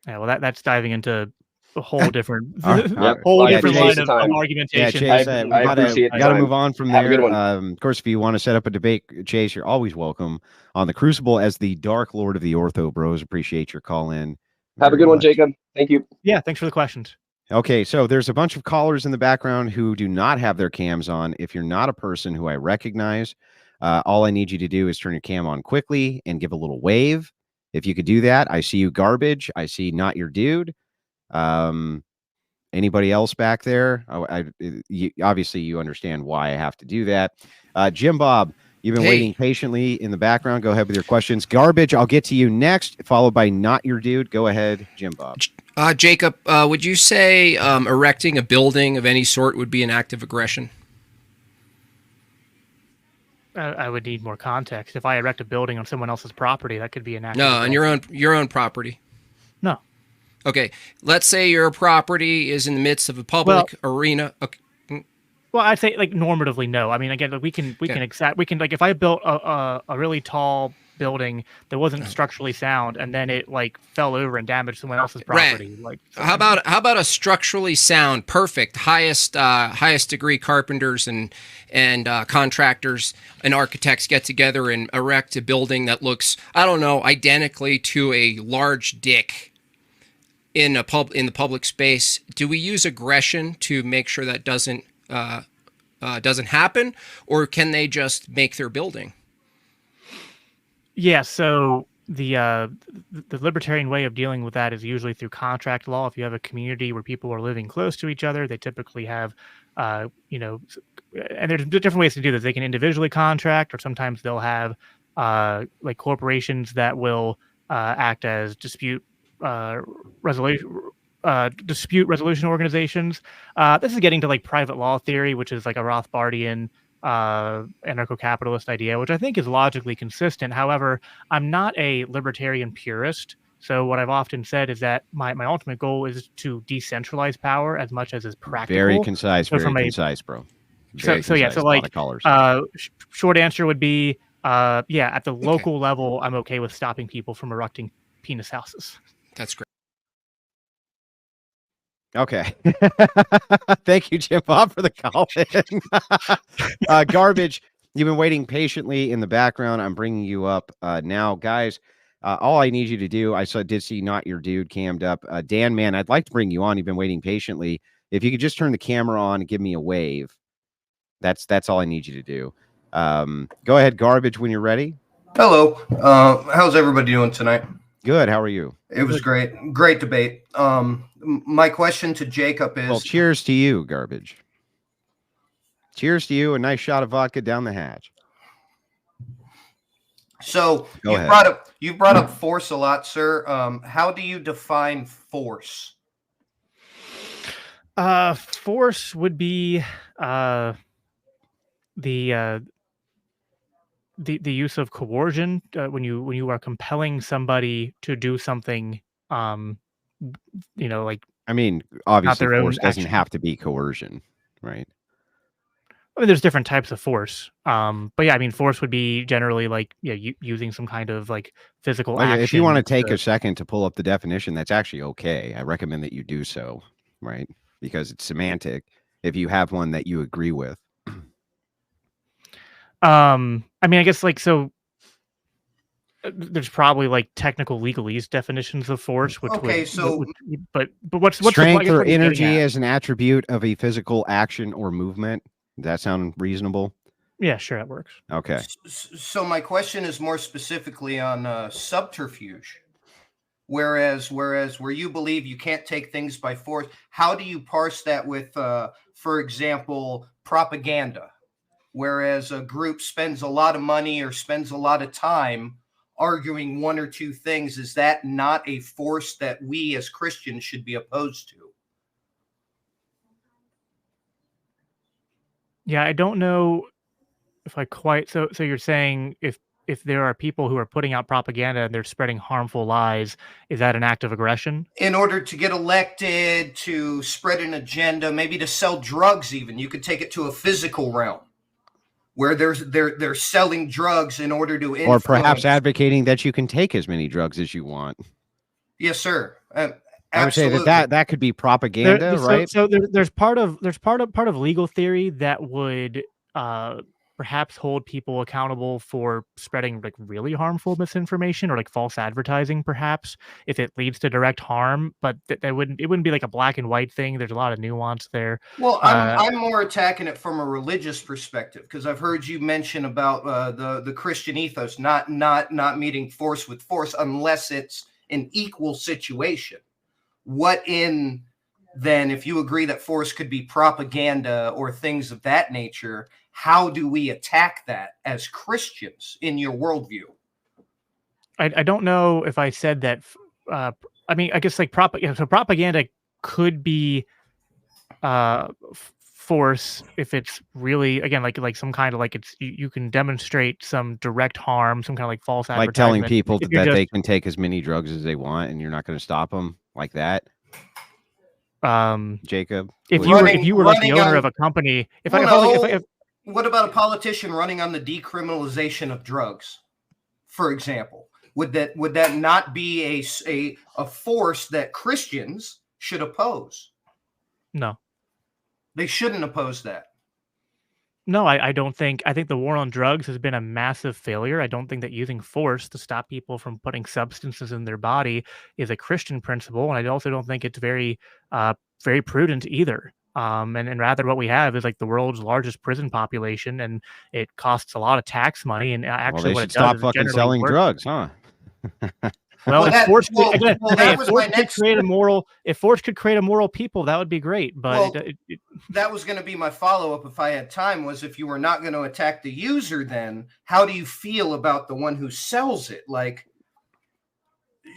Yeah, well, that's diving into a whole different, All Yep. right. whole Well, I different appreciate line the of time. Yeah, argumentation. Chase, I we gotta appreciate the gotta time. move on from Have a good there. one. Of course, if you want to set up a debate, Chase, you're always welcome on the Crucible as the Dark Lord of the Ortho Bros. Appreciate your call in. Have a Very good one, much. Jacob. Thank you. Yeah, thanks for the questions. Okay, so there's a bunch of callers in the background who do not have their cams on. If you're not a person who I recognize, all I need you to do is turn your cam on quickly and give a little wave. If you could do that, I see you, Garbage. I see Not Your Dude. Anybody else back there? Obviously, you understand why I have to do that. Jim Bob, you've been waiting patiently in the background. Go ahead with your questions. Garbage, I'll get to you next, followed by Not Your Dude. Go ahead, Jim Bob. Jacob, would you say erecting a building of any sort would be an act of aggression? I would need more context. If I erect a building on someone else's property, that could be an act. No, on your own property. No. Okay, let's say your property is in the midst of a public arena. Okay. Well, I'd say like normatively, no. I mean, again, like, we can like if I built a really tall building that wasn't structurally sound and then it like fell over and damaged someone else's property. Right. Like, how about a structurally sound, perfect, highest degree carpenters and contractors and architects get together and erect a building that looks, I don't know, identically to a large dick in the public space. Do we use aggression to make sure that doesn't happen, or can they just make their building? Yeah, so the libertarian way of dealing with that is usually through contract law. If you have a community where people are living close to each other, they typically have, and there's different ways to do this. They can individually contract, or sometimes they'll have like corporations that will act as dispute resolution organizations. This is getting to like private law theory, which is like a Rothbardian anarcho-capitalist idea, which I think is logically consistent. However, I'm not a libertarian purist. So what I've often said is that my ultimate goal is to decentralize power as much as is practical. Very concise, so concise, bro. So like short answer would be at the local level, I'm okay with stopping people from erecting penis houses. That's great. Okay. Thank you, Jim Bob, for the call in. Garbage, you've been waiting patiently in the background. I'm bringing you up now. Guys, all I need you to do, did see Not Your Dude cammed up. Dan, man, I'd like to bring you on. You've been waiting patiently. If you could just turn the camera on and give me a wave, that's all I need you to do. Go ahead, Garbage, when you're ready. Hello. How's everybody doing tonight? Good. How are you? It was great. Great debate. My question to Jacob is... Well, cheers to you, Garbage. Cheers to you. A nice shot of vodka down the hatch. So Go ahead. you brought up force a lot, sir. How do you define force? Force would be the use of coercion when you are compelling somebody to do something. Like, I mean, obviously, their own force doesn't action. have to be coercion, right? I mean, there's different types of force. But yeah, I mean, force would be generally like using some kind of like physical Well, action. if you want to take a second to pull up the definition, that's actually okay. I recommend that you do so, right? Because it's semantic. If you have one that you agree with. I mean, I guess like so. There's probably like technical legalese definitions of force, which Okay, but what's strength the, or what are you energy getting at? as an attribute of a physical action or movement? Does that sound reasonable? Yeah, sure, that works. Okay. So my question is more specifically on subterfuge. Whereas where you believe you can't take things by force, how do you parse that with, for example, propaganda? Whereas a group spends a lot of money or spends a lot of time arguing one or two things, is that not a force that we as Christians should be opposed to? Yeah, I don't know if I quite so you're saying if there are people who are putting out propaganda and they're spreading harmful lies, is that an act of aggression? In order to get elected, to spread an agenda, maybe to sell drugs even, you could take it to a physical realm where they're selling drugs in order to influence. Or perhaps advocating that you can take as many drugs as you want. Yes, sir. I would say that could be propaganda, right? So there's part of legal theory that would perhaps hold people accountable for spreading like really harmful misinformation or like false advertising, perhaps if it leads to direct harm. But it wouldn't be like a black and white thing. There's a lot of nuance there. Well, I'm more attacking it from a religious perspective, because I've heard you mention about the Christian ethos, not meeting force with force unless it's an equal situation. What in then, if you agree that force could be propaganda or things of that nature, how do we attack that as Christians in your worldview? I don't know if I said that. I mean, I guess like so propaganda could be force if it's really, again, like some kind of like it's you can demonstrate some direct harm, some kind of like false advertisement. Like telling people that they can take as many drugs as they want and you're not going to stop them like that. Jacob, if you were like the owner of a company, what about a politician running on the decriminalization of drugs, for example? Would that not be a force that Christians should oppose? No, they shouldn't oppose that. No, I don't think. I think the war on drugs has been a massive failure. I don't think that using force to stop people from putting substances in their body is a Christian principle, and I also don't think it's very prudent either. And rather, what we have is like the world's largest prison population, and it costs a lot of tax money. And actually, they should stop fucking selling drugs, huh? Well, if force could create a moral people, that would be great. But that was going to be my follow-up if I had time, was if you were not going to attack the user, then how do you feel about the one who sells it? Like,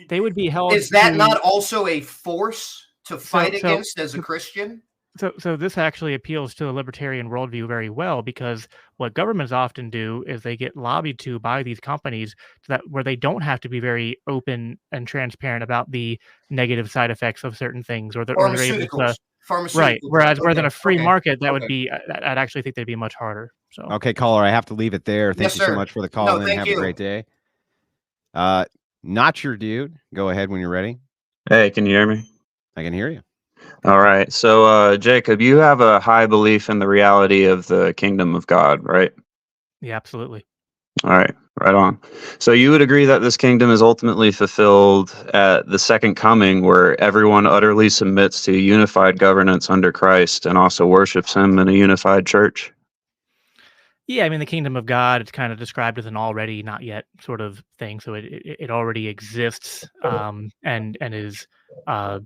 they would be held. Is that not also a force to fight against as a Christian? So this actually appeals to the libertarian worldview very well, because what governments often do is they get lobbied to by these companies where they don't have to be very open and transparent about the negative side effects of certain things, or they're able to, right. Whereas in a free market, that would be, I'd actually think they'd be much harder. So okay, caller, I have to leave it there. Thank you so much for the call. And have a great day. Not your dude. Go ahead when you're ready. Hey, can you hear me? I can hear you. All right. So, Jacob, you have a high belief in the reality of the kingdom of God, right? Yeah, absolutely. All right. Right on. So you would agree that this kingdom is ultimately fulfilled at the second coming, where everyone utterly submits to unified governance under Christ and also worships him in a unified church? Yeah, I mean, the kingdom of God, it's kind of described as an already not yet sort of thing. So it already exists, and is, I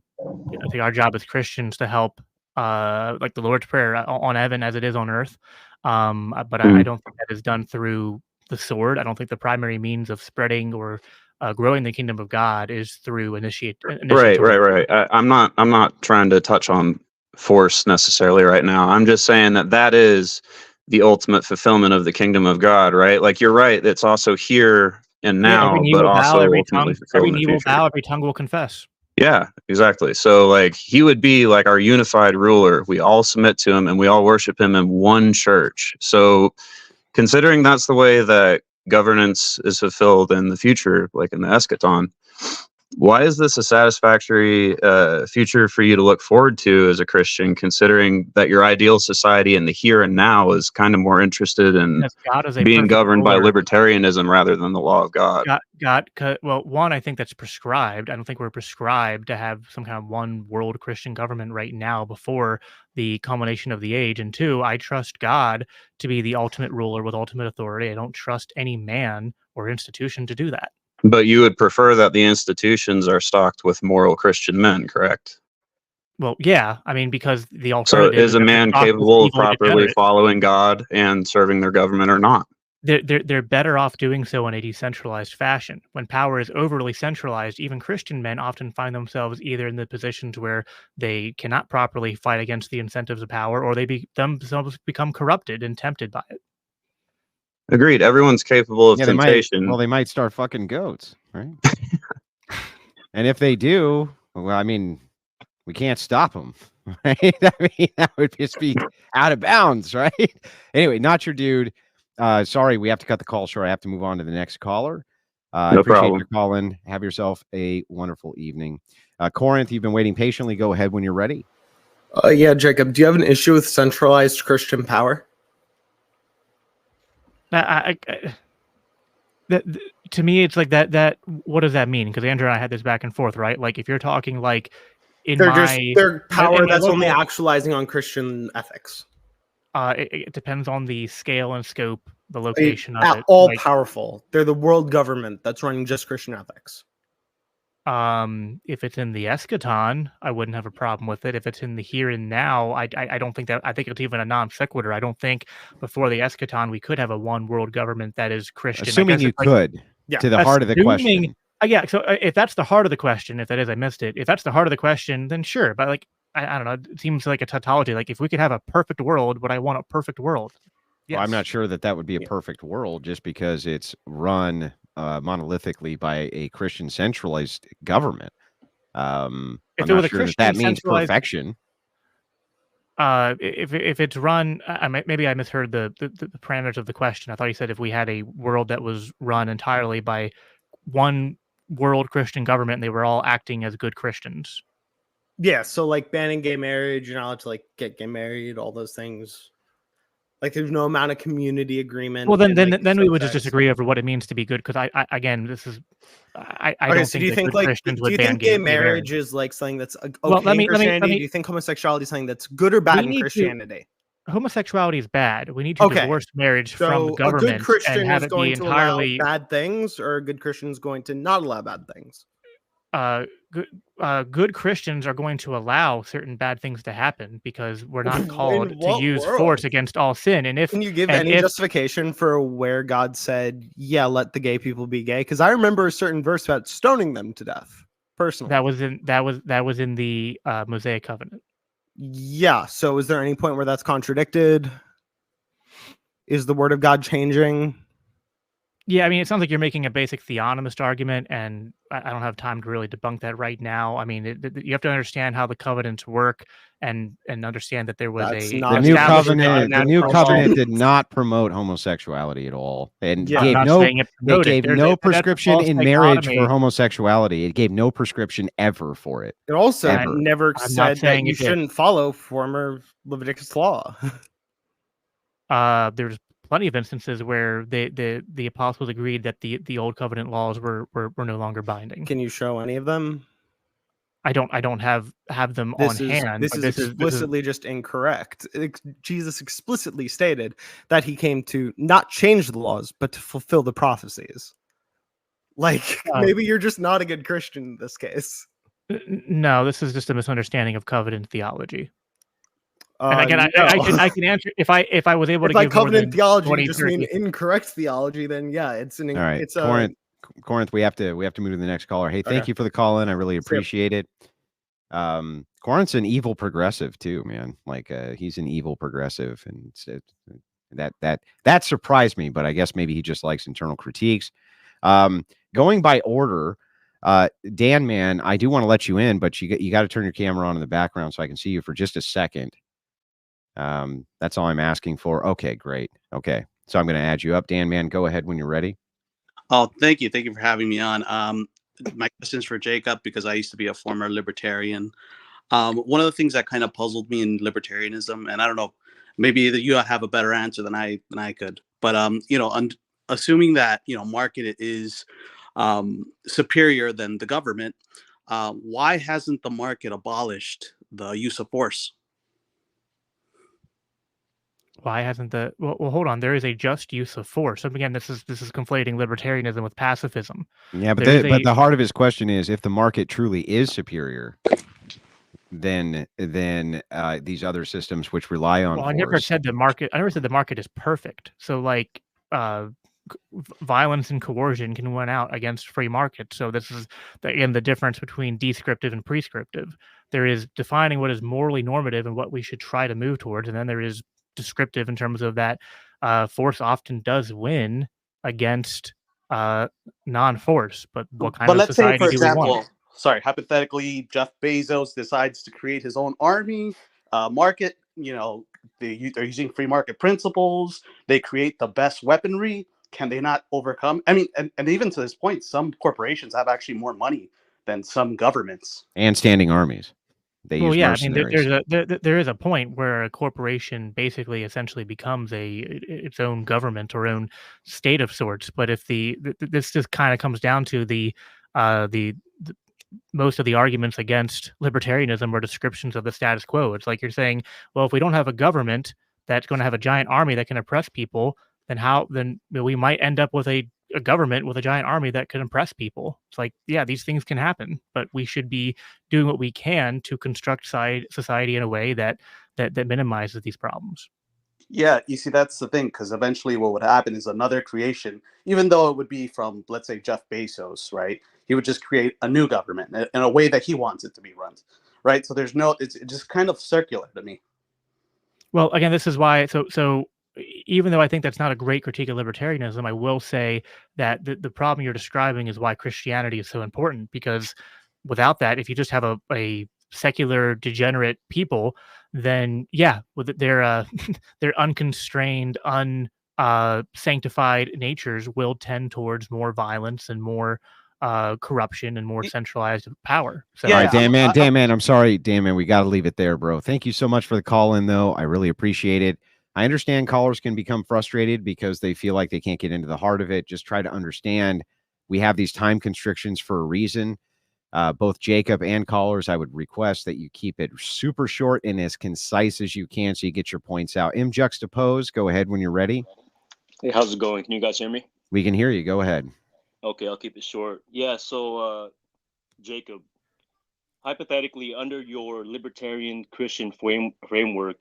think our job as Christians to help, like the Lord's Prayer, on heaven as it is on earth. But I don't think that is done through the sword. I don't think the primary means of spreading or growing the kingdom of God is through Right. I'm not trying to touch on force necessarily right now. I'm just saying that is the ultimate fulfillment of the kingdom of God, right? Like, you're right. It's also here and Yeah, every now, knee but will bow, also every ultimately tongue, fulfilled in the future. every tongue will confess. Yeah, exactly. So like, he would be like our unified ruler. We all submit to him and we all worship him in one church. So considering that's the way that governance is fulfilled in the future, like in the eschaton, why is this a satisfactory future for you to look forward to as a Christian, considering that your ideal society in the here and now is kind of more interested in Because God is a being perfect governed by ruler. libertarianism rather than the law of God? Well, one, I think that's prescribed. I don't think we're prescribed to have some kind of one world Christian government right now before the culmination of the age. And two, I trust God to be the ultimate ruler with ultimate authority. I don't trust any man or institution to do that. But you would prefer that the institutions are stocked with moral Christian men, correct? Well, yeah, I mean, because the So alternative is is a that they're man stocked with capable of evil and properly degenerates. following God and serving their government or not? They're better off doing so in a decentralized fashion. When power is overly centralized, even Christian men often find themselves either in the positions where they cannot properly fight against the incentives of power, or they themselves become corrupted and tempted by it. Agreed. Everyone's capable of Yeah, temptation. they might start fucking goats, right? And if they do, well, I mean, we can't stop them, right? I mean, that would just be out of bounds, right? Anyway, not your dude. Sorry, we have to cut the call short. I have to move on to the next caller. I No appreciate problem. your calling. Have yourself a wonderful evening. Corinth, you've been waiting patiently. Go ahead when you're ready. Yeah, Jacob, do you have an issue with centralized Christian power? To me, it's like that. What does that mean? Because Andrew and I had this back and forth, right? Like, if you're talking like They're power in my that's only local, actualizing on Christian ethics. it depends on the scale and scope, the location of it. All Like, powerful. They're the world government that's running just Christian ethics. if it's in the eschaton, I wouldn't have a problem with it. If it's in the here and now, I don't think that. I think it's even a non sequitur. I don't think before the eschaton we could have a one world government that is Christian. Assuming you could, to the heart of the question. Yeah. So if that's the heart of the question, if that is, I missed it. If that's the heart of the question, then sure. But like, I don't know. It seems like a tautology. Like, if we could have a perfect world, would I want a perfect world? Well, I'm not sure that would be a perfect world just because it's run monolithically by a Christian centralized government. I'm not sure that means perfection. If it's run, maybe I misheard the parameters of the question. I thought you said if we had a world that was run entirely by one world Christian government and they were all acting as good Christians. Yeah, so like banning gay marriage, you're not allowed to like get gay married, all those things. Like, there's no amount of community agreement. Well, then we would just disagree over what it means to be good. Because I again, this is I don't think that good Christians would ban gay marriage is like something that's okay well, in Christianity? Do you think homosexuality is something that's good or bad in Christianity? Homosexuality is bad. We need to divorce marriage from the government. A good Christian and have is it going be to entirely allow bad things, or a good Christian is going to not allow bad things? Good Christians are going to allow certain bad things to happen because we're not called to use force against all sin. And can you give any justification for where God said, "Yeah, let the gay people be gay"? Because I remember a certain verse about stoning them to death. Personally, that was in the Mosaic covenant. Yeah. So, is there any point where that's contradicted? Is the word of God changing? Yeah, I mean, it sounds like you're making a basic theonomist argument, and I don't have time to really debunk that right now. I mean, you have to understand how the covenants work, and understand that there was the new covenant. The new covenant did not promote homosexuality at all, and gave no prescription in marriage for homosexuality. It gave no prescription ever for it. It also never said that you shouldn't follow former Leviticus law. There's plenty of instances where the apostles agreed that the old covenant laws were no longer binding. Can you show any of them? I don't have them on hand. This but is explicitly just incorrect. Jesus explicitly stated that he came to not change the laws, but to fulfill the prophecies. Like, maybe you're just not a good Christian in this case. No, this is just a misunderstanding of covenant theology. And Uh, again, no. I can answer if I was able to If by give more covenant than theology 20, you just 30. mean incorrect theology, then yeah, it's an All right, it's Corinth, we have to move to the next caller. Hey, thank Okay. you for the call in. I really Yep. appreciate it. Corinth's an evil progressive too, man. Like he's an evil progressive, and that surprised me. But I guess maybe he just likes internal critiques. Going by order, Dan, man, I do want to let you in, but you got to turn your camera on in the background so I can see you for just a second. That's all I'm asking for. Okay, great. Okay, so I'm going to add you up. Dan, man, go ahead when you're ready. Oh, thank you. Thank you for having me on. My question is for Jacob because I used to be a former libertarian. One of the things that kind of puzzled me in libertarianism, and I don't know, maybe you have a better answer than I could, but assuming that market is superior than the government, why hasn't the market abolished the use of force? Why hasn't well, hold on? There is a just use of force. So again, this is conflating libertarianism with pacifism. Yeah, but There is but the heart of his question is, if the market truly is superior, then these other systems which rely on Well, force. I never said the market is perfect. So like violence and coercion can win out against free market. So this is again the difference between descriptive and prescriptive. There is defining what is morally normative and what we should try to move towards, and then there is descriptive in terms of that force often does win against non-force. But what kind of let's say, society for do we example, want? hypothetically, Jeff Bezos decides to create his own army, market. They're using free market principles. They create the best weaponry. Can they not overcome? I mean, and even to this point, some corporations have actually more money than some governments And standing armies. They Well, use yeah, I mean, mercenaries. there is a point where a corporation basically essentially becomes its own government or own state of sorts. But if this just kind of comes down to the most of the arguments against libertarianism are descriptions of the status quo. It's like you're saying, well, if we don't have a government that's going to have a giant army that can oppress people, then we might end up with a government with a giant army that could oppress people. It's like, yeah, these things can happen, but we should be doing what we can to construct society in a way that minimizes these problems. Yeah, you see, that's the thing, because eventually what would happen is another creation, even though it would be from, let's say, Jeff Bezos, right? He would just create a new government in a way that he wants it to be run, right? So it's just kind of circular to me. Well, again, this is why. So even though I think that's not a great critique of libertarianism, I will say that the problem you're describing is why Christianity is so important. Because without that, if you just have a secular degenerate people, then yeah, with their unconstrained, sanctified natures will tend towards more violence and more corruption and more centralized power. So, all right, Dan man, I'm sorry, Dan man, we got to leave it there, bro. Thank you so much for the call in, though. I really appreciate it. I understand callers can become frustrated because they feel like they can't get into the heart of it. Just try to understand we have these time constrictions for a reason. Both Jacob and callers, I would request that you keep it super short and as concise as you can so you get your points out. M Juxtapose, go ahead when you're ready. Hey, how's it going? Can you guys hear me? We can hear you. Go ahead. Okay, I'll keep it short. Yeah, so Jacob, hypothetically, under your libertarian Christian framework,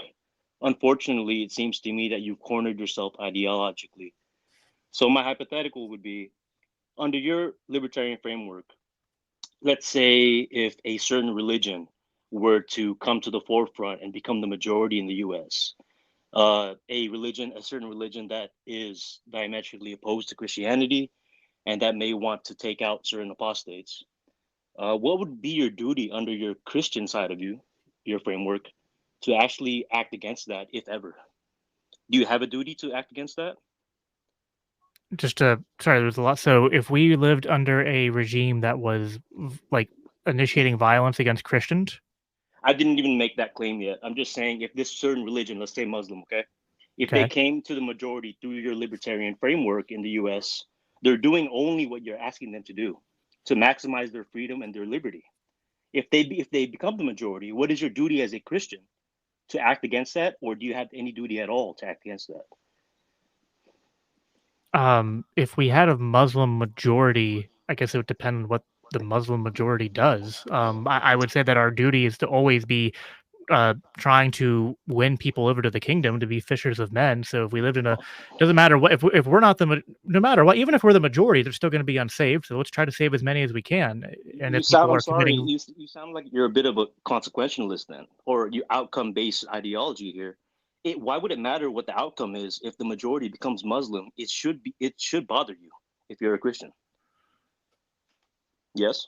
unfortunately, it seems to me that you've cornered yourself ideologically. So my hypothetical would be, under your libertarian framework, let's say if a certain religion were to come to the forefront and become the majority in the U.S., a certain religion that is diametrically opposed to Christianity and that may want to take out certain apostates, what would be your duty under your Christian side of your framework, to actually act against that, if ever? Do you have a duty to act against that? Sorry, there's a lot. So if we lived under a regime that was like initiating violence against Christians, I didn't even make that claim yet. I'm just saying, if this certain religion, let's say Muslim, okay, If they Okay. came to the majority through your libertarian framework in the US, they're doing only what you're asking them to do, to maximize their freedom and their liberty. If they become the majority, what is your duty as a Christian? To act against that, or do you have any duty at all to act against that? If we had a Muslim majority, I guess it would depend on what the Muslim majority does. I would say that our duty is to always be trying to win people over to the kingdom to be fishers of men. So if we lived in a, doesn't matter what, if we're not no matter what, even if we're the majority, they're still going to be unsaved. So let's try to save as many as we can. And You if people sound, I'm are sorry, committing, you sound like you're a bit of a consequentialist then, or you outcome-based ideology here. Why would it matter what the outcome is if the majority becomes Muslim? It should bother you if you're a Christian. Yes.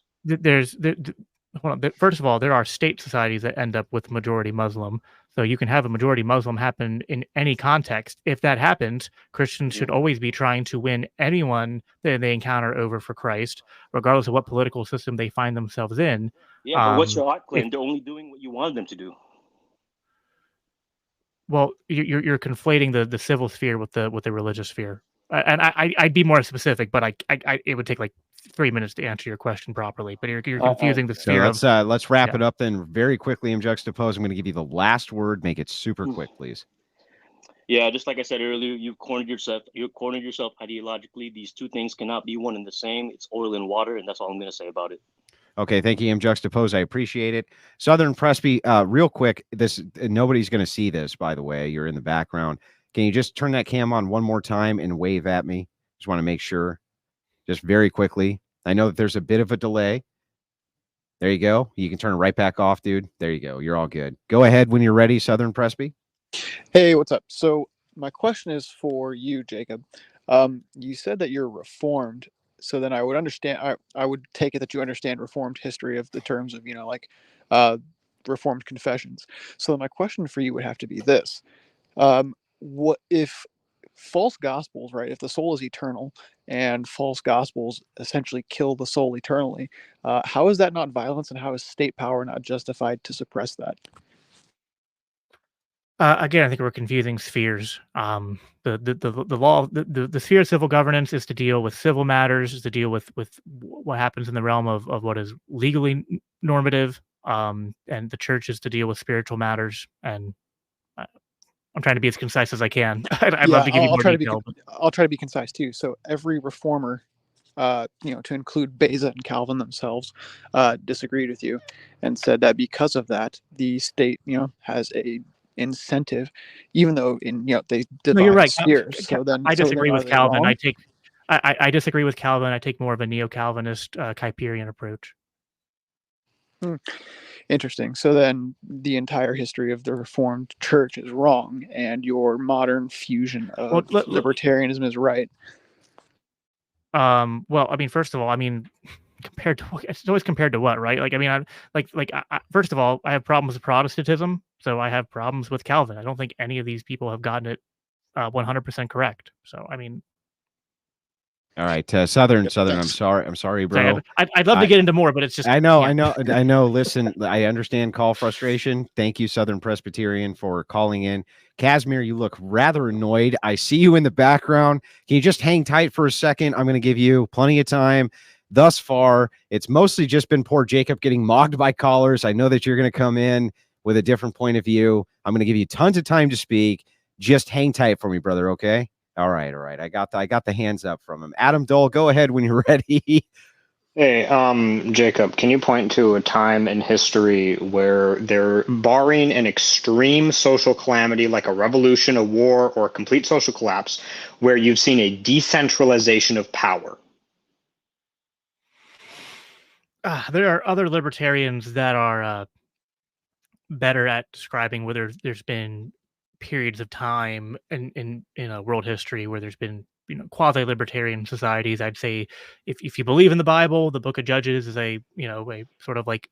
hold on, first of all, there are state societies that end up with majority Muslim. So you can have a majority Muslim happen in any context. If that happens, Christians should always be trying to win anyone that they encounter over for Christ, regardless of what political system they find themselves in. Yeah, but what's your claim? They're only doing what you wanted them to do. Well, you're conflating the civil sphere with the religious sphere, and I'd be more specific, but I it would take like 3 minutes to answer your question properly. But you're confusing the sphere. So let's wrap it up then very quickly in juxtapose. I'm going to give you the last word. Make it super quick, please. Yeah, just like I said earlier, you've cornered yourself. You cornered yourself ideologically. These two things cannot be one and the same. It's oil and water, and that's all I'm going to say about it. Okay, thank you, Juxtapose. I appreciate it. Southern Presby, real quick, this nobody's going to see this, by the way. You're in the background. Can you just turn that cam on one more time and wave at me? Just want to make sure. Just very quickly. I know that there's a bit of a delay. There you go. You can turn it right back off, dude. There you go. You're all good. Go ahead when you're ready, Southern Presby. Hey, what's up? So my question is for you, Jacob. You said that you're Reformed. So then I would understand. I would take it that you understand Reformed history of the terms of, like Reformed confessions. So my question for you would have to be this: what if false gospels, right? If the soul is eternal and false gospels essentially kill the soul eternally, how is that not violence, and how is state power not justified to suppress that? Again, I think we're confusing spheres. The law, the sphere of civil governance is to deal with civil matters, is to deal with what happens in the realm of what is legally normative, and the church is to deal with spiritual matters. And I'm trying to be as concise as I can. I'd love to give you more detail. I'll try to be concise too. So every reformer, to include Beza and Calvin themselves, disagreed with you and said that because of that, the state, has a incentive, even though they divide no, you're right. spheres. So then I disagree with Calvin. Wrong? I disagree with Calvin. I take more of a neo-Calvinist Kuyperian approach. Interesting. So then the entire history of the Reformed Church is wrong, and your modern fusion of libertarianism is right. Well, I mean, first of all, compared to it's always compared to what, right? First of all, I have problems with Protestantism, so I have problems with Calvin. I don't think any of these people have gotten it 100% correct. So, all right, Southern. I'm sorry, bro. I'd love to get into more, but it's just I know. Listen, I understand call frustration. Thank you, Southern Presbyterian, for calling in. Casimir, you look rather annoyed. I see you in the background. Can you just hang tight for a second? I'm going to give you plenty of time. Thus far, it's mostly just been poor Jacob getting mocked by callers. I know that you're going to come in with a different point of view. I'm going to give you tons of time to speak. Just hang tight for me, brother. Okay. All right. I got the hands up from him. Adam Dole, go ahead when you're ready. Hey, Jacob, can you point to a time in history where they're barring an extreme social calamity like a revolution, a war, or a complete social collapse, where you've seen a decentralization of power? There are other libertarians that are better at describing whether there's been periods of time in world history where there's been quasi-libertarian societies. I'd say if you believe in the Bible, the Book of Judges is a sort of like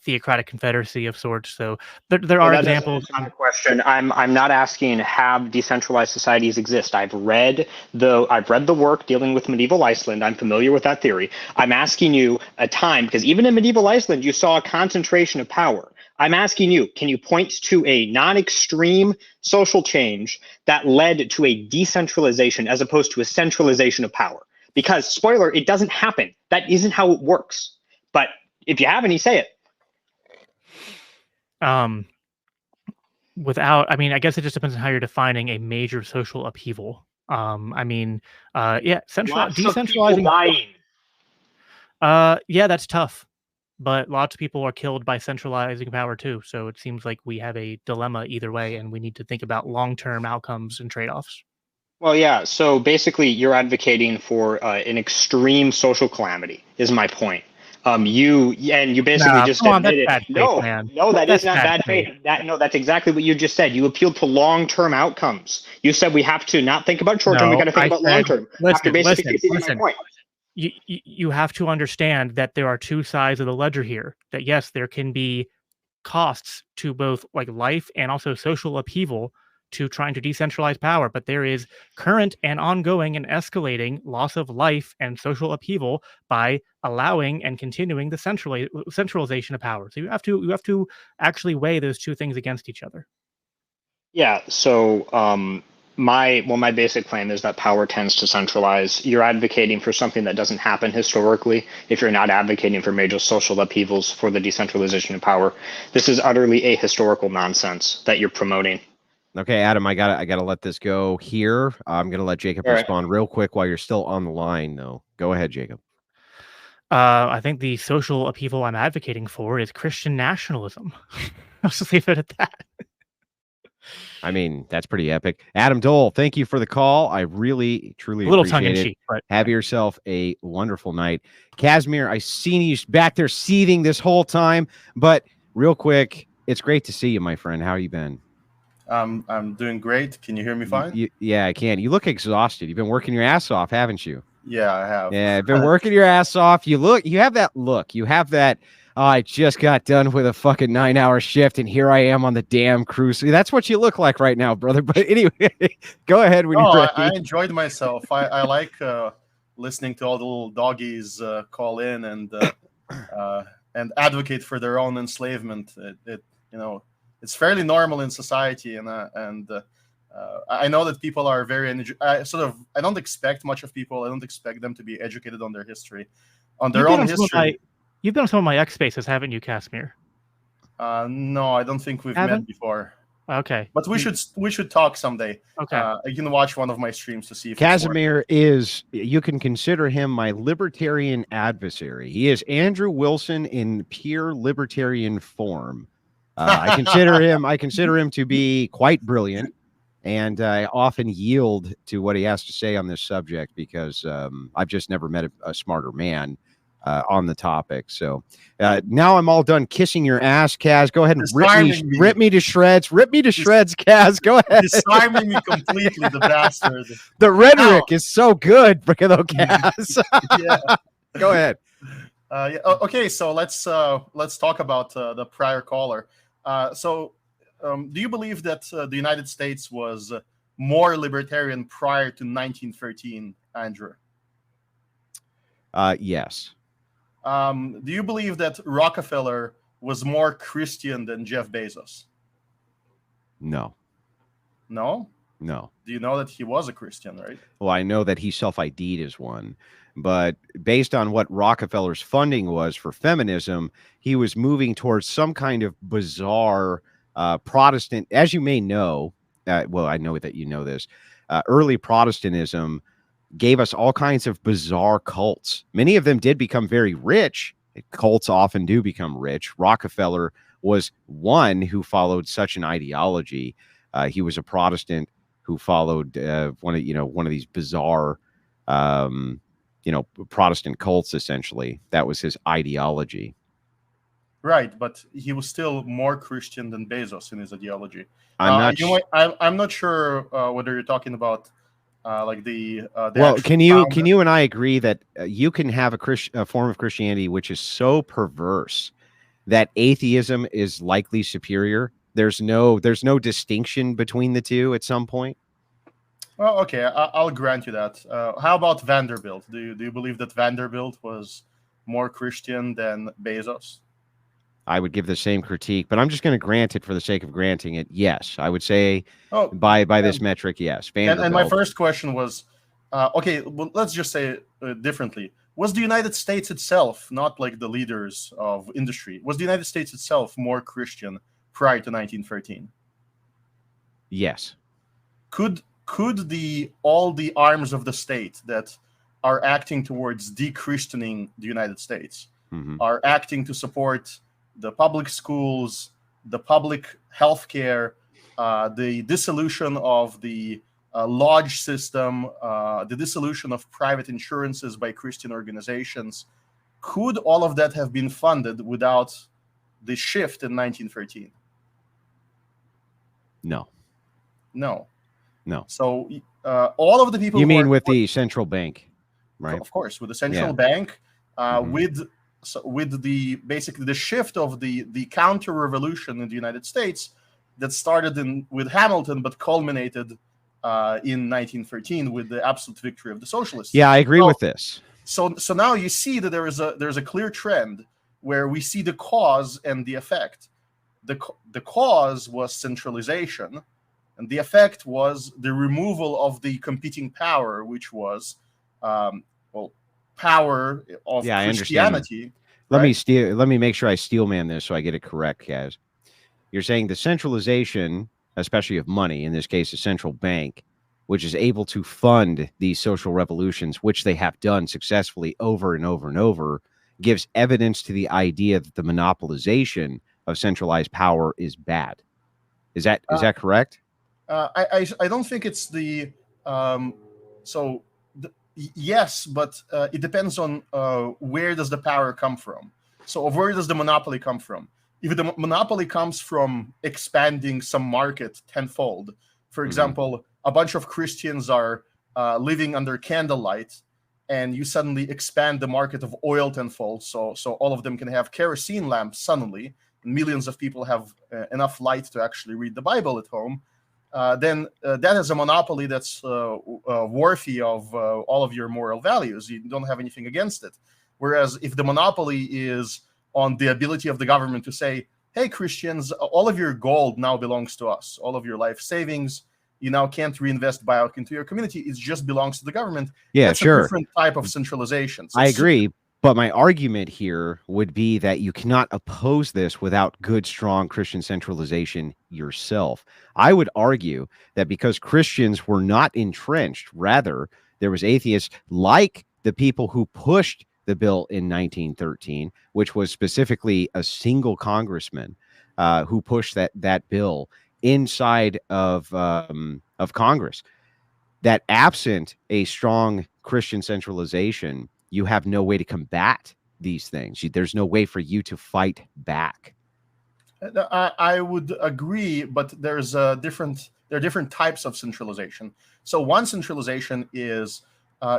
theocratic confederacy of sorts. So there are examples. My question. I'm not asking have decentralized societies exist. I've read the work dealing with medieval Iceland. I'm familiar with that theory. I'm asking you a time, because even in medieval Iceland you saw a concentration of power. I'm asking you, can you point to a non-extreme social change that led to a decentralization as opposed to a centralization of power? Because, spoiler, it doesn't happen. That isn't how it works. But if you have any, say it. I mean, I guess it just depends on how you're defining a major social upheaval. I mean, yeah, decentralizing. Dying. Yeah, that's tough. But lots of people are killed by centralizing power too. So it seems like we have a dilemma either way, and we need to think about long-term outcomes and trade-offs. Well, yeah. So basically, you're advocating for an extreme social calamity. Is my point. You basically just admitted that's not bad faith. That's exactly what you just said. You appealed to long-term outcomes. You said we have to not think about short-term. We got to think about long-term. Listen. You have to understand that there are two sides of the ledger here. That yes, there can be costs to both like life and also social upheaval to trying to decentralize power, but there is current and ongoing and escalating loss of life and social upheaval by allowing and continuing the centralization of power. So you have to actually weigh those two things against each other. Yeah. So my basic claim is that power tends to centralize. You're advocating for something that doesn't happen historically if you're not advocating for major social upheavals for the decentralization of power. This is utterly ahistorical nonsense that you're promoting. Okay, Adam, I gotta let this go here. I'm gonna let Jacob respond real quick while you're still on the line, though. Go ahead, Jacob. I think the social upheaval I'm advocating for is Christian nationalism. I'll just leave it at that. I mean, that's pretty epic. Adam Dole, thank you for the call. I really, truly appreciate tongue in cheek, it. but have yourself a wonderful night. Casimir, I seen you back there seething this whole time, but real quick, it's great to see you, my friend. How you been? I'm doing great. Can you hear me fine? Yeah, I can. You look exhausted. You've been working your ass off, haven't you? Yeah, I have. Yeah, I've been working your ass off. You have that look. You have that, I just got done with a fucking 9-hour shift and here I am on the damn cruise. That's what you look like right now, brother. But anyway, go ahead when you're ready. I enjoyed myself. I like listening to all the little doggies call in and advocate for their own enslavement. It's fairly normal in society, and I know that people are very I don't expect much of people. I don't expect them to be educated on their history, on their own history. You've been on some of my X Spaces, haven't you, Casimir? No, I don't think we've met before. Okay, but we should talk someday. Okay, you can watch one of my streams to see if Casimir is. You can consider him my libertarian adversary. He is Andrew Wilson in pure libertarian form. I consider him to be quite brilliant, and I often yield to what he has to say on this subject because I've just never met a smarter man on the topic. So now I'm all done kissing your ass, Kaz. Go ahead and rip me to shreds. Rip me to shreds, Kaz. Go ahead. Disarming me completely, the bastard. The rhetoric is so good, though, Kaz. Yeah. Go ahead. Yeah. Okay. So let's talk about the prior caller. Do you believe that the United States was more libertarian prior to 1913, Andrew? Yes. Do you believe that Rockefeller was more Christian than Jeff Bezos? No. No? No. Do you know that he was a Christian, right? Well, I know that he self-ID'd as one, but based on what Rockefeller's funding was for feminism, he was moving towards some kind of bizarre Protestant, as you may know. Well, I know that you know this. Early Protestantism gave us all kinds of bizarre cults. Many of them did become very rich. Cults often do become rich. Rockefeller was one who followed such an ideology. He was a Protestant who followed one of these bizarre, Protestant cults. Essentially, that was his ideology. Right, but he was still more Christian than Bezos in his ideology. I'm not sure whether you're talking about the well, can you and I agree that you can have a form of Christianity which is so perverse that atheism is likely superior? There's no distinction between the two at some point. Well, okay, I'll grant you that. How about Vanderbilt? Do you believe that Vanderbilt was more Christian than Bezos? I would give the same critique, but I'm just going to grant it for the sake of granting it. Yes, I would say Oh, by this metric, yes. Vanderbilt. And my first question was, okay, well, let's just say it differently. Was the United States itself, not like the leaders of industry, was the United States itself more Christian prior to 1913? Yes. Could all the arms of the state that are acting towards de-Christianing the United States, are acting to support the public schools, the public healthcare, the dissolution of the lodge system, the dissolution of private insurances by Christian organizations, could all of that have been funded without the shift in 1913? No. No. No. So all of the people you who mean are, with the central bank, right? Of course, with the central bank, with the basically the shift of the counter-revolution in the United States that started with Hamilton but culminated in 1913 with the absolute victory of the socialists. Yeah, I agree with this. So now you see that there's a clear trend where we see the cause and the effect. The cause was centralization, and the effect was the removal of the competing power, which was power of Christianity. Let me make sure I steelman this so I get it correct, Kaz. You're saying the centralization, especially of money, in this case, a central bank, which is able to fund these social revolutions, which they have done successfully over and over and over, gives evidence to the idea that the monopolization of centralized power is bad. Is that correct? I don't think it's the yes, but it depends on where does the power come from. So where does the monopoly come from? If the monopoly comes from expanding some market tenfold, for example, a bunch of Christians are living under candlelight, and you suddenly expand the market of oil tenfold, so all of them can have kerosene lamps suddenly, and millions of people have enough light to actually read the Bible at home, then that is a monopoly that's worthy of all of your moral values. You don't have anything against it. Whereas if the monopoly is on the ability of the government to say, hey, Christians, all of your gold now belongs to us. All of your life savings, you now can't reinvest back into your community. It just belongs to the government. Yeah, that's sure. a different type of centralization. So I agree. But my argument here would be that you cannot oppose this without good, strong Christian centralization yourself. I would argue that because Christians were not entrenched, rather, there was atheists like the people who pushed the bill in 1913, which was specifically a single congressman who pushed that bill inside of Congress. That absent a strong Christian centralization, you have no way to combat these things. There's no way for you to fight back. I would agree, but there are different types of centralization. So one centralization is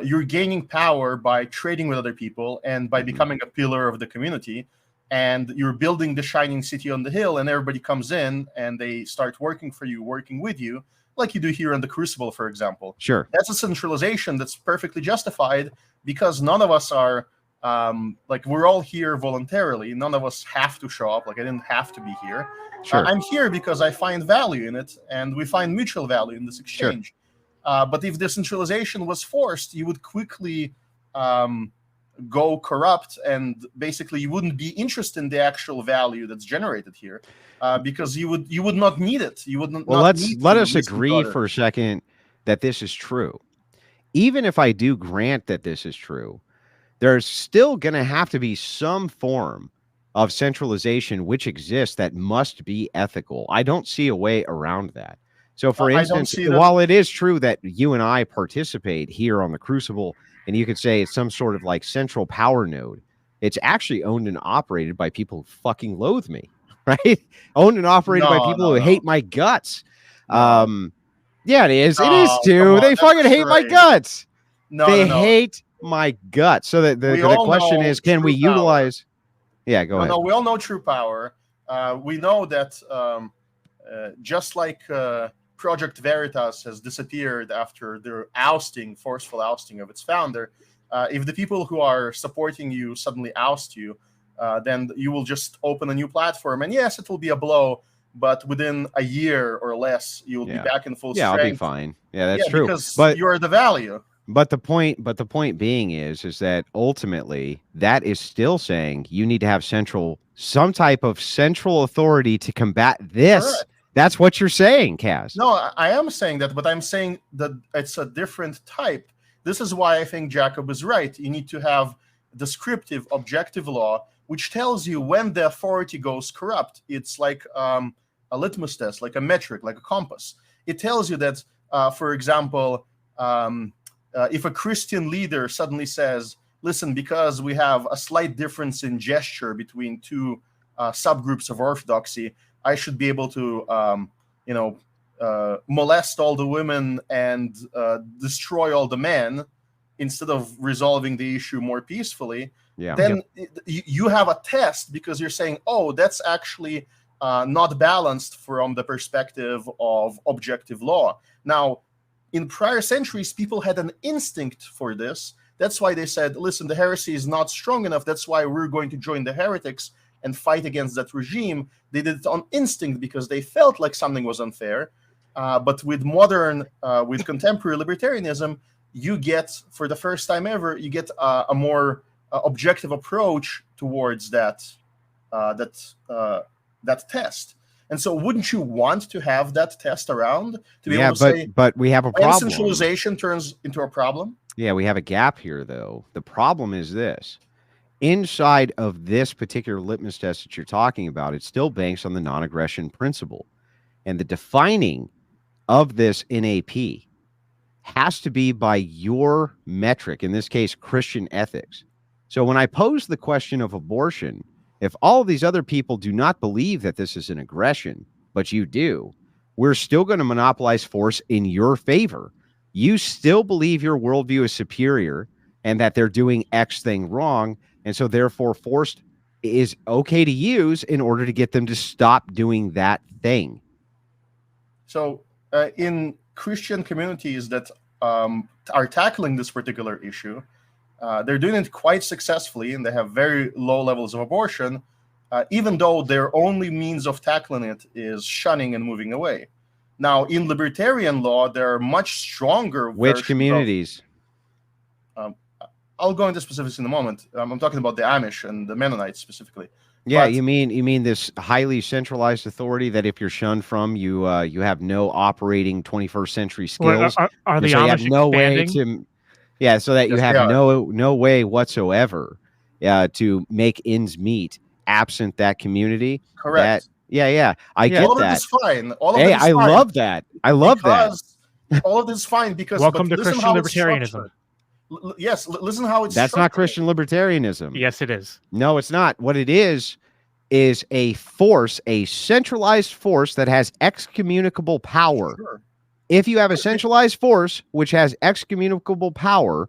you're gaining power by trading with other people and by becoming a pillar of the community, and you're building the shining city on the hill, and everybody comes in and they start working for you, working with you, like you do here in the Crucible, for example. Sure. That's a centralization that's perfectly justified because none of us are we're all here voluntarily. None of us have to show up. Like, I didn't have to be here. Sure. I'm here because I find value in it, and we find mutual value in this exchange. Sure. But if decentralization was forced, you would quickly go corrupt, and basically you wouldn't be interested in the actual value that's generated here, because you would not need it. You wouldn't. Well, let us agree for a second that this is true. Even if I do grant that this is true, there's still going to have to be some form of centralization which exists that must be ethical. I don't see a way around that. So, for instance, while it is true that you and I participate here on the Crucible, and you could say it's some sort of like central power node, it's actually owned and operated by people who fucking loathe me, right? Owned and operated by people who hate my guts. Yeah, it is. It is too. They fucking hate my guts. They hate my guts. So the question is, can we utilize? Yeah, go ahead. No, we all know true power. We know that just like Project Veritas has disappeared after their forceful ousting of its founder, if the people who are supporting you suddenly oust you, then you will just open a new platform, and yes, it will be a blow, but within a year or less, you will be back in full strength. I'll be fine. Yeah, that's true. Because but you're the value. But the point being is that ultimately that is still saying you need to have some type of central authority to combat this. Correct. That's what you're saying, Kaz. No, I am saying that, but I'm saying that it's a different type. This is why I think Jacob is right. You need to have descriptive, objective law, which tells you when the authority goes corrupt. It's like a litmus test, like a metric, like a compass. It tells you that, for example, if a Christian leader suddenly says, listen, because we have a slight difference in gesture between two subgroups of orthodoxy, I should be able to, molest all the women and destroy all the men instead of resolving the issue more peacefully. Yeah. Then you have a test because you're saying, oh, that's actually not balanced from the perspective of objective law. Now, in prior centuries, people had an instinct for this. That's why they said, listen, the heresy is not strong enough. That's why we're going to join the heretics and fight against that regime. They did it on instinct because they felt like something was unfair. But with with contemporary libertarianism, you get, for the first time ever, you get a more objective approach towards that test. And so wouldn't you want to have that test around to be able to say, but we have a when problem. centralization turns into a problem? Yeah, we have a gap here, though. The problem is this. Inside of this particular litmus test that you're talking about, it still banks on the non-aggression principle. And the defining of this NAP has to be by your metric, in this case, Christian ethics. So when I pose the question of abortion, if all of these other people do not believe that this is an aggression, but you do, we're still going to monopolize force in your favor. You still believe your worldview is superior and that they're doing X thing wrong. And so therefore force is okay to use in order to get them to stop doing that thing. So in Christian communities that are tackling this particular issue, they're doing it quite successfully, and they have very low levels of abortion, even though their only means of tackling it is shunning and moving away. Now, in libertarian law, there are much stronger. Which communities? I'll go into specifics in a moment. I'm talking about the Amish and the Mennonites specifically. Yeah, But- you mean this highly centralized authority that if you're shunned from, you have no operating 21st century Well, skills. are the So you have Amish no way expanding? to, yeah, so that you Yes, they have are. no way whatsoever to make ends meet absent that community. Correct. I get all of it that. is fine. All of Hey, it is I fine love that. I love that. because all of it is fine because Welcome but to listen Christian how it's libertarianism. structured. Yes, listen how it's That's not structured. Christian libertarianism. Yes, it is. No, it's not. What it is a force, a centralized force that has excommunicable power. Sure. If you have a centralized force which has excommunicable power,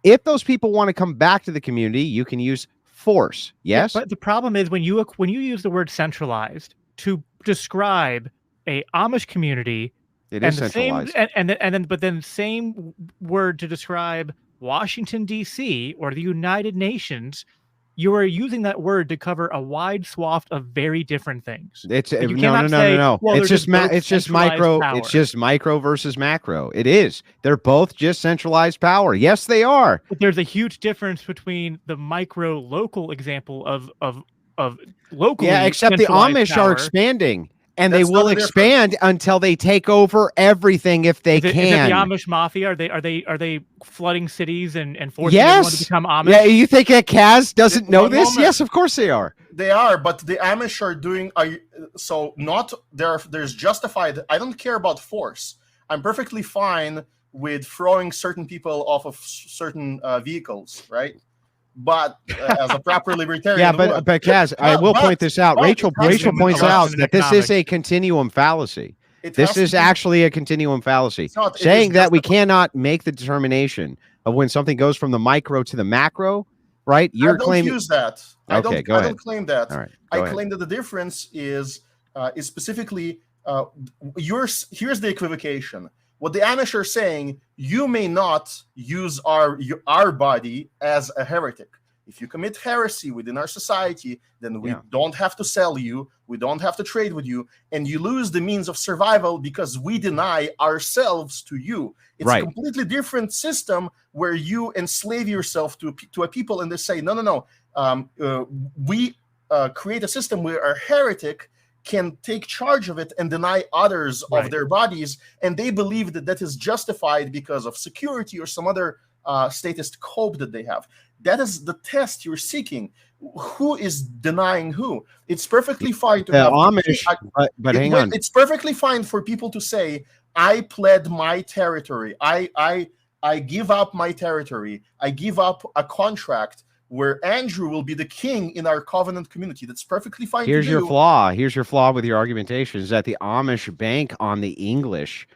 if those people want to come back to the community, you can use force. Yes? But the problem is when you use the word centralized to describe a Amish community, It and is the centralized. then same word to describe Washington D.C. or the United Nations, you are using that word to cover a wide swath of very different things. It's Like, you no. cannot say, well, It's they're just both it's just centralized micro. power. It's just micro versus macro. It is. They're both just centralized power. Yes, they are. But there's a huge difference between the micro local example of locally. Yeah, except the centralized Amish power. are expanding, and That's they will not the difference. expand until they take over everything if they Is it can. the Amish mafia? Are they flooding cities and forcing everyone to Yes. become Amish? Yeah, you think that Kaz doesn't know One this? moment. Yes, of course they are. They are, but the Amish are doing so not there. There's justified. I don't care about force. I'm perfectly fine with throwing certain people off of certain vehicles, right? But as a proper libertarian, Yeah, would. but Kaz, I will point this out. but Rachel it has Rachel to be points balanced out that this is economics. a continuum fallacy. It This has to is be- actually a continuum fallacy. It's not. It Saying is that we justified. cannot make the determination of when something goes from the micro to the macro, right? I You're don't claiming. use that. I Okay, don't. go I ahead. don't claim that. All right, I go ahead. claim that the difference is specifically here's the equivocation. What the Amish are saying: you may not use our body as a heretic. If you commit heresy within our society, then we Yeah. don't have to sell you, we don't have to trade with you, and you lose the means of survival because we deny ourselves to you. It's Right. a completely different system where you enslave yourself to a people, and they say, no. We create a system where a heretic can take charge of it and deny others of their bodies, and they believe that that is justified because of security or some other statist cope that they have. That is the test you're seeking. Who is denying who? It's perfectly fine to have Amish, but hang on. It's perfectly fine for people to say, I pled my territory. I give up my territory. I give up a contract where Andrew will be the king in our covenant community. That's perfectly fine. Here's to your do. flaw. Here's your flaw with your argumentation is that the Amish bank on the English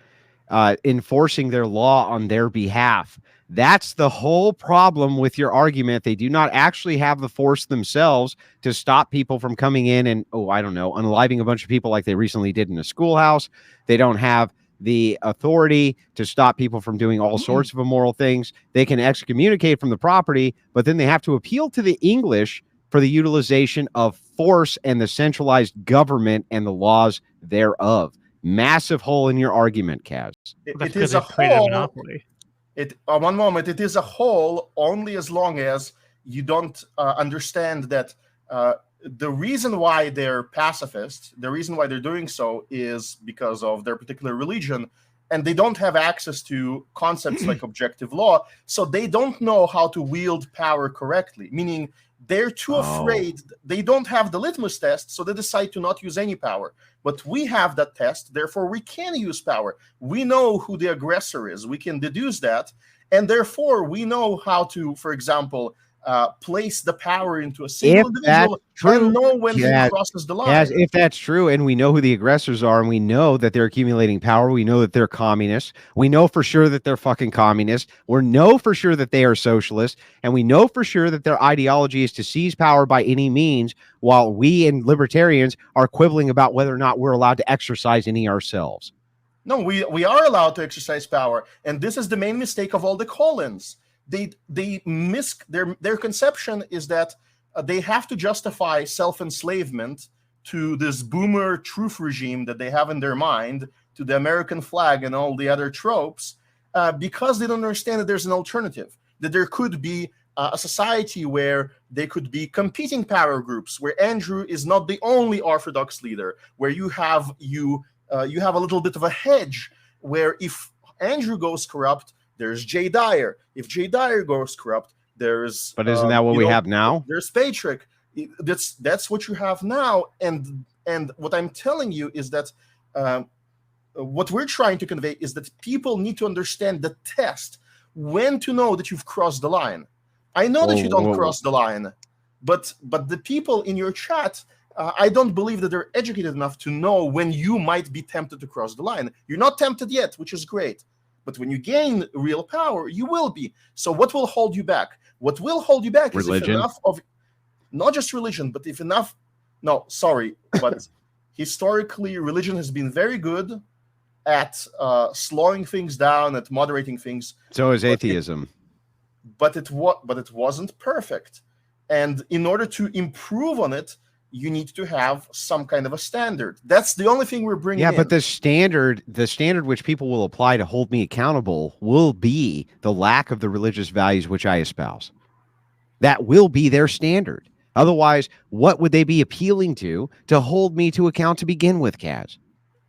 enforcing their law on their behalf. That's the whole problem with your argument. They do not actually have the force themselves to stop people from coming in and, unaliving a bunch of people like they recently did in a schoolhouse. They don't have the authority to stop people from doing all sorts of immoral things. They can excommunicate from the property, but then they have to appeal to the English for the utilization of force and the centralized government and the laws thereof. Massive hole in your argument, Kaz. It is a hole. One moment. It is a hole only as long as you don't understand that the reason why they're pacifists, the reason why they're doing so is because of their particular religion, and they don't have access to concepts like objective law, so they don't know how to wield power correctly, meaning they're too afraid. They don't have the litmus test, so they decide to not use any power. But we have that test, therefore we can use power. We know who the aggressor is. We can deduce that, and therefore we know how to, for example, place the power into a single individual and know when he crosses the line. Yes, if that's true, and we know who the aggressors are, and we know that they're accumulating power, we know that they're communists, we know for sure that they're fucking communists, we know for sure that they are socialists, and we know for sure that their ideology is to seize power by any means, while we and libertarians are quibbling about whether or not we're allowed to exercise any ourselves. No, we are allowed to exercise power, and this is the main mistake of all the call-ins. They miss their conception is that they have to justify self-enslavement to this boomer truth regime that they have in their mind, to the American flag and all the other tropes, because they don't understand that there's an alternative, that there could be a society where they could be competing power groups, where Andrew is not the only orthodox leader, where you have a little bit of a hedge, where if Andrew goes corrupt, there's Jay Dyer. If Jay Dyer goes corrupt, there's. But isn't that what we have now? There's Patrick. That's what you have now. And what I'm telling you is that what we're trying to convey is that people need to understand the test, when to know that you've crossed the line. I know that you don't cross the line, but the people in your chat, I don't believe that they're educated enough to know when you might be tempted to cross the line. You're not tempted yet, which is great. But when you gain real power, you will be. So what will hold you back? What will hold you back religion. Is if enough of, not just religion, but if enough, no, sorry, but historically, religion has been very good at slowing things down, at moderating things. So is atheism. But it wasn't perfect. And in order to improve on it, you need to have some kind of a standard. That's the only thing we're bringing in. Yeah, but the standard which people will apply to hold me accountable will be the lack of the religious values which I espouse. That will be their standard. Otherwise, what would they be appealing to hold me to account to begin with, Kaz?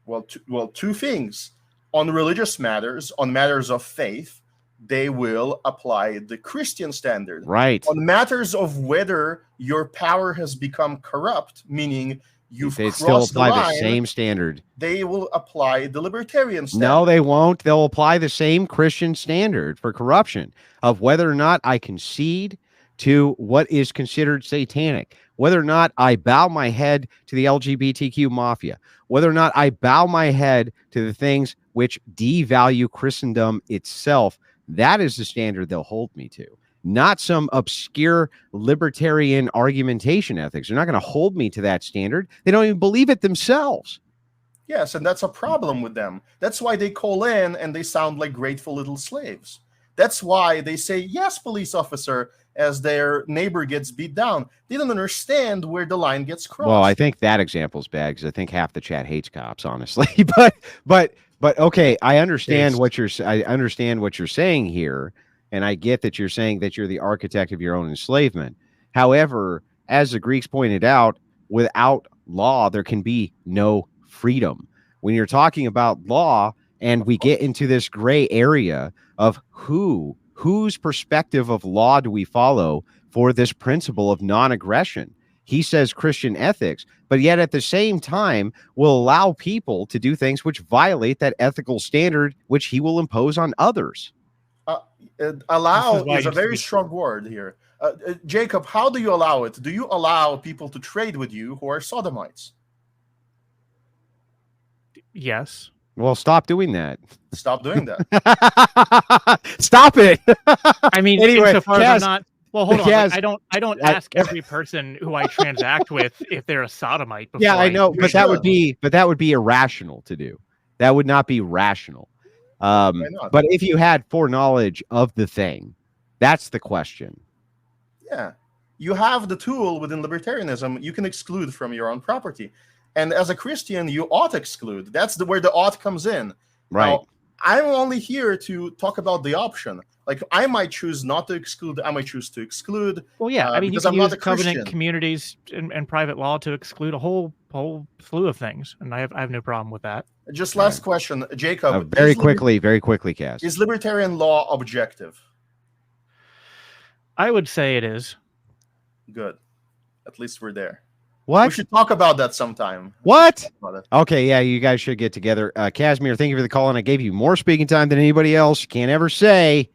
Well, two things. On religious matters, on matters of faith, they will apply the Christian standard. Right. On matters of whether your power has become corrupt, meaning you've they crossed still apply the line, the same standard. They will apply the libertarian standard. No, they won't. They'll apply the same Christian standard for corruption of whether or not I concede to what is considered satanic, whether or not I bow my head to the LGBTQ mafia, whether or not I bow my head to the things which devalue Christendom itself. That is the standard they'll hold me to, not some obscure libertarian argumentation ethics. They're not going to hold me to that standard. They don't even believe it themselves. Yes, and that's a problem with them. That's why they call in and they sound like grateful little slaves. That's why they say, yes, police officer, as their neighbor gets beat down. They don't understand where the line gets crossed. Well, I think that example's bad because I think half the chat hates cops, honestly. but okay, I understand what you're saying here, and I get that you're saying that you're the architect of your own enslavement. However, as the Greeks pointed out, without law, there can be no freedom. When you're talking about law, and we get into this gray area of whose perspective of law do we follow for this principle of non-aggression? He says Christian ethics, but yet at the same time will allow people to do things which violate that ethical standard, which he will impose on others. Allow is a very strong word here. Jacob, how do you allow it? Do you allow people to trade with you who are sodomites? Yes. Well, stop doing that. Stop doing that. Stop it. I mean, anyway, insofar as I'm not. Well, hold on. Kaz, Like, I don't ask every person who I transact with if they're a sodomite. Before yeah, I know, but that would be irrational to do. That would not be rational. But if you had foreknowledge of the thing, that's the question. Yeah, you have the tool within libertarianism. You can exclude from your own property. And as a Christian, you ought exclude. That's where the ought comes in. Right. Now, I'm only here to talk about the option. Like, I might choose not to exclude. I might choose to exclude. Well, yeah. I mean, you because can I'm not use a covenant Christian. communities and private law to exclude a whole slew of things, and I have no problem with that. Just last question, Jacob. Very quickly, Kaz. Is libertarian law objective? I would say it is. Good. At least we're there. What? We should talk about that sometime. What? Okay, yeah, you guys should get together. Casimir, thank you for the call, and I gave you more speaking time than anybody else. You can't ever say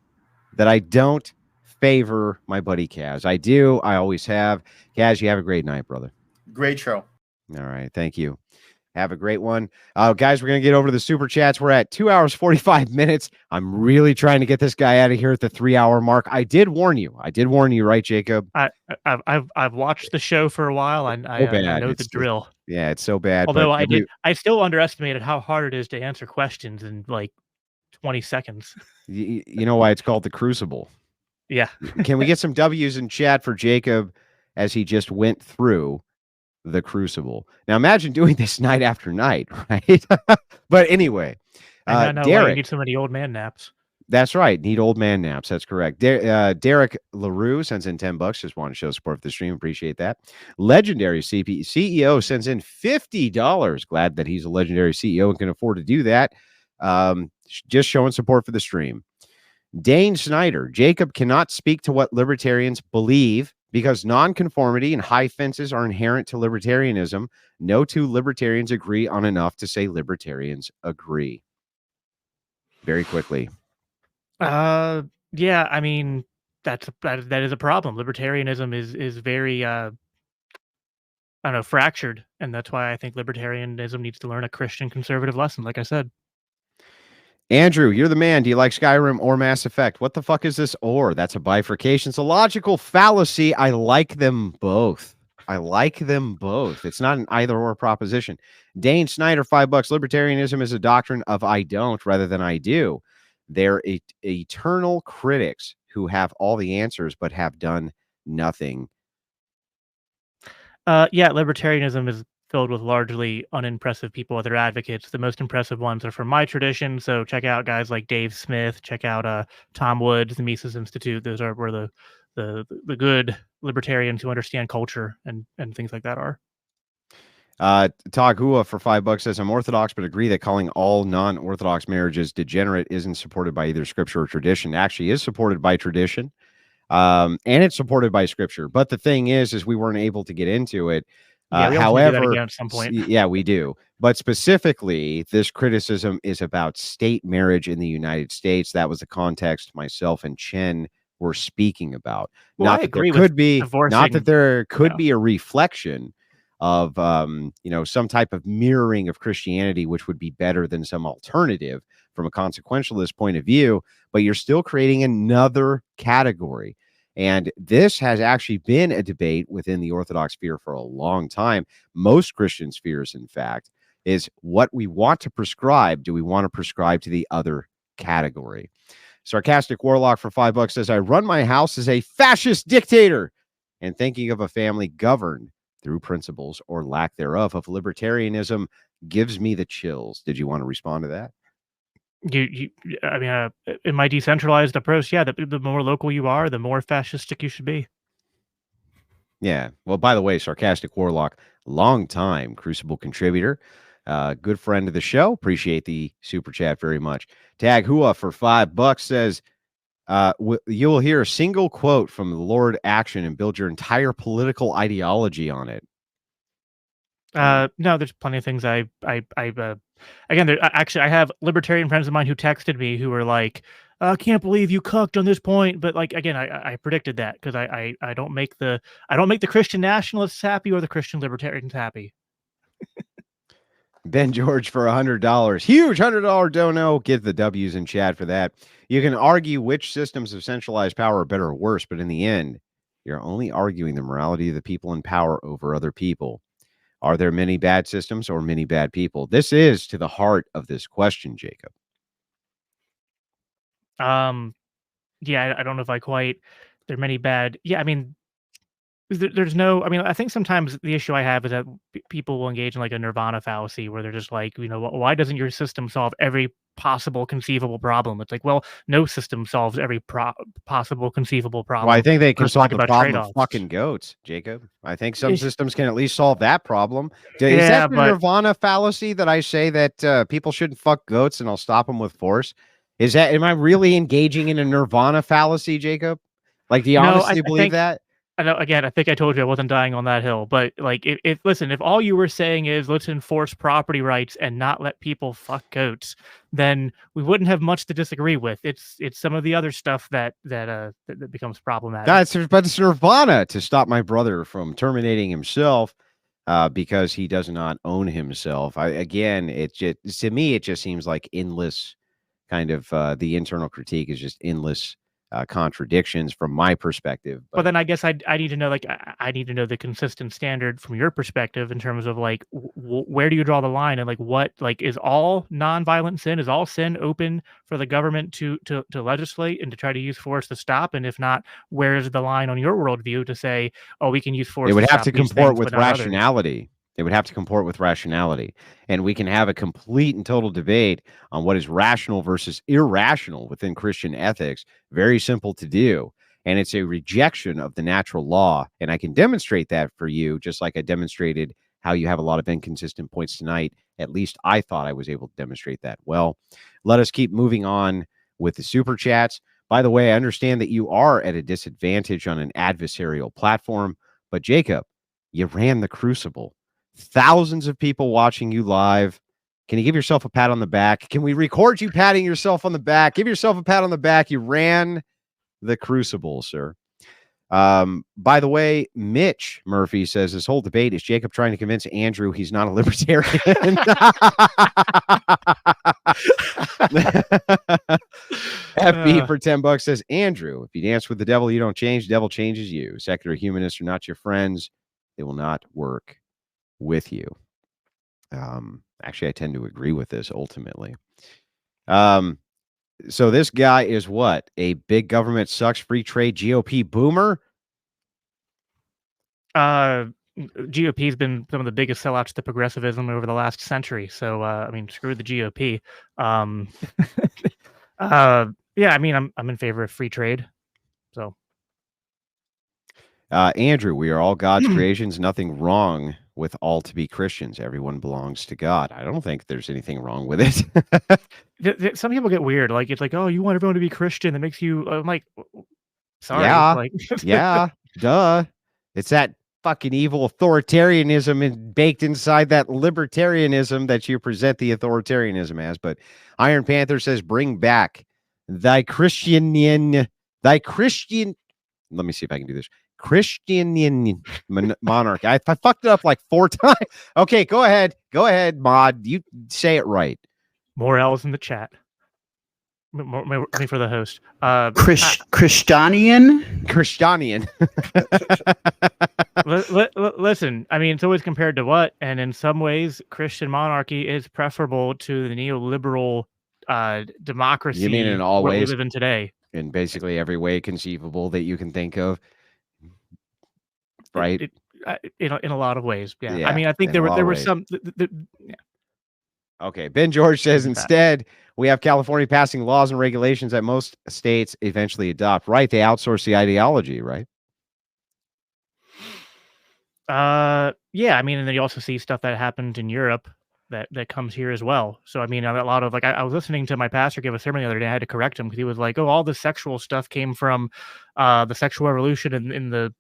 that I don't favor my buddy Kaz. I do. I always have. Kaz, you have a great night, brother. Great show. All right, thank you. Have a great one. Guys, we're going to get over to the super chats. We're at 2 hours, 45 minutes. I'm really trying to get this guy out of here at the 3 hour mark. I did warn you, right, Jacob? I've watched the show for a while, and I know the drill. Yeah, it's so bad. Although I still underestimated how hard it is to answer questions in like 20 seconds. You know why it's called the Crucible? Yeah. Can we get some W's in chat for Jacob as he just went through the Crucible? Now imagine doing this night after night, right? But anyway, I know Derek, why you need so many old man naps. That's right. Need old man naps. That's correct. Derek LaRue sends in $10. Just want to show support for the stream. Appreciate that. Legendary CEO sends in $50. Glad that he's a legendary CEO and can afford to do that. Just showing support for the stream. Dane Snyder, Jacob cannot speak to what libertarians believe because nonconformity and high fences are inherent to libertarianism. No two libertarians agree on enough to say libertarians agree. Very quickly. Yeah, I mean, that is a problem. Libertarianism is very I don't know, fractured, and that's why I think libertarianism needs to learn a Christian conservative lesson, like I said. Andrew, you're the man. Do you like Skyrim or Mass Effect? What the fuck is this or? That's a bifurcation. It's a logical fallacy. I like them both. It's not an either or proposition. Dane Snyder, $5. Libertarianism is a doctrine of I don't rather than I do. They're eternal critics who have all the answers but have done nothing. Yeah, libertarianism is filled with largely unimpressive people that are advocates. The most impressive ones are from my tradition, so check out guys like Dave Smith, check out Tom Woods, the Mises Institute. Those are where the good libertarians who understand culture and things like that are. Tagua for $5 says, I'm Orthodox, but agree that calling all non-Orthodox marriages degenerate isn't supported by either scripture or tradition. It actually is supported by tradition, and it's supported by scripture. But the thing is we weren't able to get into it. Yeah, we however, do that again at some point. Yeah, we do. But specifically, this criticism is about state marriage in the United States. That was the context myself and Chen were speaking about. Well, not I that agree there could with be, divorcing, not that there could be a reflection of some type of mirroring of Christianity, which would be better than some alternative from a consequentialist point of view, but you're still creating another category. And this has actually been a debate within the Orthodox sphere for a long time. Most Christian spheres, in fact, is what we want to prescribe. Do we want to prescribe to the other category? Sarcastic Warlock for $5 says, I run my house as a fascist dictator and thinking of a family governed through principles or lack thereof of libertarianism gives me the chills. Did you want to respond to that? I mean, in my decentralized approach, yeah, the more local you are, the more fascistic you should be. Yeah. Well, by the way, Sarcastic Warlock, long-time Crucible contributor, good friend of the show. Appreciate the super chat very much. Tag Hua for $5 says, you will hear a single quote from the Lord Action and build your entire political ideology on it. No, there's plenty of things again, actually, I have libertarian friends of mine who texted me who were like, I can't believe you cucked on this point. But like, again, I predicted that because I don't make the Christian nationalists happy or the Christian libertarians happy. Ben George for $100. Huge $100 dono. Get the W's in chat for that. You can argue which systems of centralized power are better or worse, but in the end, you're only arguing the morality of the people in power over other people. Are there many bad systems or many bad people? This is to the heart of this question, Jacob. Yeah, I don't know if I quite. There are many bad. Yeah, I mean, there's no. I mean, I think sometimes the issue I have is that people will engage in like a nirvana fallacy where they're just like, why doesn't your system solve every possible conceivable problem? It's like, well, no system solves every possible conceivable problem. Well, I think they can Let's solve talk the about problem of trade-offs. fucking goats, Jacob. I think some systems can at least solve that problem. Is Yeah, that the but nirvana fallacy that I say that people shouldn't fuck goats and I'll stop them with force? Am I really engaging in a nirvana fallacy, Jacob? Like, do you no, honestly I believe think that? I know. Again, I think I told you I wasn't dying on that hill. But like, if listen, if all you were saying is let's enforce property rights and not let people fuck goats, then we wouldn't have much to disagree with. It's some of the other stuff that becomes problematic. But it's nirvana to stop my brother from terminating himself because he does not own himself. To me, it just seems like endless kind of the internal critique is just endless contradictions from my perspective. But then I guess I need to know, like, I need to know the consistent standard from your perspective in terms of like where do you draw the line, and like what, like, is all nonviolent sin, is all sin open for the government to legislate and to try to use force to stop? And if not, where is the line on your worldview to say, oh, we can use force? It would have stop to these comport things, with but not others? rationality. It would have to comport with rationality. And we can have a complete and total debate on what is rational versus irrational within Christian ethics. Very simple to do. And it's a rejection of the natural law. And I can demonstrate that for you, just like I demonstrated how you have a lot of inconsistent points tonight. At least I thought I was able to demonstrate that. Well, let us keep moving on with the super chats. By the way, I understand that you are at a disadvantage on an adversarial platform, but Jacob, you ran the Crucible. Thousands of people watching you live. Can you give yourself a pat on the back? Can we record you patting yourself on the back? Give yourself a pat on the back. You ran the Crucible, sir. By the way, Mitch Murphy says this whole debate is Jacob trying to convince Andrew he's not a libertarian. FB for $10 says, Andrew, if you dance with the devil, you don't change. The devil changes you. Secular humanists are not your friends. They will not work with you. Actually, I tend to agree with this ultimately. So this guy is what? A big government sucks, free trade GOP boomer? GOP has been some of the biggest sellouts to progressivism over the last century. So, I mean, screw the GOP. Yeah, I mean, I'm in favor of free trade. So, Andrew, we are all God's creations. Nothing wrong with all to be Christians. Everyone belongs to God. I don't think there's anything wrong with it. some people get weird. Like, it's like, oh, you want everyone to be Christian. That makes you. I'm like, sorry. Yeah, Like, yeah, duh. It's that fucking evil authoritarianism and baked inside that libertarianism that you present the authoritarianism as. But Iron Panther says, bring back thy Christian. Let me see if I can do this. Christian monarchy. I fucked it up like 4 times. Okay, go ahead, Mod. You say it right. More L's in the chat. More for the host. Christianian. Listen, I mean, it's always compared to what, and in some ways, Christian monarchy is preferable to the neoliberal democracy You mean in all what we ways? live in today. In basically every way conceivable that you can think of, right? In a lot of ways, yeah. I Yeah, mean, I think in there a lot were of ways. some. Yeah. Okay, Ben George says There's that. instead we have California passing laws and regulations that most states eventually adopt. Right? They outsource the ideology, right? Yeah. I mean, and then you also see stuff that happened in Europe that comes here as well. So I mean, a lot of like I was listening to my pastor give a sermon the other day. I had to correct him because he was like, "Oh, all the sexual stuff came from the sexual revolution in the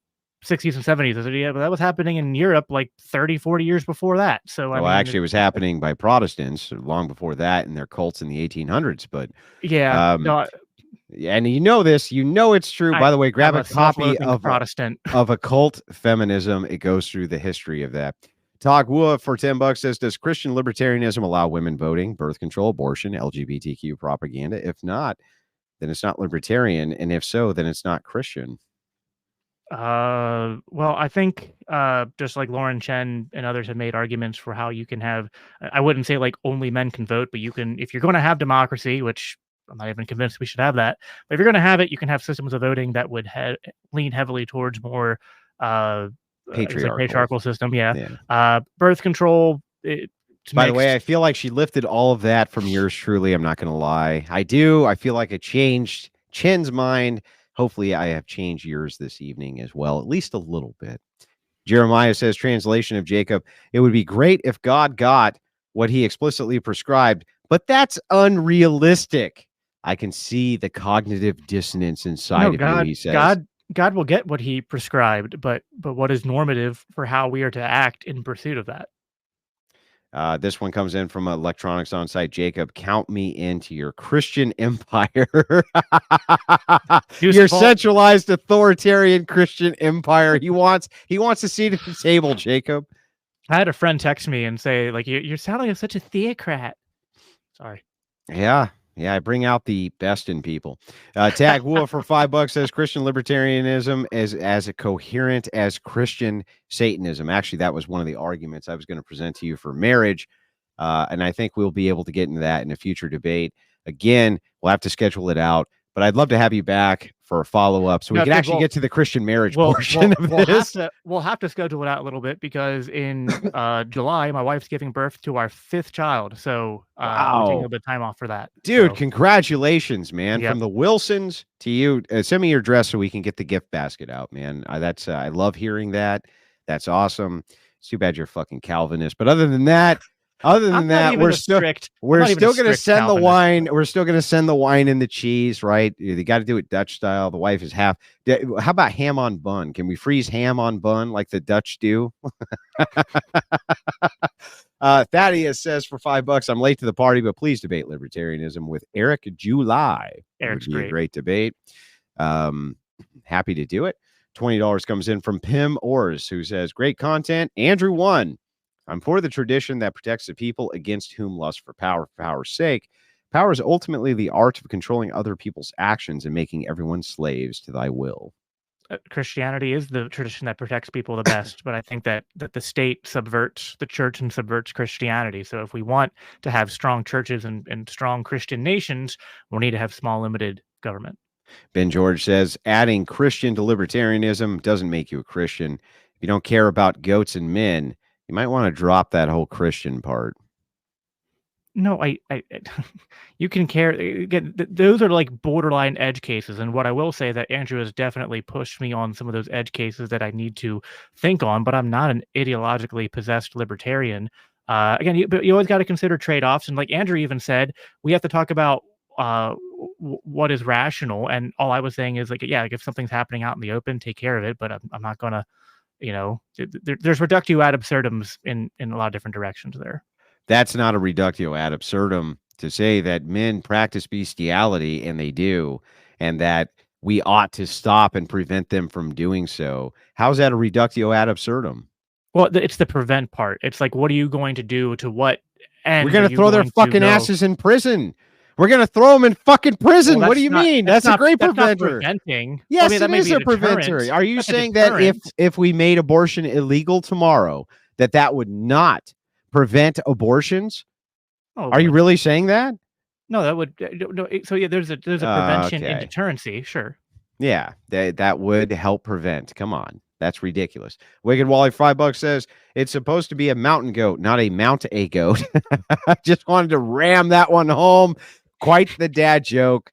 60s and 70s." I said, "Yeah, but that was happening in Europe like 30, 40 years before that." So I Well, mean, actually, it was happening by Protestants long before that in their cults in the 1800s. But yeah, no, and you know this, you know it's true. By the way, grab I'm a copy of Protestant of Occult Feminism. It goes through the history of that. Talk Wooa for $10 says, does Christian libertarianism allow women voting, birth control, abortion, LGBTQ propaganda? If not, then it's not libertarian. And if so, then it's not Christian. Well, I think just like Lauren Chen and others have made arguments for how you can have, I wouldn't say like only men can vote, but you can, if you're going to have democracy, which I'm not even convinced we should have that, but if you're going to have it, you can have systems of voting that would lean heavily towards more patriarchal system. Yeah. Birth control. By the way, I feel like she lifted all of that from yours truly. I'm not going to lie. I do. I feel like it changed Chen's mind. Hopefully, I have changed yours this evening as well, at least a little bit. Jeremiah says, translation of Jacob, it would be great if God got what he explicitly prescribed, but that's unrealistic. I can see the cognitive dissonance inside of you, he says. God will get what he prescribed, but what is normative for how we are to act in pursuit of that? This one comes in from Electronics on Site. Jacob, count me into your Christian empire. Your centralized authoritarian Christian empire. He wants a seat at the table, Jacob. I had a friend text me and say, like, you're sounding like such a theocrat. Sorry. Yeah. Yeah, I bring out the best in people. Tag Woo for $5 says Christian libertarianism is as coherent as Christian Satanism. Actually, that was one of the arguments I was going to present to you for marriage. And I think we'll be able to get into that in a future debate. Again, we'll have to schedule it out. But I'd love to have you back for a follow-up so we can actually get to the Christian marriage portion of this. We'll have to schedule it out a little bit because in July, my wife's giving birth to our 5th child. So we're taking a bit of time off for that. Dude, congratulations, man. Yep. From the Wilsons to you. Send me your address so we can get the gift basket out, man. I love hearing that. That's awesome. It's too bad you're fucking Calvinist. But other than that, we're still going to send the wine. We're still going to send the wine and the cheese, right? You got to do it Dutch style. The wife is half. How about ham on bun? Can we freeze ham on bun like the Dutch do? Thaddeus says for $5, I'm late to the party, but please debate libertarianism with Eric July. Eric's a great debate. Happy to do it. $20 comes in from Pim Ors, who says, great content. Andrew 1. I'm for the tradition that protects the people against whom lust for power's sake. Power is ultimately the art of controlling other people's actions and making everyone slaves to thy will. Christianity is the tradition that protects people the best, but I think that the state subverts the church and subverts Christianity. So if we want to have strong churches and strong Christian nations, we'll need to have small, limited government. Ben George says, adding Christian to libertarianism doesn't make you a Christian. If you don't care about goats and men, you might want to drop that whole Christian part. No, I you can care. Again, those are like borderline edge cases. And what I will say that Andrew has definitely pushed me on some of those edge cases that I need to think on, but I'm not an ideologically possessed libertarian. Again, you always got to consider trade-offs. And like Andrew even said, we have to talk about what is rational. And all I was saying is like, yeah, like if something's happening out in the open, take care of it. But I'm not going to, there's reductio ad absurdums in a lot of different directions there. That's not a reductio ad absurdum to say that men practice bestiality, and they do, and that we ought to stop and prevent them from doing so. How's that a reductio ad absurdum? Well, it's the prevent part. It's like, what are you going to do to what end? We're going to throw their fucking asses in prison. We're going to throw them in fucking prison. Well, what do you mean? That's a great preventer. Preventing. Yes, it is a preventer. Are you saying that if we made abortion illegal tomorrow, that would not prevent abortions? Oh, are you really saying that? No, that would no. So yeah, there's a prevention and Okay. deterrency. Sure. Yeah, that would help prevent. Come on. That's ridiculous. Wicked Wally $5 says it's supposed to be a mountain goat, not a mount a goat. Just wanted to ram that one home. Quite the dad joke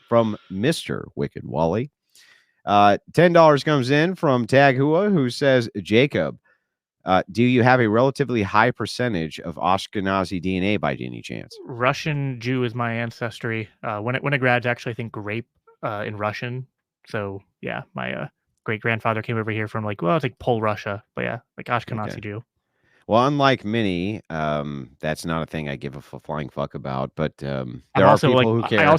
from Mr. Wicked Wally. $10 comes in from Tag Hua, who says, Jacob, do you have a relatively high percentage of Ashkenazi DNA by any chance? Russian Jew is my ancestry. Winograd's actually, I think, grape in Russian. So yeah, my great grandfather came over here from it's like Pole Russia, but yeah, like Ashkenazi Okay. Jew. Well, unlike many, that's not a thing I give a flying fuck about. But there I'm are also people who care.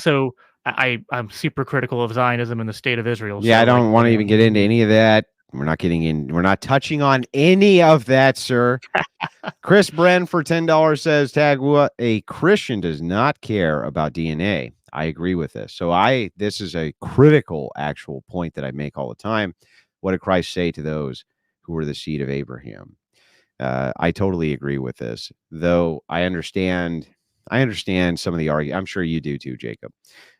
I'm super critical of Zionism and the state of Israel. Yeah, so, I don't want to even get into any of that. We're not getting in. We're not touching on any of that, sir. Chris Bren for $10 says, Tagua, a Christian does not care about DNA. I agree with this. So this is a critical actual point that I make all the time. What did Christ say to those who were the seed of Abraham? I totally agree with this, though I understand some of the argument. I'm sure you do too, Jacob.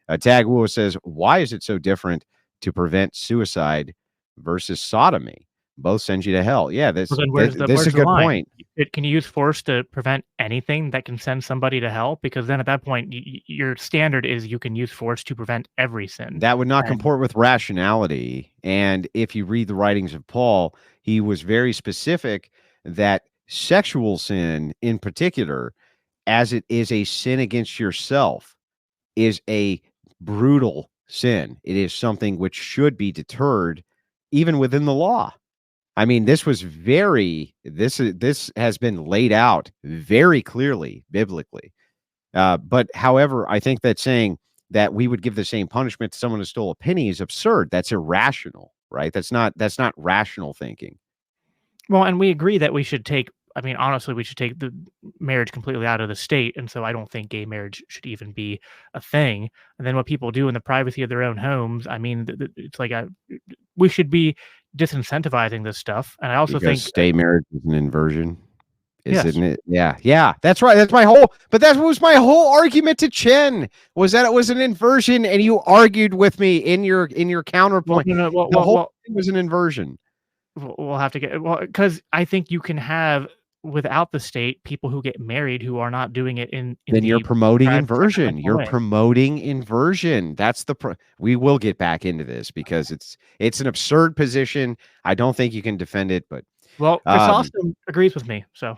Tagua says, why is it so different to prevent suicide versus sodomy? Both send you to hell. Yeah, this is a good point. Can you use force to prevent anything that can send somebody to hell? Because then at that point, your standard is you can use force to prevent every sin. That would not comport with rationality. And if you read the writings of Paul, he was very specific that sexual sin in particular, as it is a sin against yourself, is a brutal sin. It is something which should be deterred even within the law. I mean, this has been laid out very clearly biblically. But however, I think that saying that we would give the same punishment to someone who stole a penny is absurd. That's irrational, right? That's not rational thinking. Well, and we agree that we should take, honestly, we should take the marriage completely out of the state. And so I don't think gay marriage should even be a thing. And then what people do in the privacy of their own homes, it's like we should be disincentivizing this stuff. And I also think state marriage is an inversion. Isn't Yes. it? Yeah. That's right. That was my whole argument to Chen, was that it was an inversion, and you argued with me in your counterpoint. The whole thing was an inversion. We'll have to get because I think you can have without the state people who get married who are not doing it in Then you're the promoting prescribed inversion. sacramental You're way. promoting inversion. That's we will get back into this because it's an absurd position. I don't think you can defend it, but Well, Chrysostom agrees with me, so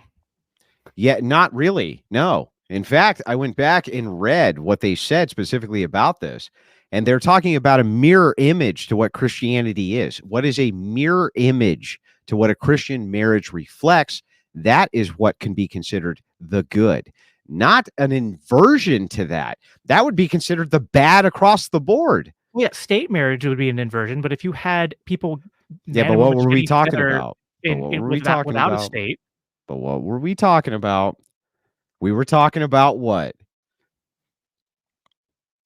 yeah, not really. No. In fact, I went back and read what they said specifically about this. And they're talking about a mirror image to what Christianity is. What is a mirror image to what a Christian marriage reflects? That is what can be considered the good, not an inversion to that. That would be considered the bad across the board. yeah, state marriage would be an inversion. But if you had people, Yeah, man but and what woman were we getting talking together about? without a state, But what were we talking about? We were talking about what?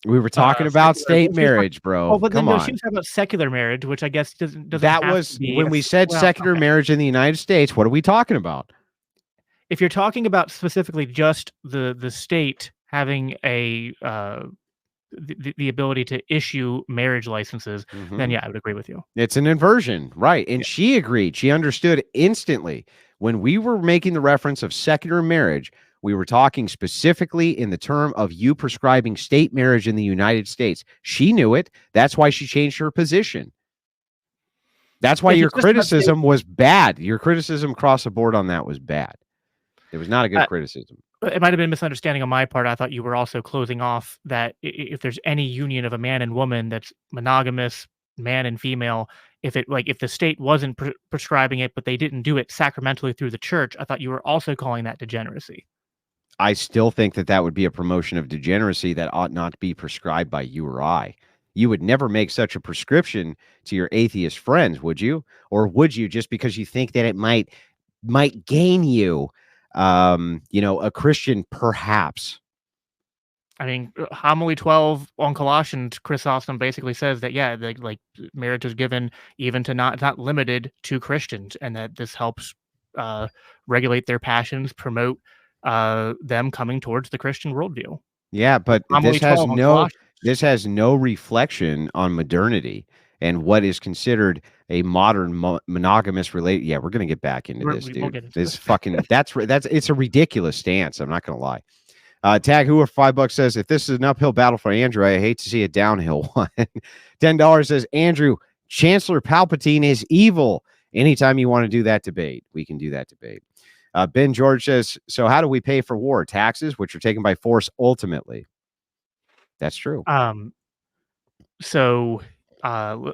We were talking about state marriage, bro. Oh, but Come then on. she was talking about secular marriage, which I guess doesn't. That have was to be when we said secular marriage in the United States. What are we talking about? If you're talking about specifically just the state having a the ability to issue marriage licenses, then yeah, I would agree with you. It's an inversion, right? And she agreed. She understood instantly. When we were making the reference of secular marriage, we were talking specifically in the term of you prescribing state marriage in the United States. She knew it. That's why she changed her position. That's why your criticism was bad. Your criticism across the board on that was bad. It was not a good criticism. It might have been a misunderstanding on my part. I thought you were also closing off that if there's any union of a man and woman that's monogamous, man and female, if the state wasn't prescribing it, but they didn't do it sacramentally through the church, I thought you were also calling that degeneracy. I still think that would be a promotion of degeneracy that ought not be prescribed by you or I. You would never make such a prescription to your atheist friends, would you? Or would you, just because you think that it might gain you, a Christian, perhaps? I mean, homily 12 on Colossians, Chrysostom basically says that, yeah, like marriage is given even to not limited to Christians, and that this helps regulate their passions, promote them coming towards the Christian worldview. Yeah, but Homily 12 on Colossians. this has no reflection on modernity and what is considered a modern monogamous relate. Yeah, we're gonna get back into this, We'll dude. get into This this. fucking that's it's a ridiculous stance. I'm not gonna lie. Tag who for $5 says, if this is an uphill battle for Andrew, I hate to see a downhill one. $10 says, Andrew, Chancellor Palpatine is evil. Anytime you want to do that debate, we can do that debate. Ben George says, so how do we pay for war? Taxes, which are taken by force ultimately. That's true. So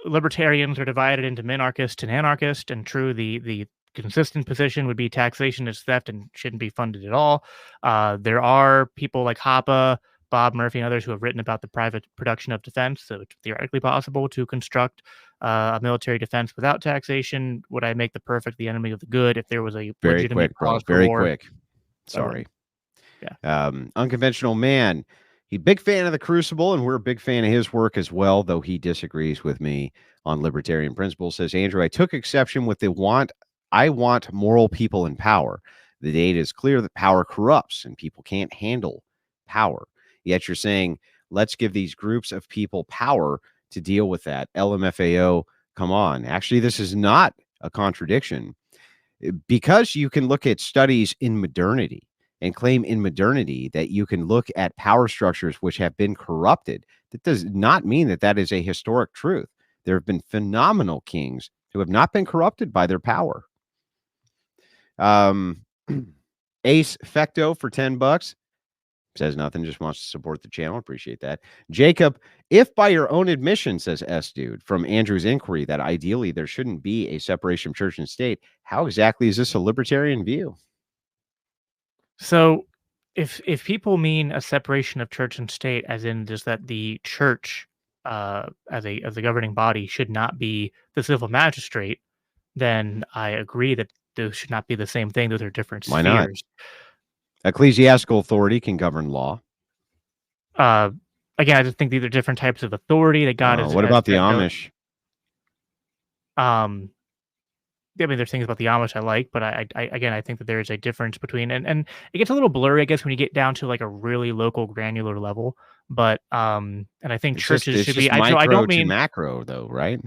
libertarians are divided into minarchist and anarchist, and true, the consistent position would be taxation is theft and shouldn't be funded at all. There are people like Hoppe, Bob Murphy, and others who have written about the private production of defense, so it's theoretically possible to construct a military defense without taxation. Would I make the perfect the enemy of the good if there was a Very legitimate quick, bro. cause for Very war? quick. Sorry. Yeah. Unconventional man. He's a big fan of the Crucible, and we're a big fan of his work as well, though he disagrees with me on libertarian principles. Says, Andrew, I took exception with I want moral people in power. The data is clear that power corrupts and people can't handle power. Yet you're saying, let's give these groups of people power to deal with that. LMFAO, come on. Actually, this is not a contradiction, because you can look at studies in modernity and claim in modernity that you can look at power structures which have been corrupted. That does not mean that that is a historic truth. There have been phenomenal kings who have not been corrupted by their power. Ace Fecto for $10 says nothing, just wants to support the channel. Appreciate that. Jacob, if by your own admission, says S Dude, from Andrew's inquiry that ideally there shouldn't be a separation of church and state, how exactly is this a libertarian view? So if people mean a separation of church and state, as in just that the church as a governing body should not be the civil magistrate, then I agree that those should not be the same thing. Those are different Why not? spheres. Ecclesiastical authority can govern law. Again, I just think these are different types of authority that God is. What about the Amish? I mean, there's things about the Amish I like, but I think that there is a difference between, and it gets a little blurry, I guess, when you get down to like a really local, granular level. But and I think churches should be. I don't mean macro, though, right?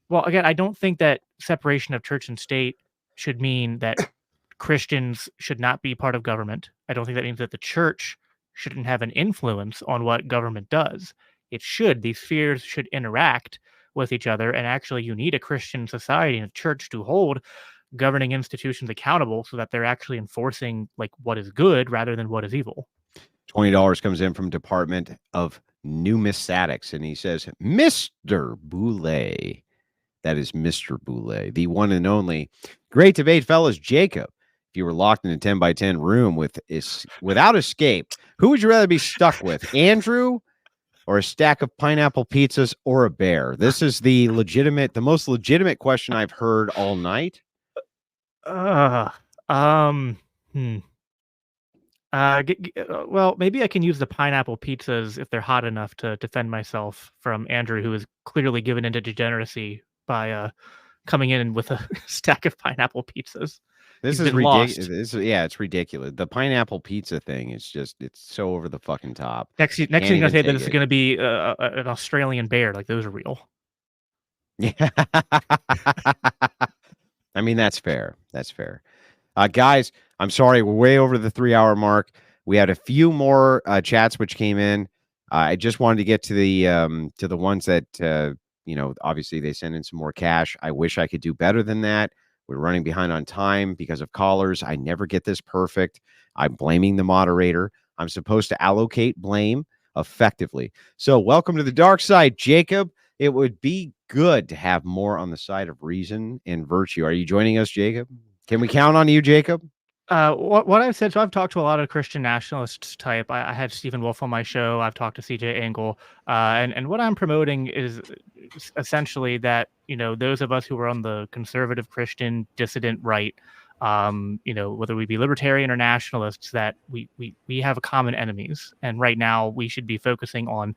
Well, again, I don't think that separation of church and state should mean that Christians should not be part of government. I don't think that means that the church shouldn't have an influence on what government does. It should. These spheres should interact with each other, and actually you need a Christian society and a church to hold governing institutions accountable so that they're actually enforcing like what is good rather than what is evil. $20 comes in from Department of Numismatics, and he says, Mr. Boulay. That is Mr. Boulay, the one and only. Great debate, fellas. Jacob, if you were locked in a 10 by 10 room without escape, who would you rather be stuck with, Andrew or a stack of pineapple pizzas or a bear? This is the most legitimate question I've heard all night. Well, maybe I can use the pineapple pizzas if they're hot enough to defend myself from Andrew, who is clearly given into degeneracy by coming in with a stack of pineapple pizzas. This is ridiculous. Yeah, it's ridiculous. The pineapple pizza thing is it's so over the fucking top. Next thing you're gonna say that this is gonna be an Australian bear, like those are real. Yeah. I mean, that's fair. That's fair. Guys, I'm sorry, we're way over the 3-hour mark. We had a few more chats which came in. I just wanted to get to the ones that obviously they send in some more cash. I wish I could do better than that. We're running behind on time because of callers. I never get this perfect. I'm blaming the moderator. I'm supposed to allocate blame effectively. So welcome to the dark side, Jacob. It would be good to have more on the side of reason and virtue. Are you joining us, Jacob? Can we count on you, Jacob? What I've said, so I've talked to a lot of Christian nationalists type. I had Stephen Wolf on my show. I've talked to CJ Engel. And what I'm promoting is essentially that, those of us who are on the conservative Christian dissident right, whether we be libertarian or nationalists, that we have common enemies. And right now we should be focusing on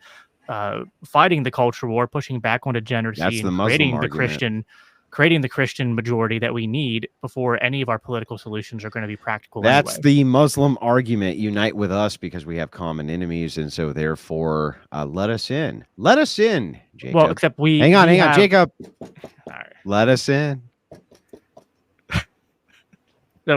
fighting the culture war, pushing back on degeneracy, and creating the Christian creating the Christian majority that we need before any of our political solutions are going to be practical. That's anyway. the Muslim argument. Unite with us because we have common enemies, and so therefore, let us in. Let us in, Jacob. Well, except hang on, Jacob. All right. Let us in. No,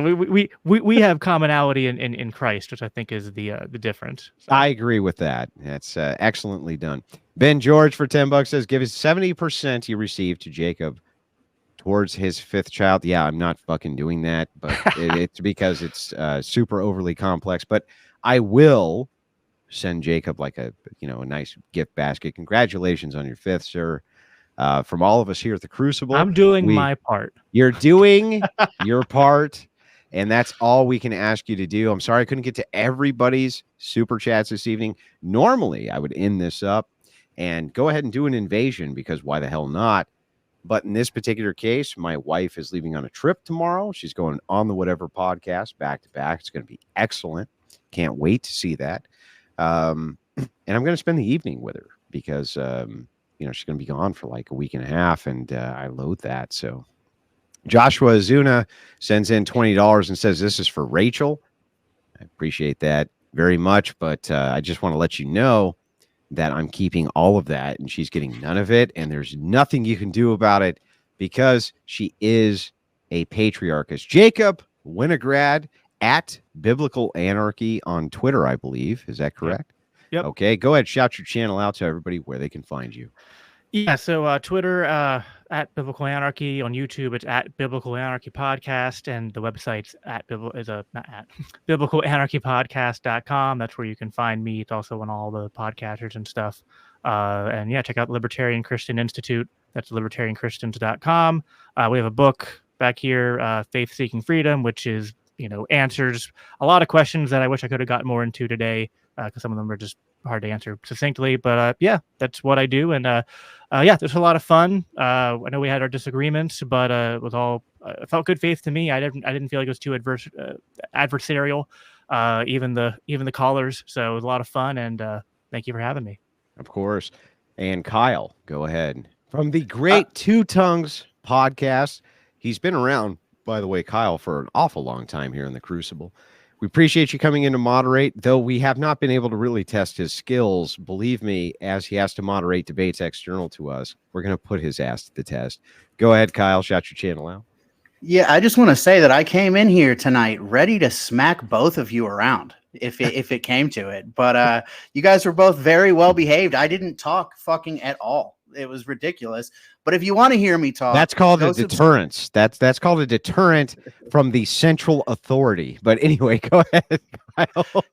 we have commonality in Christ, which I think is the difference. So. I agree with that. That's excellently done. Ben George for $10 says, give his 70% you received to Jacob towards his 5th child. Yeah, I'm not fucking doing that, but it's because it's super overly complex. But I will send Jacob like a nice gift basket. Congratulations on your 5th, sir. From all of us here at the Crucible, I'm doing my part. You're doing your part. And that's all we can ask you to do. I'm sorry I couldn't get to everybody's super chats this evening. Normally, I would end this up and go ahead and do an invasion because why the hell not? But in this particular case, my wife is leaving on a trip tomorrow. She's going on the Whatever podcast back to back. It's going to be excellent. Can't wait to see that. And I'm going to spend the evening with her because, she's going to be gone for like a week and a half. And I loathe that. So Joshua Azuna sends in $20 and says, this is for Rachel. I appreciate that very much, but I just want to let you know that I'm keeping all of that and she's getting none of it. And there's nothing you can do about it because she is a patriarchist. Jacob Winograd at Biblical Anarchy on Twitter, I believe. Is that correct? Yep. Okay, go ahead. Shout your channel out to everybody where they can find you. Yeah, so Twitter at Biblical Anarchy, on YouTube it's at Biblical Anarchy Podcast, and the website's biblicalanarchypodcast.com. That's where you can find me. It's also on all the podcasters and stuff. And yeah, check out the Libertarian Christian Institute. That's libertarianchristians.com. We have a book back here, Faith Seeking Freedom, which is answers a lot of questions that I wish I could have gotten more into today because some of them are just hard to answer succinctly, but yeah, that's what I do. And yeah, there's a lot of fun. I know we had our disagreements, but it was all it felt good faith to me. I didn't feel like it was too adversarial, even the callers. So it was a lot of fun, and thank you for having me. Of course. And Kyle, go ahead. From the Great Two Tongues podcast. He's been around, by the way, Kyle, for an awful long time here in the Crucible. We appreciate you coming in to moderate, though we have not been able to really test his skills. Believe me, as he has to moderate debates external to us, we're going to put his ass to the test. Go ahead, Kyle. Shout your channel out. Yeah, I just want to say that I came in here tonight ready to smack both of you around if it came to it. But you guys were both very well behaved. I didn't talk fucking at all. It was ridiculous. But if you want to hear me talk, that's called a deterrence. That's called a deterrent from the central authority. But anyway, go ahead, Kyle.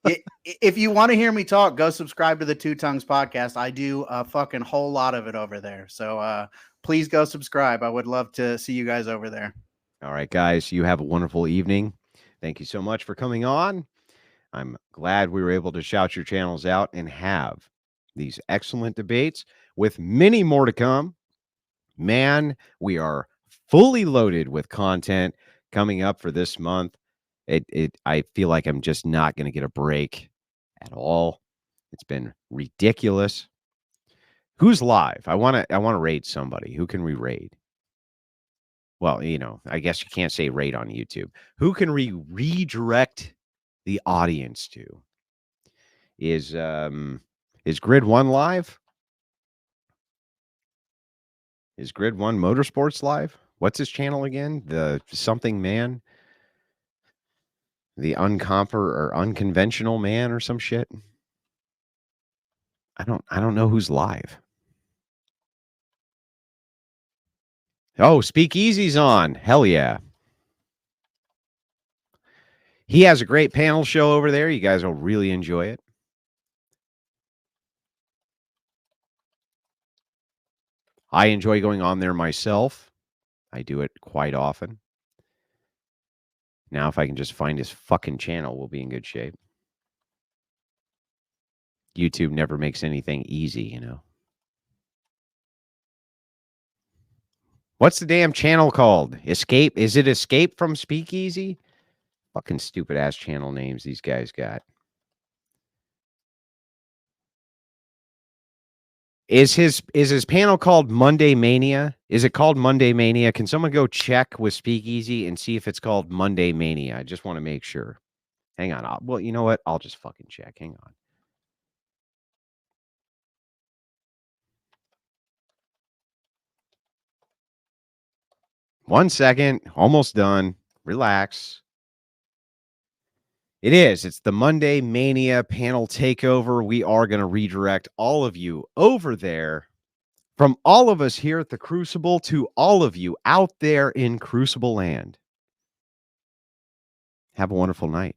If you want to hear me talk, go subscribe to the Two Tongues podcast. I do a fucking whole lot of it over there. So please go subscribe. I would love to see you guys over there. All right, guys, you have a wonderful evening. Thank you so much for coming on. I'm glad we were able to shout your channels out and have these excellent debates with many more to come. Man, we are fully loaded with content coming up for this month. I feel like I'm just not going to get a break at all. It's been ridiculous. Who's live? I want to raid somebody. Who can we raid? Well, I guess you can't say raid on YouTube. Who can we redirect the audience to? Is Grid One live? Is Grid One Motorsports live? What's his channel again? The something man? The unconventional man or some shit? I don't know who's live. Oh, Speakeasy's on. Hell yeah. He has a great panel show over there. You guys will really enjoy it. I enjoy going on there myself. I do it quite often. Now, if I can just find his fucking channel, we'll be in good shape. YouTube never makes anything easy, What's the damn channel called? Escape? Is it Escape from Speakeasy? Fucking stupid ass channel names these guys got. Is his panel called Monday Mania? Is it called Monday Mania? Can someone go check with Speakeasy and see if it's called Monday Mania? I just want to make sure. Hang on. Well, you know what? I'll just fucking check. Hang on. One second. Almost done. Relax. It is. It's the Monday Mania panel takeover. We are going to redirect all of you over there. From all of us here at the Crucible to all of you out there in Crucible land. Have a wonderful night.